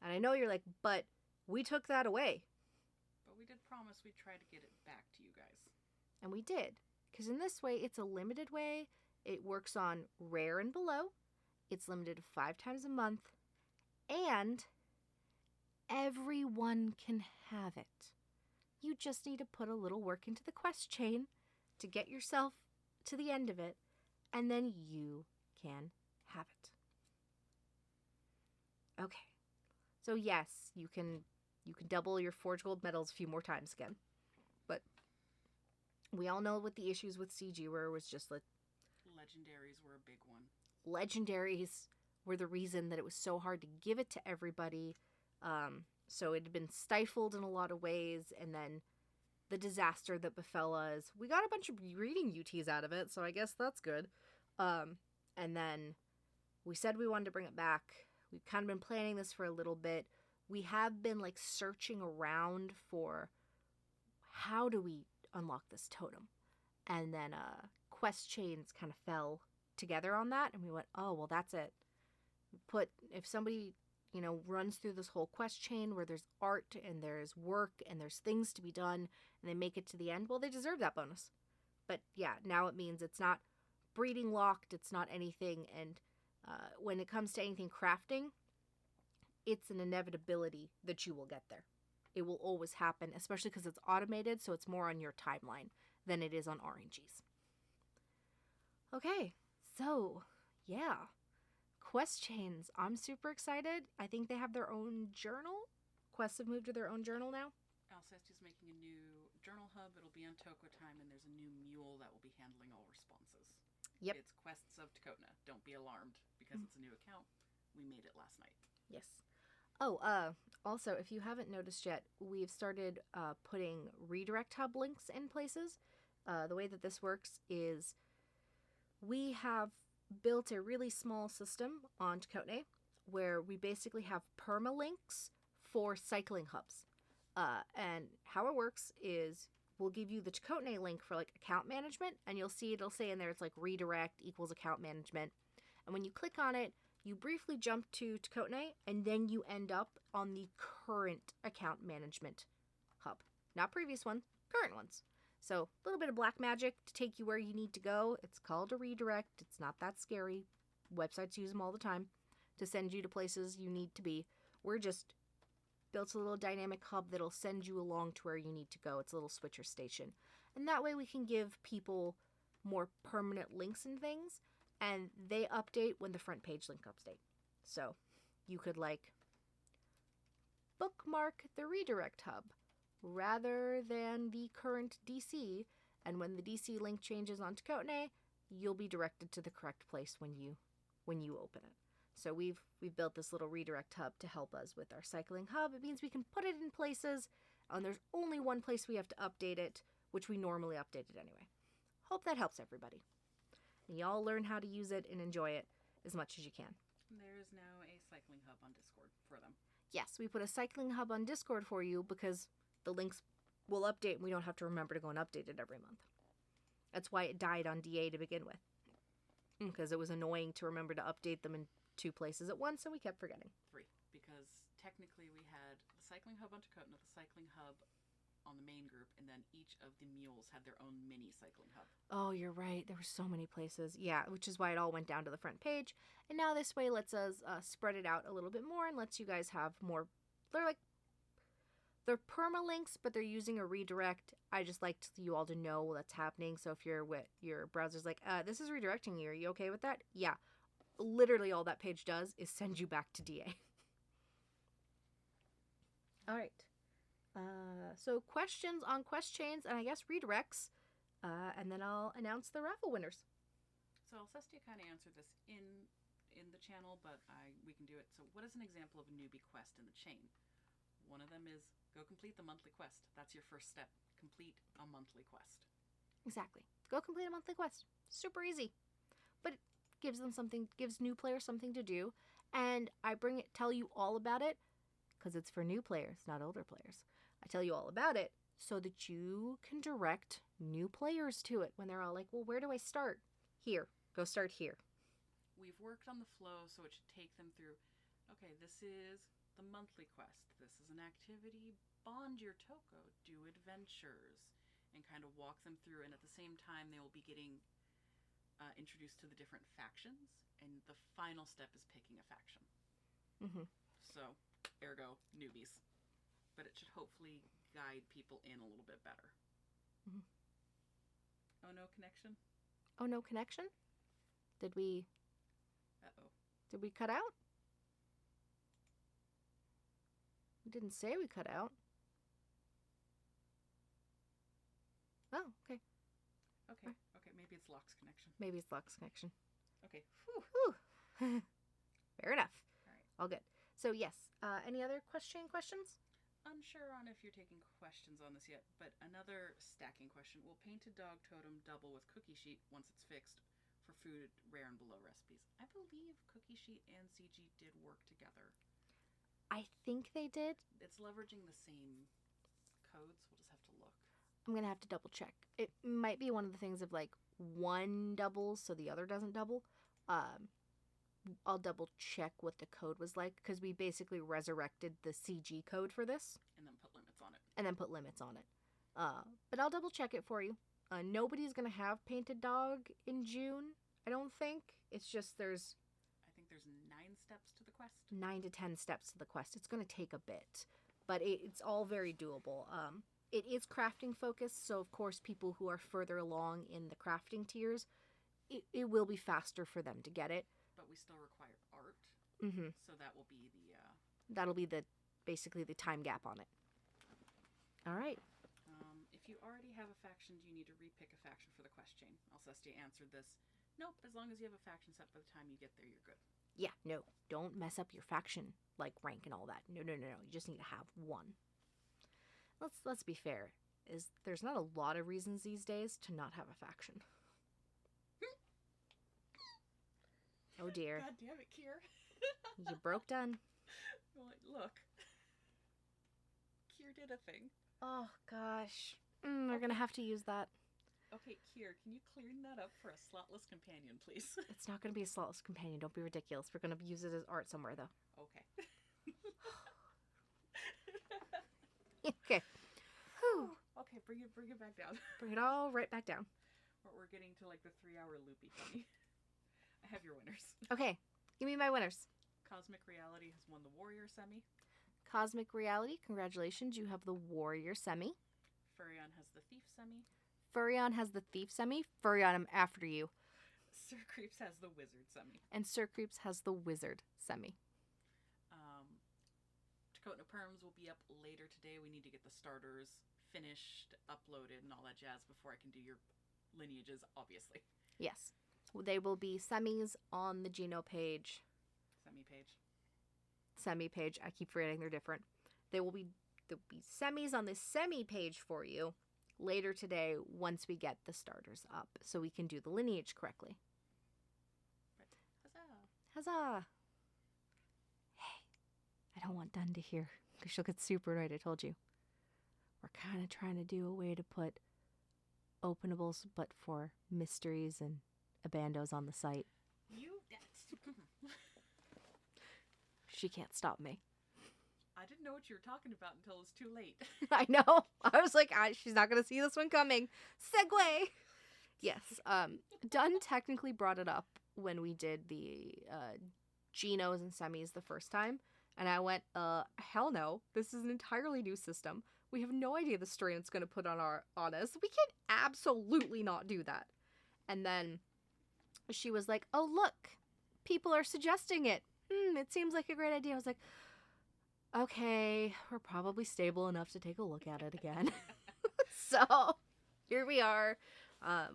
And I know you're like, but we took that away.
But we did promise we'd try to get it back to you guys.
And we did. Because in this way, it's a limited way. It works on rare and below. It's limited 5 times a month. And everyone can have it. You just need to put a little work into the quest chain to get yourself to the end of it. And then you can have it. Okay. So yes, you can double your Forge Gold medals a few more times again. But we all know what the issues with CG were. It was just like...
Legendaries were a big one.
Legendaries were the reason that it was so hard to give it to everybody. So it had been stifled in a lot of ways. And then the disaster that befell us. We got a bunch of reading UTs out of it, so I guess that's good. And then we said we wanted to bring it back. We've kind of been planning this for a little bit. We have been like searching around for how do we unlock this totem. And then quest chains kind of fell together on that, and we went, oh, well, that's it. If somebody, runs through this whole quest chain where there's art and there's work and there's things to be done, and they make it to the end, well, they deserve that bonus. But yeah, now it means it's not breeding locked, it's not anything, and when it comes to anything crafting, it's an inevitability that you will get there. It will always happen, especially because it's automated, so it's more on your timeline than it is on RNGs. Okay, so yeah, quest chains. I'm super excited. I think they have their own journal. Quests have moved to their own journal now.
Alceste's making a new journal hub. It'll be on Toko time, and there's a new mule that will be handling all responses.
Yep.
It's Quests of Tokota. Don't be alarmed because it's a new account. We made it last night.
Yes. Oh, also, if you haven't noticed yet, we've started putting redirect hub links in places. The way that this works is we have built a really small system on Tokota where we basically have permalinks for cycling hubs. And how it works is we'll give you the Tokota link for like account management, and you'll see it'll say in there it's like redirect equals account management. And when you click on it, you briefly jump to Tokota, and then you end up on the current account management hub. Not previous one, current ones. So a little bit of black magic to take you where you need to go. It's called a redirect. It's not that scary. Websites use them all the time to send you to places you need to be. We're just built a little dynamic hub that'll send you along to where you need to go. It's a little switcher station. And that way we can give people more permanent links and things, and they update when the front page link update. So you could like bookmark the redirect hub rather than the current DC, and when the DC link changes on Tokota, you'll be directed to the correct place when you open it. So we've built this little redirect hub to help us with our cycling hub. It means we can put it in places, and there's only one place we have to update it, which we normally update it anyway. Hope that helps everybody. And y'all learn how to use it and enjoy it as much as you can.
There is now a cycling hub on Discord for them.
Yes, we put a cycling hub on Discord for you because the links will update and we don't have to remember to go and update it every month. That's why it died on DA to begin with. Because it was annoying to remember to update them in 2 places at once, and we kept forgetting.
3, because technically we had the cycling hub on Tokota, the cycling hub on the main group, and then each of the mules had their own mini cycling hub.
Oh, you're right. There were so many places. Yeah, which is why it all went down to the front page. And now this way lets us spread it out a little bit more and lets you guys have more. They're permalinks, but they're using a redirect. I just like you all to know that's happening. So if your browser's like, this is redirecting you. Are you okay with that? Yeah. Literally all that page does is send you back to DA. All right. So questions on quest chains and I guess redirects, and then I'll announce the raffle winners.
So Alcestia kind of answered this in the channel, but we can do it. So what is an example of a newbie quest in the chain? One of them is go complete the monthly quest. That's your first step. Complete a monthly quest.
Exactly. Go complete a monthly quest. Super easy. But it gives new players something to do, and I tell you all about it because it's for new players, not older players. I tell you all about it so that you can direct new players to it when they're all like, well, where do I start? Here. Go start here.
We've worked on the flow so it should take them through, okay, this is the monthly quest. This is an activity. Bond your Toko. Do adventures. And kind of walk them through. And at the same time, they will be getting introduced to the different factions. And the final step is picking a faction.
Mm-hmm.
So, ergo, newbies. But it should hopefully guide people in a little bit better.
Mm-hmm.
Oh, no connection?
Oh, no connection? Did we cut out? We didn't say we cut out. Oh, okay.
Okay, maybe it's Locke's connection.
Maybe it's Locke's connection.
Okay.
Whew. Fair enough.
All right.
All good. So, yes. Any other questions?
Unsure on if you're taking questions on this yet, but another stacking question. Will Painted Dog Totem double with Cookie Sheet once it's fixed for food, rare, and below recipes? I believe Cookie Sheet and CG did work together.
I think they did.
It's leveraging the same codes. We'll just have to look.
I'm going to have to double check. It might be one of the things of like one doubles so the other doesn't double. I'll double check what the code was like because we basically resurrected the CG code for this.
And then put limits on it.
But I'll double check it for you. Nobody's going to have Painted Dog in June, I don't think. It's just
I think there's 9 steps to the quest.
9 to 10 steps to the quest. It's going to take a bit, but it's all very doable. It is crafting focused, so of course people who are further along in the crafting tiers, it will be faster for them to get it.
But we still require art,
Mm-hmm.
so that will be
That'll be basically the time gap on it. All right.
If you already have a faction, do you need to repick a faction for the quest chain? Alcestia answered this. Nope, as long as you have a faction set by the time you get there, you're good.
Yeah, no. Don't mess up your faction, like rank and all that. No. You just need to have one. Let's be fair. There's not a lot of reasons these days to not have a faction. Oh dear.
God damn it, Kier.
You broke Done.
Look. Kier did a thing.
Oh gosh. We're gonna have to use that.
Okay, Kier, can you clean that up for a slotless companion, please?
It's not gonna be a slotless companion. Don't be ridiculous. We're gonna use it as art somewhere, though.
Okay.
Okay. Whew.
Okay, bring it back down.
Bring it all right back down.
We're getting to like the 3-hour loopy funny. I have your winners.
Okay. Give me my winners.
Cosmic Reality has won the Warrior semi.
Cosmic Reality, congratulations. You have the Warrior semi.
Furrion has the Thief semi.
Furrion has the Thief semi. Furrion, I'm after you.
Sir Creeps has the Wizard semi.
And Sir Creeps has the Wizard semi.
Tokota Perms will be up later today. We need to get the starters finished, uploaded, and all that jazz before I can do your lineages, obviously.
Yes. They will be semis on the Geno page. Semi page. I keep forgetting they're different. There'll be semis on the semi page for you later today once we get the starters up so we can do the lineage correctly.
Right.
Huzzah! Huzzah! Hey, I don't want Dun to hear because she'll get super annoyed. I told you. We're kind of trying to do a way to put openables but for mysteries and abandos on the site. She can't stop me.
I didn't know what you were talking about until it was too late.
I know. I was like, she's not going to see this one coming. Segue! Yes. Dun technically brought it up when we did the Genos and semis the first time. And I went, hell no. This is an entirely new system. We have no idea the strain it's going to put on us. We can absolutely not do that. And then she was like, oh, look. People are suggesting it. It seems like a great idea. I was like, okay, we're probably stable enough to take a look at it again. So, here we are.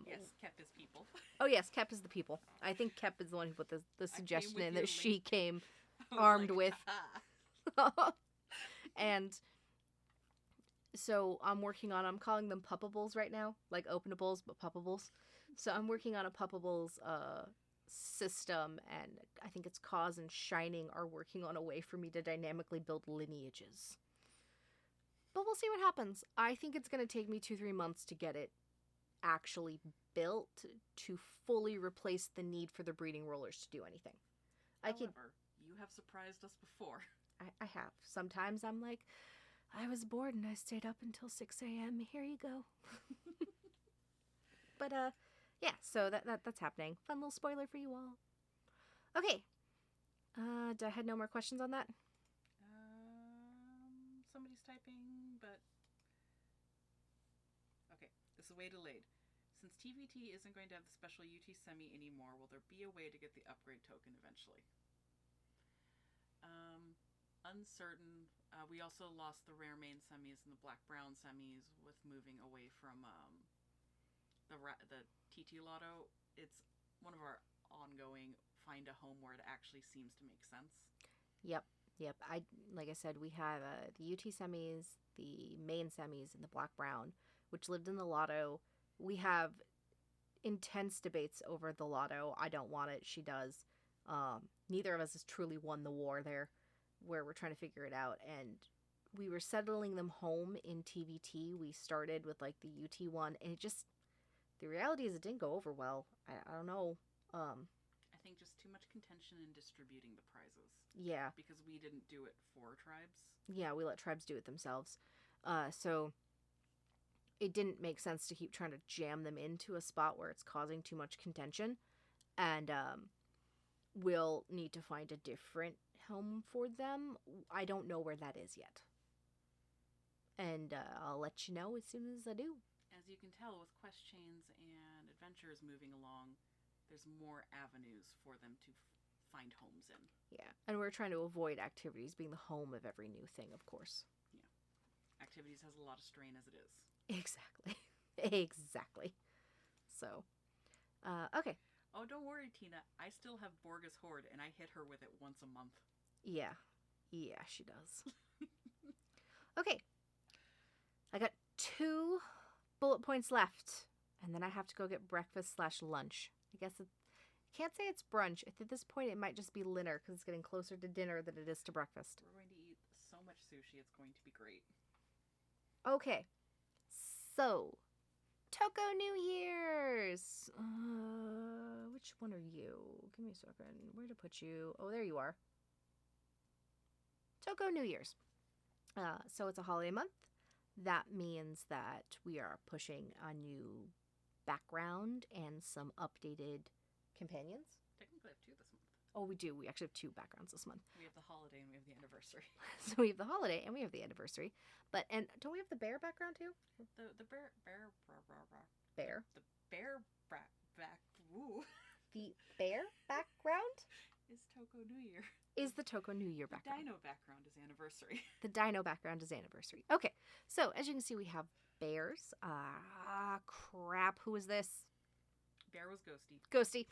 Yes, Kep is people.
Oh, yes, Kep is the people. I think Kep is the one who put the suggestion in that she came
I was
armed
like,
with.
"Ah."
And so I'm calling them puppables right now, like openables, but puppables. So I'm working on a puppables system, and I think it's Cause and Shining are working on a way for me to dynamically build lineages. But we'll see what happens. I think it's going to take me 2-3 months to get it actually built to fully replace the need for the breeding rollers to do anything.
However, you have surprised us before.
I have. Sometimes I'm like, I was bored and I stayed up until 6 a.m. Here you go. But, yeah, so that's happening. Fun little spoiler for you all. Okay. I had no more questions on that?
Somebody's typing, but... Okay, this is way delayed. Since TvT isn't going to have the special UT semi anymore, will there be a way to get the upgrade token eventually? Uncertain. We also lost the rare main semis and the black-brown semis with moving away from the TT Lotto. It's one of our ongoing find a home where it actually seems to make sense.
Yep. Like I said, we have the UT semis, the main semis, and the black-brown, which lived in the Lotto. We have intense debates over the Lotto. I don't want it. She does. Neither of us has truly won the war there, where we're trying to figure it out. And we were settling them home in TvT. We started with like the UT one, and the reality is it didn't go over well. I don't know.
I think just too much contention in distributing the prizes.
Yeah.
Because we didn't do it for tribes.
Yeah, we let tribes do it themselves. So it didn't make sense to keep trying to jam them into a spot where it's causing too much contention. And we'll need to find a different home for them. I don't know where that is yet. And I'll let you know as soon as I do.
As you can tell, with quest chains and adventures moving along, there's more avenues for them to find homes in.
Yeah, and we're trying to avoid activities being the home of every new thing, of course.
Yeah. Activities has a lot of strain as it is.
Exactly. Exactly. So, okay.
Oh, don't worry, Tina. I still have Borga's Horde, and I hit her with it once a month.
Yeah. Yeah, she does. Okay. I got 2 bullet points left, and then I have to go get breakfast/lunch. I guess Can't say it's brunch. At this point, it might just be dinner because it's getting closer to dinner than it is to breakfast.
We're going to eat so much sushi, it's going to be great.
Okay, so Toko New Year's. Which one are you? Give me a second. Where to put you? Oh, there you are. Toko New Year's. So it's a holiday month. That means that we are pushing a new background and some updated companions.
Technically, I have 2 this month.
Oh, we do. We actually have 2 backgrounds this month.
We have the holiday and we have the anniversary.
So we have the holiday and we have the anniversary. And don't we have the bear background too?
The bear.
Bear?
The bear back. Woo.
The bear background?
Is Toko New Year.
Is the Toko New Year background.
The dino background is anniversary.
The dino background is anniversary. Okay, so as you can see, we have bears. Crap. Who is this?
Bear was Ghosty.
Ghosty.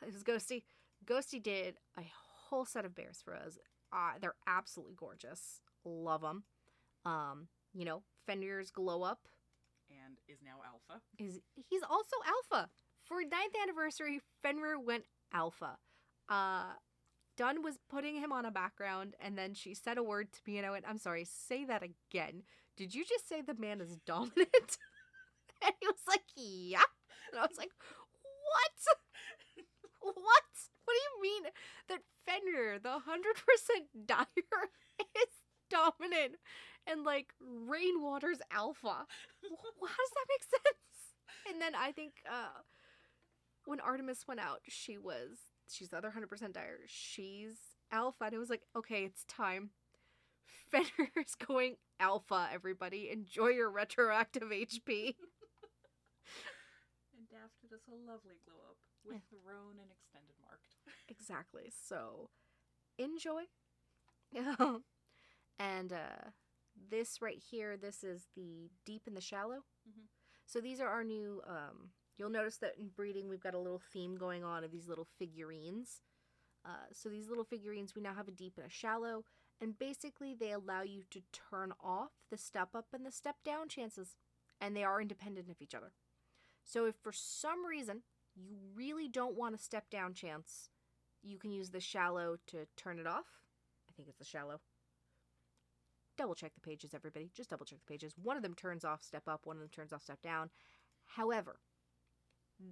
It was Ghosty. Ghosty did a whole set of bears for us. They're absolutely gorgeous. Love them. Fenrir's glow up.
And is now alpha.
He's also alpha. For 9th anniversary, Fenrir went alpha. Dunn was putting him on a background, and then she said a word to me, and I went, I'm sorry, say that again. Did you just say the man is dominant? And he was like, yeah. And I was like, what? What? What do you mean that Fenrir, the 100% dyer, is dominant and, like, Rainwater's alpha? How does that make sense? And then I think when Artemis went out, she's the other 100% dyer. She's alpha. And it was like, okay, it's time. Fenrir's going alpha, everybody. Enjoy your retroactive HP.
And Daft did us a lovely glow up with Roan and extended marked.
Exactly. So, enjoy. And this right here, this is the deep and the shallow.
Mm-hmm.
So these are our new... You'll notice that in breeding, we've got a little theme going on of these little figurines. So these little figurines, we now have a deep and a shallow. And basically, they allow you to turn off the step up and the step down chances. And they are independent of each other. So if for some reason you really don't want a step down chance, you can use the shallow to turn it off. I think it's the shallow. Double check the pages, everybody. Just double check the pages. One of them turns off step up, one of them turns off step down. However,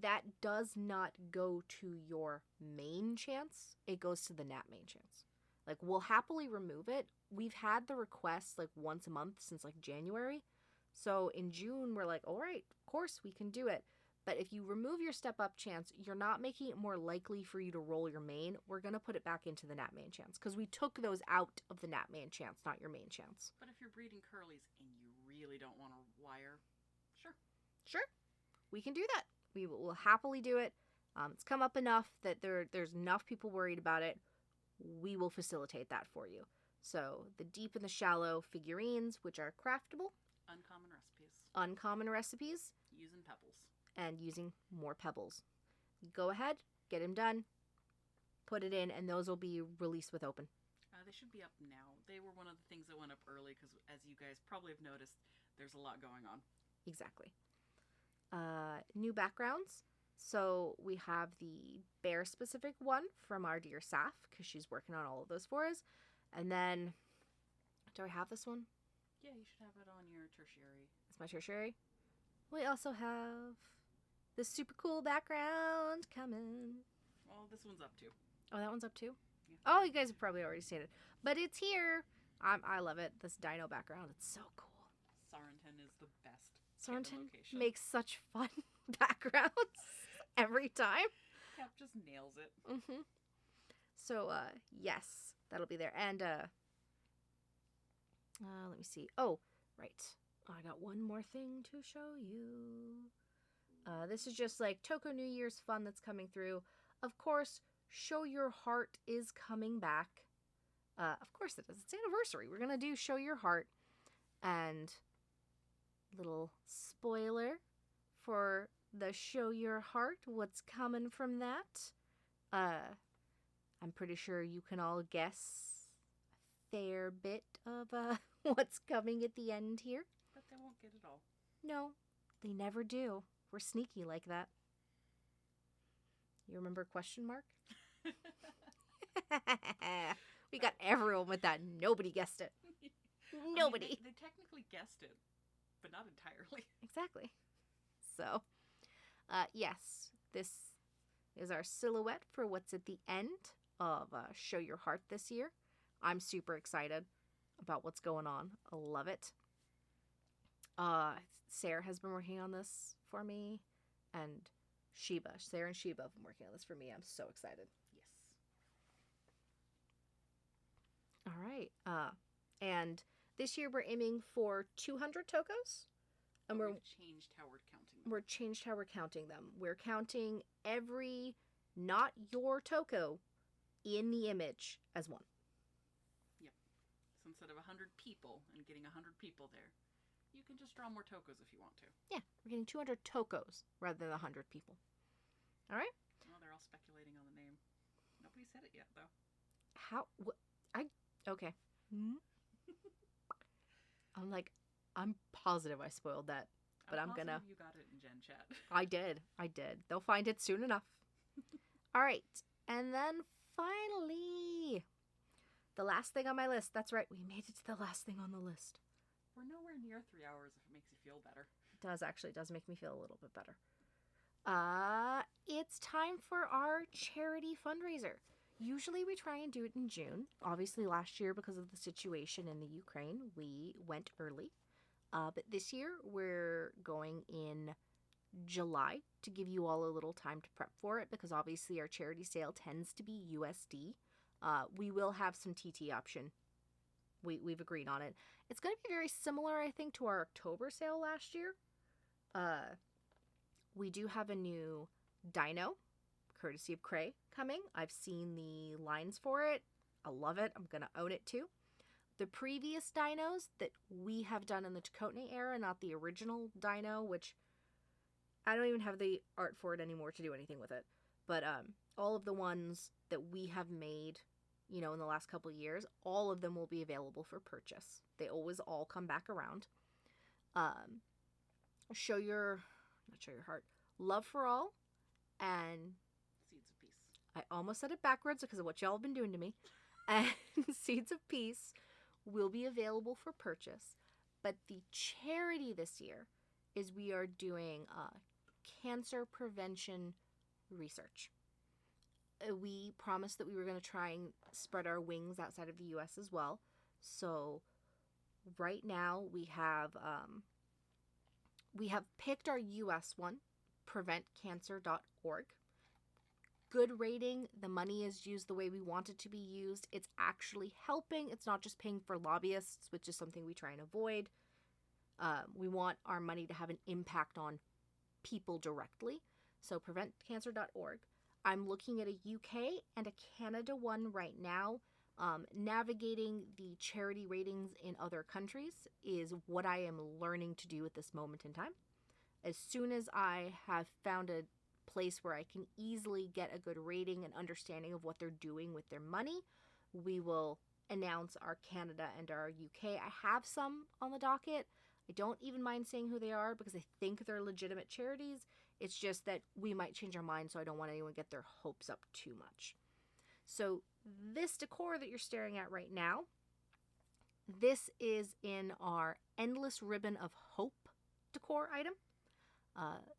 that does not go to your main chance. It goes to the nat main chance. Like, we'll happily remove it. We've had the request like once a month since like January. So in June, we're like, all right, of course we can do it. But if you remove your step up chance, you're not making it more likely for you to roll your main. We're going to put it back into the nat main chance because we took those out of the nat main chance, not your main chance.
But if you're breeding curlies and you really don't want to wire,
Sure. We can do that. We will happily do it. It's come up enough that there's enough people worried about it. We will facilitate that for you. So the deep and the shallow figurines, which are craftable. Uncommon recipes.
Using pebbles.
And using more pebbles. Go ahead, get them done, put it in, and those will be released with open.
They should be up now. They were one of the things that went up early because, as you guys probably have noticed, there's a lot going on.
Exactly. New backgrounds. So we have the bear-specific one from our dear Saf, because she's working on all of those for us. And then, do I have this one?
Yeah, you should have it on your tertiary.
It's my tertiary. We also have the super cool background coming.
Well, this one's up too.
Oh, that one's up too?
Yeah.
Oh, you guys have probably already seen it. But it's here. I love it. This dino background. It's so cool.
Sorenton is the best.
Sorenton makes such fun backgrounds every time.
Cap just nails it.
Mm-hmm. So, yes, that'll be there. And, let me see. Oh, right. I got one more thing to show you. This is just like Toko New Year's fun that's coming through. Of course, Show Your Heart is coming back. Of course it is. It's anniversary. We're going to do Show Your Heart. And little spoiler for the Show Your Heart, what's coming from that. I'm pretty sure you can all guess a fair bit of what's coming at the end here.
But they won't get it all.
No, they never do. We're sneaky like that. You remember question mark? We got everyone with that. Nobody guessed it. Nobody.
I mean, they technically guessed it, but not entirely.
Exactly. So, yes, this is our silhouette for what's at the end of Show Your Heart this year. I'm super excited about what's going on. I love it. Sarah has been working on this for me, and Sarah and Sheba have been working on this for me. I'm so excited.
Yes.
All right. And this year we're aiming for 200 Tokos. And
we've changed how we're counting them.
We're counting them. We're counting every not your Toko in the image as one.
Yep. So instead of 100 people and getting 100 people there, you can just draw more Tokos if you want to.
Yeah, we're getting 200 Tokos rather than 100 people. All right?
Well, they're all speculating on the name. Nobody said it yet, though.
Okay. I'm positive I spoiled that, but I'm gonna.
You got it in Gen Chat.
I did. They'll find it soon enough. All right, and then finally, the last thing on my list. That's right, we made it to the last thing on the list.
We're nowhere near 3 hours if it makes you feel better.
It does actually. It does make me feel a little bit better. It's time for our charity fundraiser. Usually we try and do it in June. Obviously last year, because of the situation in the Ukraine, we went early. But this year we're going in July to give you all a little time to prep for it, because obviously our charity sale tends to be USD. We will have some TT option. We've agreed on it. It's going to be very similar, I think, to our October sale last year. We do have a new dino, courtesy of Cray, coming. I've seen the lines for it. I love it. I'm going to own it too. The previous dinos that we have done in the Tokota era, not the original dino, which I don't even have the art for it anymore to do anything with it. But all of the ones that we have made, in the last couple of years, all of them will be available for purchase. They always all come back around. Show Your Heart, Love for All, and
Seeds of Peace.
I almost said it backwards because of what y'all have been doing to me. And Seeds of Peace will be available for purchase. But the charity this year is we are doing cancer prevention research. We promised that we were going to try and spread our wings outside of the U.S. as well. So right now we have picked our U.S. one, preventcancer.org. Good rating. The money is used the way we want it to be used. It's actually helping. It's not just paying for lobbyists, which is something we try and avoid. We want our money to have an impact on people directly. So preventcancer.org. I'm looking at a UK and a Canada one right now. Navigating the charity ratings in other countries is what I am learning to do at this moment in time. As soon as I have found a place where I can easily get a good rating and understanding of what they're doing with their money, we will announce our Canada and our UK. I have some on the docket. I don't even mind saying who they are because I think they're legitimate charities. It's just that we might change our mind, so I don't want anyone to get their hopes up too much. So this decor that you're staring at right now, this is in our Endless Ribbon of Hope decor item.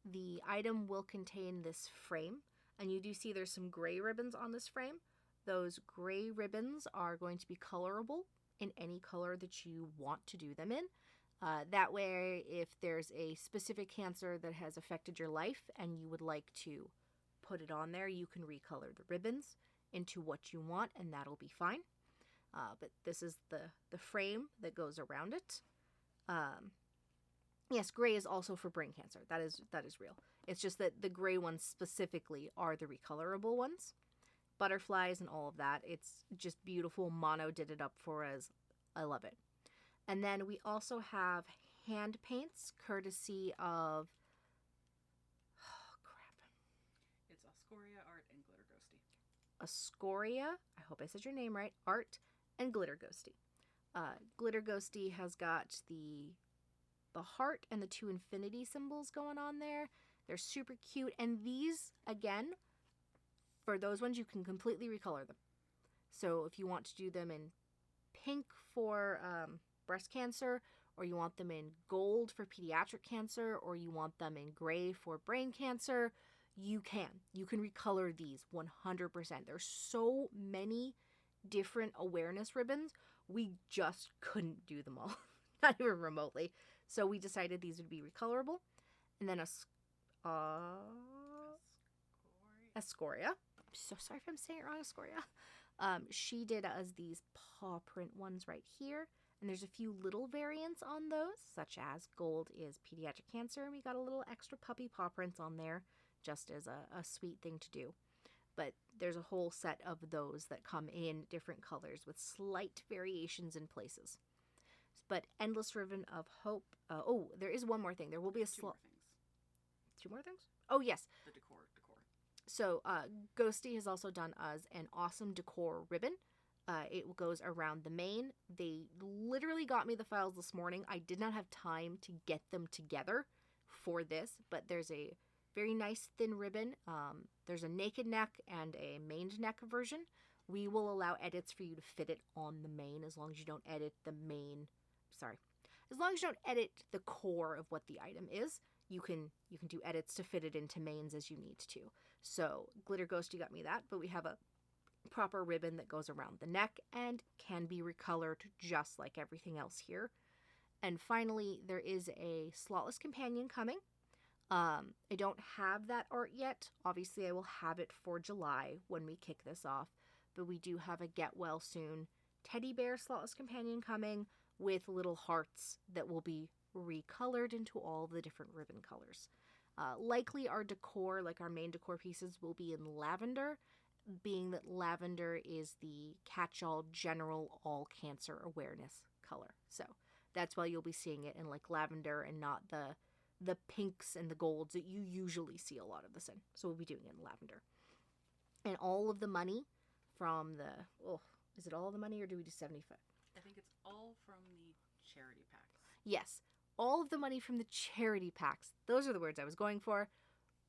The item will contain this frame, and you do see there's some gray ribbons on this frame. Those gray ribbons are going to be colorable in any color that you want to do them in. That way, if there's a specific cancer that has affected your life and you would like to put it on there, you can recolor the ribbons into what you want, and that'll be fine. But this is the frame that goes around it. Yes, gray is also for brain cancer. That is real. It's just that the gray ones specifically are the recolorable ones. Butterflies and all of that. It's just beautiful. Mono did it up for us. I love it. And then we also have hand paints courtesy of... Oh, crap.
It's Oscoria Art and Glitter Ghosty.
Oscoria, I hope I said your name right, Art and Glitter Ghosty. Glitter Ghosty has got the heart and the two infinity symbols going on there. They're super cute. And these, again, For those ones, you can completely recolor them. So if you want to do them in pink for breast cancer, or you want them in gold for pediatric cancer, or you want them in gray for brain cancer, you can. You can recolor these 100%. There's so many different awareness ribbons. We just couldn't do them all, not even remotely. So we decided these would be recolorable. And then Escoria. I'm so sorry if I'm saying it wrong, Escoria. She did us these paw print ones right here. And there's a few little variants on those, such as gold is pediatric cancer. And we got a little extra puppy paw prints on there, just as a sweet thing to do. But there's a whole set of those that come in different colors with slight variations in places. But Endless Ribbon of Hope. There is one more thing. There will be a Two more things? Oh, yes.
The decor.
So, Ghosty has also done us an awesome decor ribbon. It goes around the mane. They literally got me the files this morning. I did not have time to get them together for this, but there's a very nice thin ribbon. There's a naked neck and a maned neck version. We will allow edits for you to fit it on the mane as long as you don't edit the mane. Sorry. As long as you don't edit the core of what the item is, you can do edits to fit it into manes as you need to. So Glitter Ghosty got me that, but we have a proper ribbon that goes around the neck and can be recolored just like everything else here. And finally, there is a Slotless Companion coming. I don't have that art yet. Obviously, I will have it for July when we kick this off. But we do have a Get Well Soon teddy bear Slotless Companion coming with little hearts that will be recolored into all the different ribbon colors. Likely our decor, like our main decor pieces, will be in lavender, being that lavender is the catch-all general all cancer awareness color. So that's why you'll be seeing it in like lavender and not the pinks and the golds that you usually see a lot of this in. So we'll be doing it in lavender. And all of the money from is it all the money or do we do 75?
I think it's all from the charity packs.
Yes. All of the money from the charity packs, those are the words I was going for,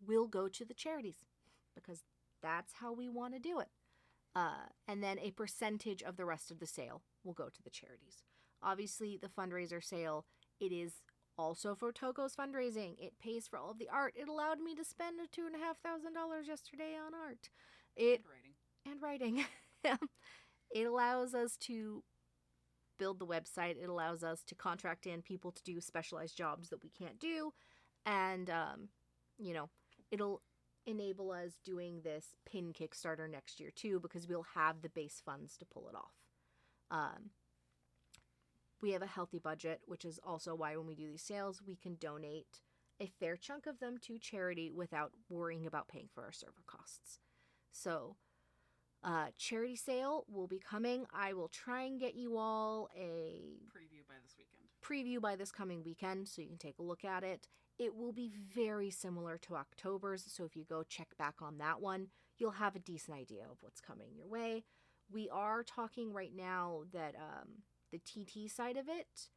will go to the charities because that's how we want to do it. And then a percentage of the rest of the sale will go to the charities. Obviously, the fundraiser sale, it is also for Toko's fundraising. It pays for all of the art. It allowed me to spend $2,500 yesterday on art. And writing. It allows us to build the website. It allows us to contract in people to do specialized jobs that we can't do. And, it'll enable us doing this pin Kickstarter next year too, because we'll have the base funds to pull it off. We have a healthy budget, which is also why when we do these sales, we can donate a fair chunk of them to charity without worrying about paying for our server costs. So, charity sale will be coming. I will try and get you all a preview by this coming weekend so you can take a look at it. It will be very similar to October's, so if you go check back on that one, you'll have a decent idea of what's coming your way. We are talking right now that the TT side of it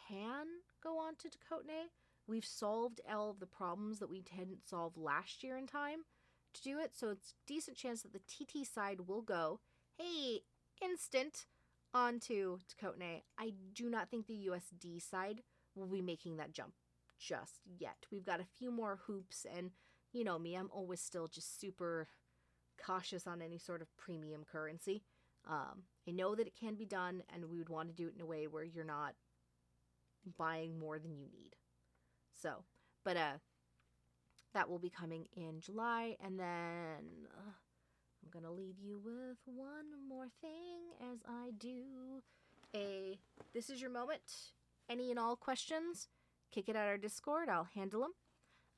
can go on to Tokota. We've solved all of the problems that we didn't solve last year in time to do it, so it's a decent chance that the TT side will go, instant, onto Tokota. I do not think the USD side will be making that jump just yet. We've got a few more hoops, and you know me, I'm always still just super cautious on any sort of premium currency. I know that it can be done, and we would want to do it in a way where you're not buying more than you need. So, but that will be coming in July, and then I'm going to leave you with one more thing as I do this is your moment. Any and all questions, kick it at our Discord. I'll handle them.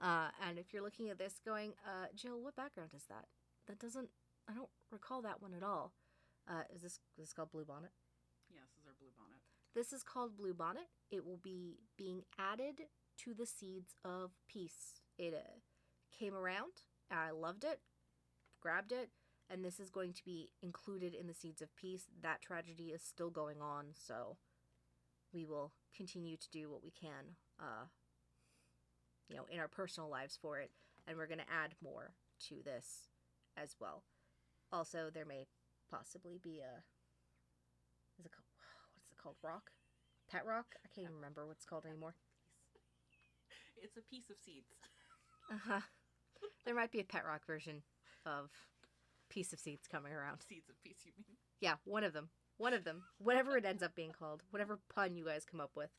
And if you're looking at this going, Jill, what background is that? I don't recall that one at all. Is this called Blue Bonnet?
Yes, this is our Blue Bonnet.
This is called Blue Bonnet. It will be being added to the Seeds of Peace. It came around. I loved it. Grabbed it. And this is going to be included in the Seeds of Peace. That tragedy is still going on, so we will continue to do what we can, in our personal lives for it. And we're going to add more to this as well. Also, there may possibly be a, what's it called? Rock? Pet rock? I can't even remember what it's called anymore.
It's a piece of seeds.
Uh-huh. There might be a pet rock version of piece of seeds coming around.
Seeds of peace, you mean?
Yeah, one of them. One of them. Whatever it ends up being called. Whatever pun you guys come up with.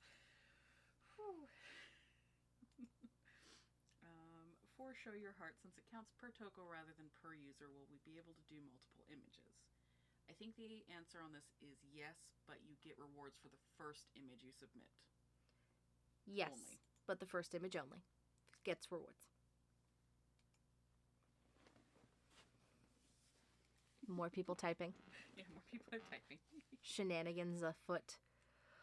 For Show Your Heart, since it counts per Toko rather than per user, will we be able to do multiple images? I think the answer on this is yes, but you get rewards for the first image you submit.
Yes,
Only.
but the first image only gets rewards. More people typing.
Yeah, more people are typing.
Shenanigans afoot.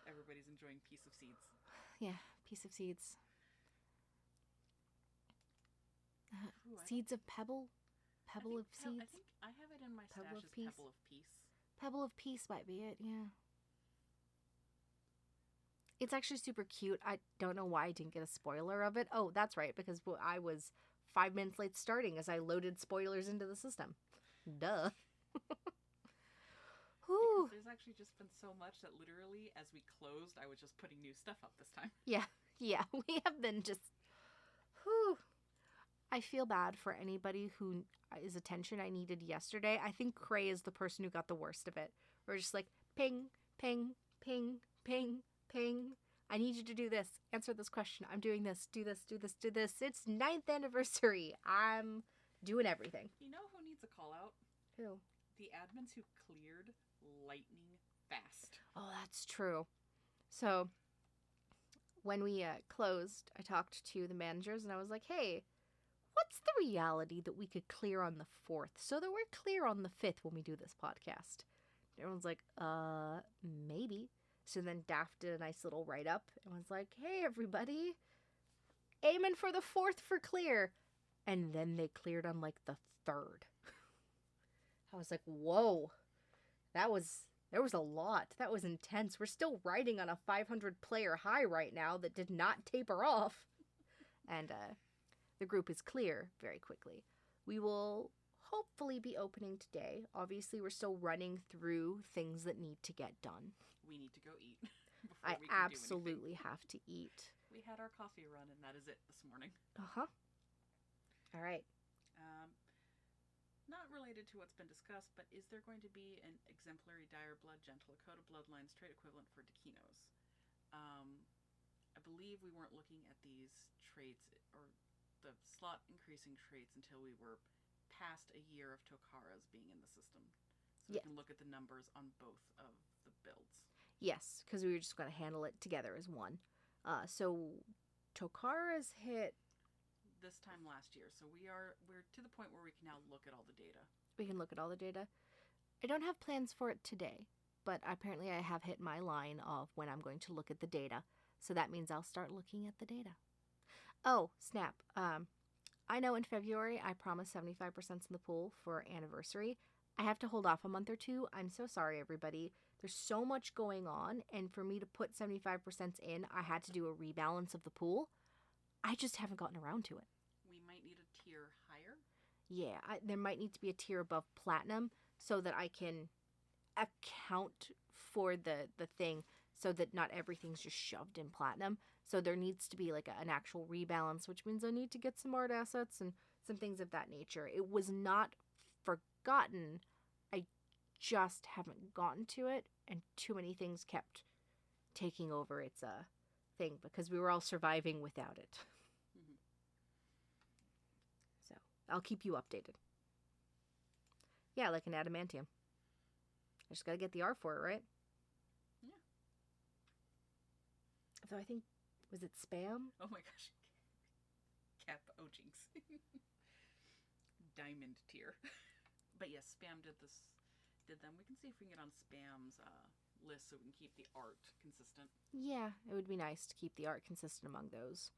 Everybody's enjoying piece of seeds.
Yeah, piece of seeds.
Ooh,
Seeds of pebble? Pebble of seeds?
I think I have it in my
Pebble
stash
of
as
peace?
Pebble of Peace.
Pebble of Peace might be it, yeah. It's actually super cute. I don't know why I didn't get a spoiler of it. Oh, that's right, because I was 5 minutes late starting as I loaded spoilers into the system. Duh.
Because there's actually just been so much that literally, as we closed, I was just putting new stuff up this time.
Yeah, we have been just... Whew. I feel bad for anybody who is attention I needed yesterday. I think Cray is the person who got the worst of it. We're just like, ping, ping, ping, ping, ping. I need you to do this. Answer this question. I'm doing this. Do this, do this, do this. It's 9th anniversary. I'm doing everything.
You know who needs a call out?
Who?
The admins who cleared lightning fast.
Oh, that's true. So, when we closed, I talked to the managers and I was like, hey, what's the reality that we could clear on the 4th so that we're clear on the 5th when we do this podcast? And everyone's like, maybe. So then Daft did a nice little write-up and was like, hey, everybody, aiming for the 4th for clear. And then they cleared on like the 3rd. I was like, whoa, there was a lot. That was intense. We're still riding on a 500 player high right now that did not taper off. And the group is clear very quickly. We will hopefully be opening today. Obviously, we're still running through things that need to get done.
We need to go eat.
I absolutely have to eat.
We had our coffee run, and that is it this morning.
Uh-huh. All right.
Not related to what's been discussed, but is there going to be an exemplary dire blood gentle Tokota bloodlines trait equivalent for Dakinos? I believe we weren't looking at these traits or the slot increasing traits until we were past a year of Tokaras being in the system. So we can look at the numbers on both of the builds.
Yes, because we were just going to handle it together as one. So Tokara's hit
this time last year. So we're to the point where we can now look at all the data.
We can look at all the data. I don't have plans for it today, but apparently I have hit my line of when I'm going to look at the data. So that means I'll start looking at the data. Oh, snap. I know in February I promised 75% in the pool for anniversary. I have to hold off a month or two. I'm so sorry, everybody. There's so much going on, and for me to put 75% in, I had to do a rebalance of the pool. I just haven't gotten around to it.
We might need a tier higher?
Yeah, there might need to be a tier above platinum so that I can account for the thing so that not everything's just shoved in platinum. So there needs to be like an actual rebalance, which means I need to get some art assets and some things of that nature. It was not forgotten. I just haven't gotten to it, and too many things kept taking over its thing because we were all surviving without it.
Mm-hmm.
So I'll keep you updated. Yeah, like an adamantium. I just gotta get the R for it, right?
Yeah.
So I think, was it spam?
Oh my gosh. Cap jinx. Diamond tier. But yes, spam did them. We can see if we can get on spam's list so we can keep the art consistent.
Yeah, it would be nice to keep the art consistent among those.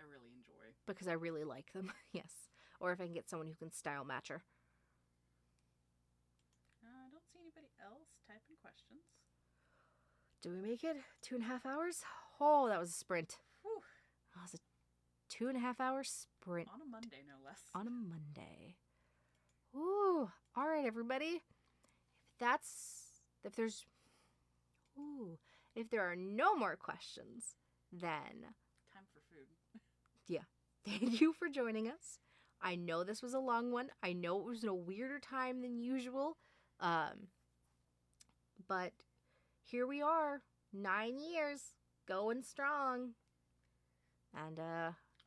I really enjoy.
Because I really like them, yes. Or if I can get someone who can style match her.
I don't see anybody else typing questions.
Do we make it? 2.5 hours? Oh, that was a sprint.
Whew.
That was a 2.5 hour sprint.
On a Monday, no less.
On a Monday. Ooh, All right, everybody. If there's, ooh, if there are no more questions, then
Time for food.
thank you for joining us. I know this was a long one. I know it was in a weirder time than usual. But here we are, 9 years, going strong. And,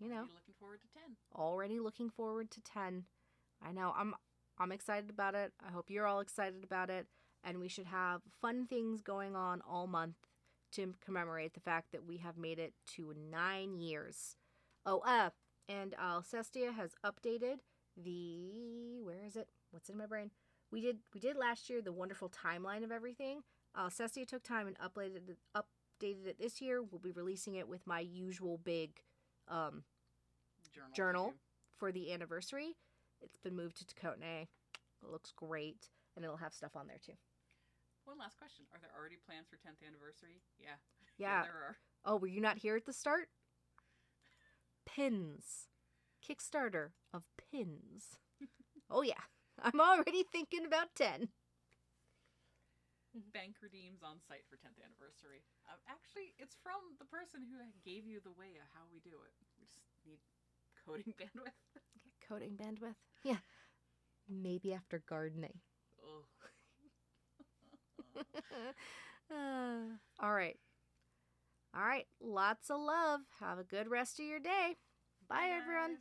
Looking forward to 10.
Already looking forward to 10. I know, I'm excited about it. I hope you're all excited about it. And we should have fun things going on all month to commemorate the fact that we have made it to 9 years. Oh, and Alcestia has updated where is it? What's in my brain? We did last year the wonderful timeline of everything. Alcestia took time and updated it this year. We'll be releasing it with my usual big journal for the anniversary. It's been moved to Tokota. It looks great, and it'll have stuff on there too.
One last question. Are there already plans for 10th anniversary? Yeah.
Yeah.
There are.
Oh, were you not here at the start? Pins. Kickstarter of pins. Oh, yeah. I'm already thinking about 10.
Bank redeems on site for 10th anniversary. Actually, it's from the person who gave you the way of how we do it. We just need coding bandwidth.
Coding bandwidth? Yeah. Maybe after gardening. All right. Lots of love. Have a good rest of your day. Bye, everyone.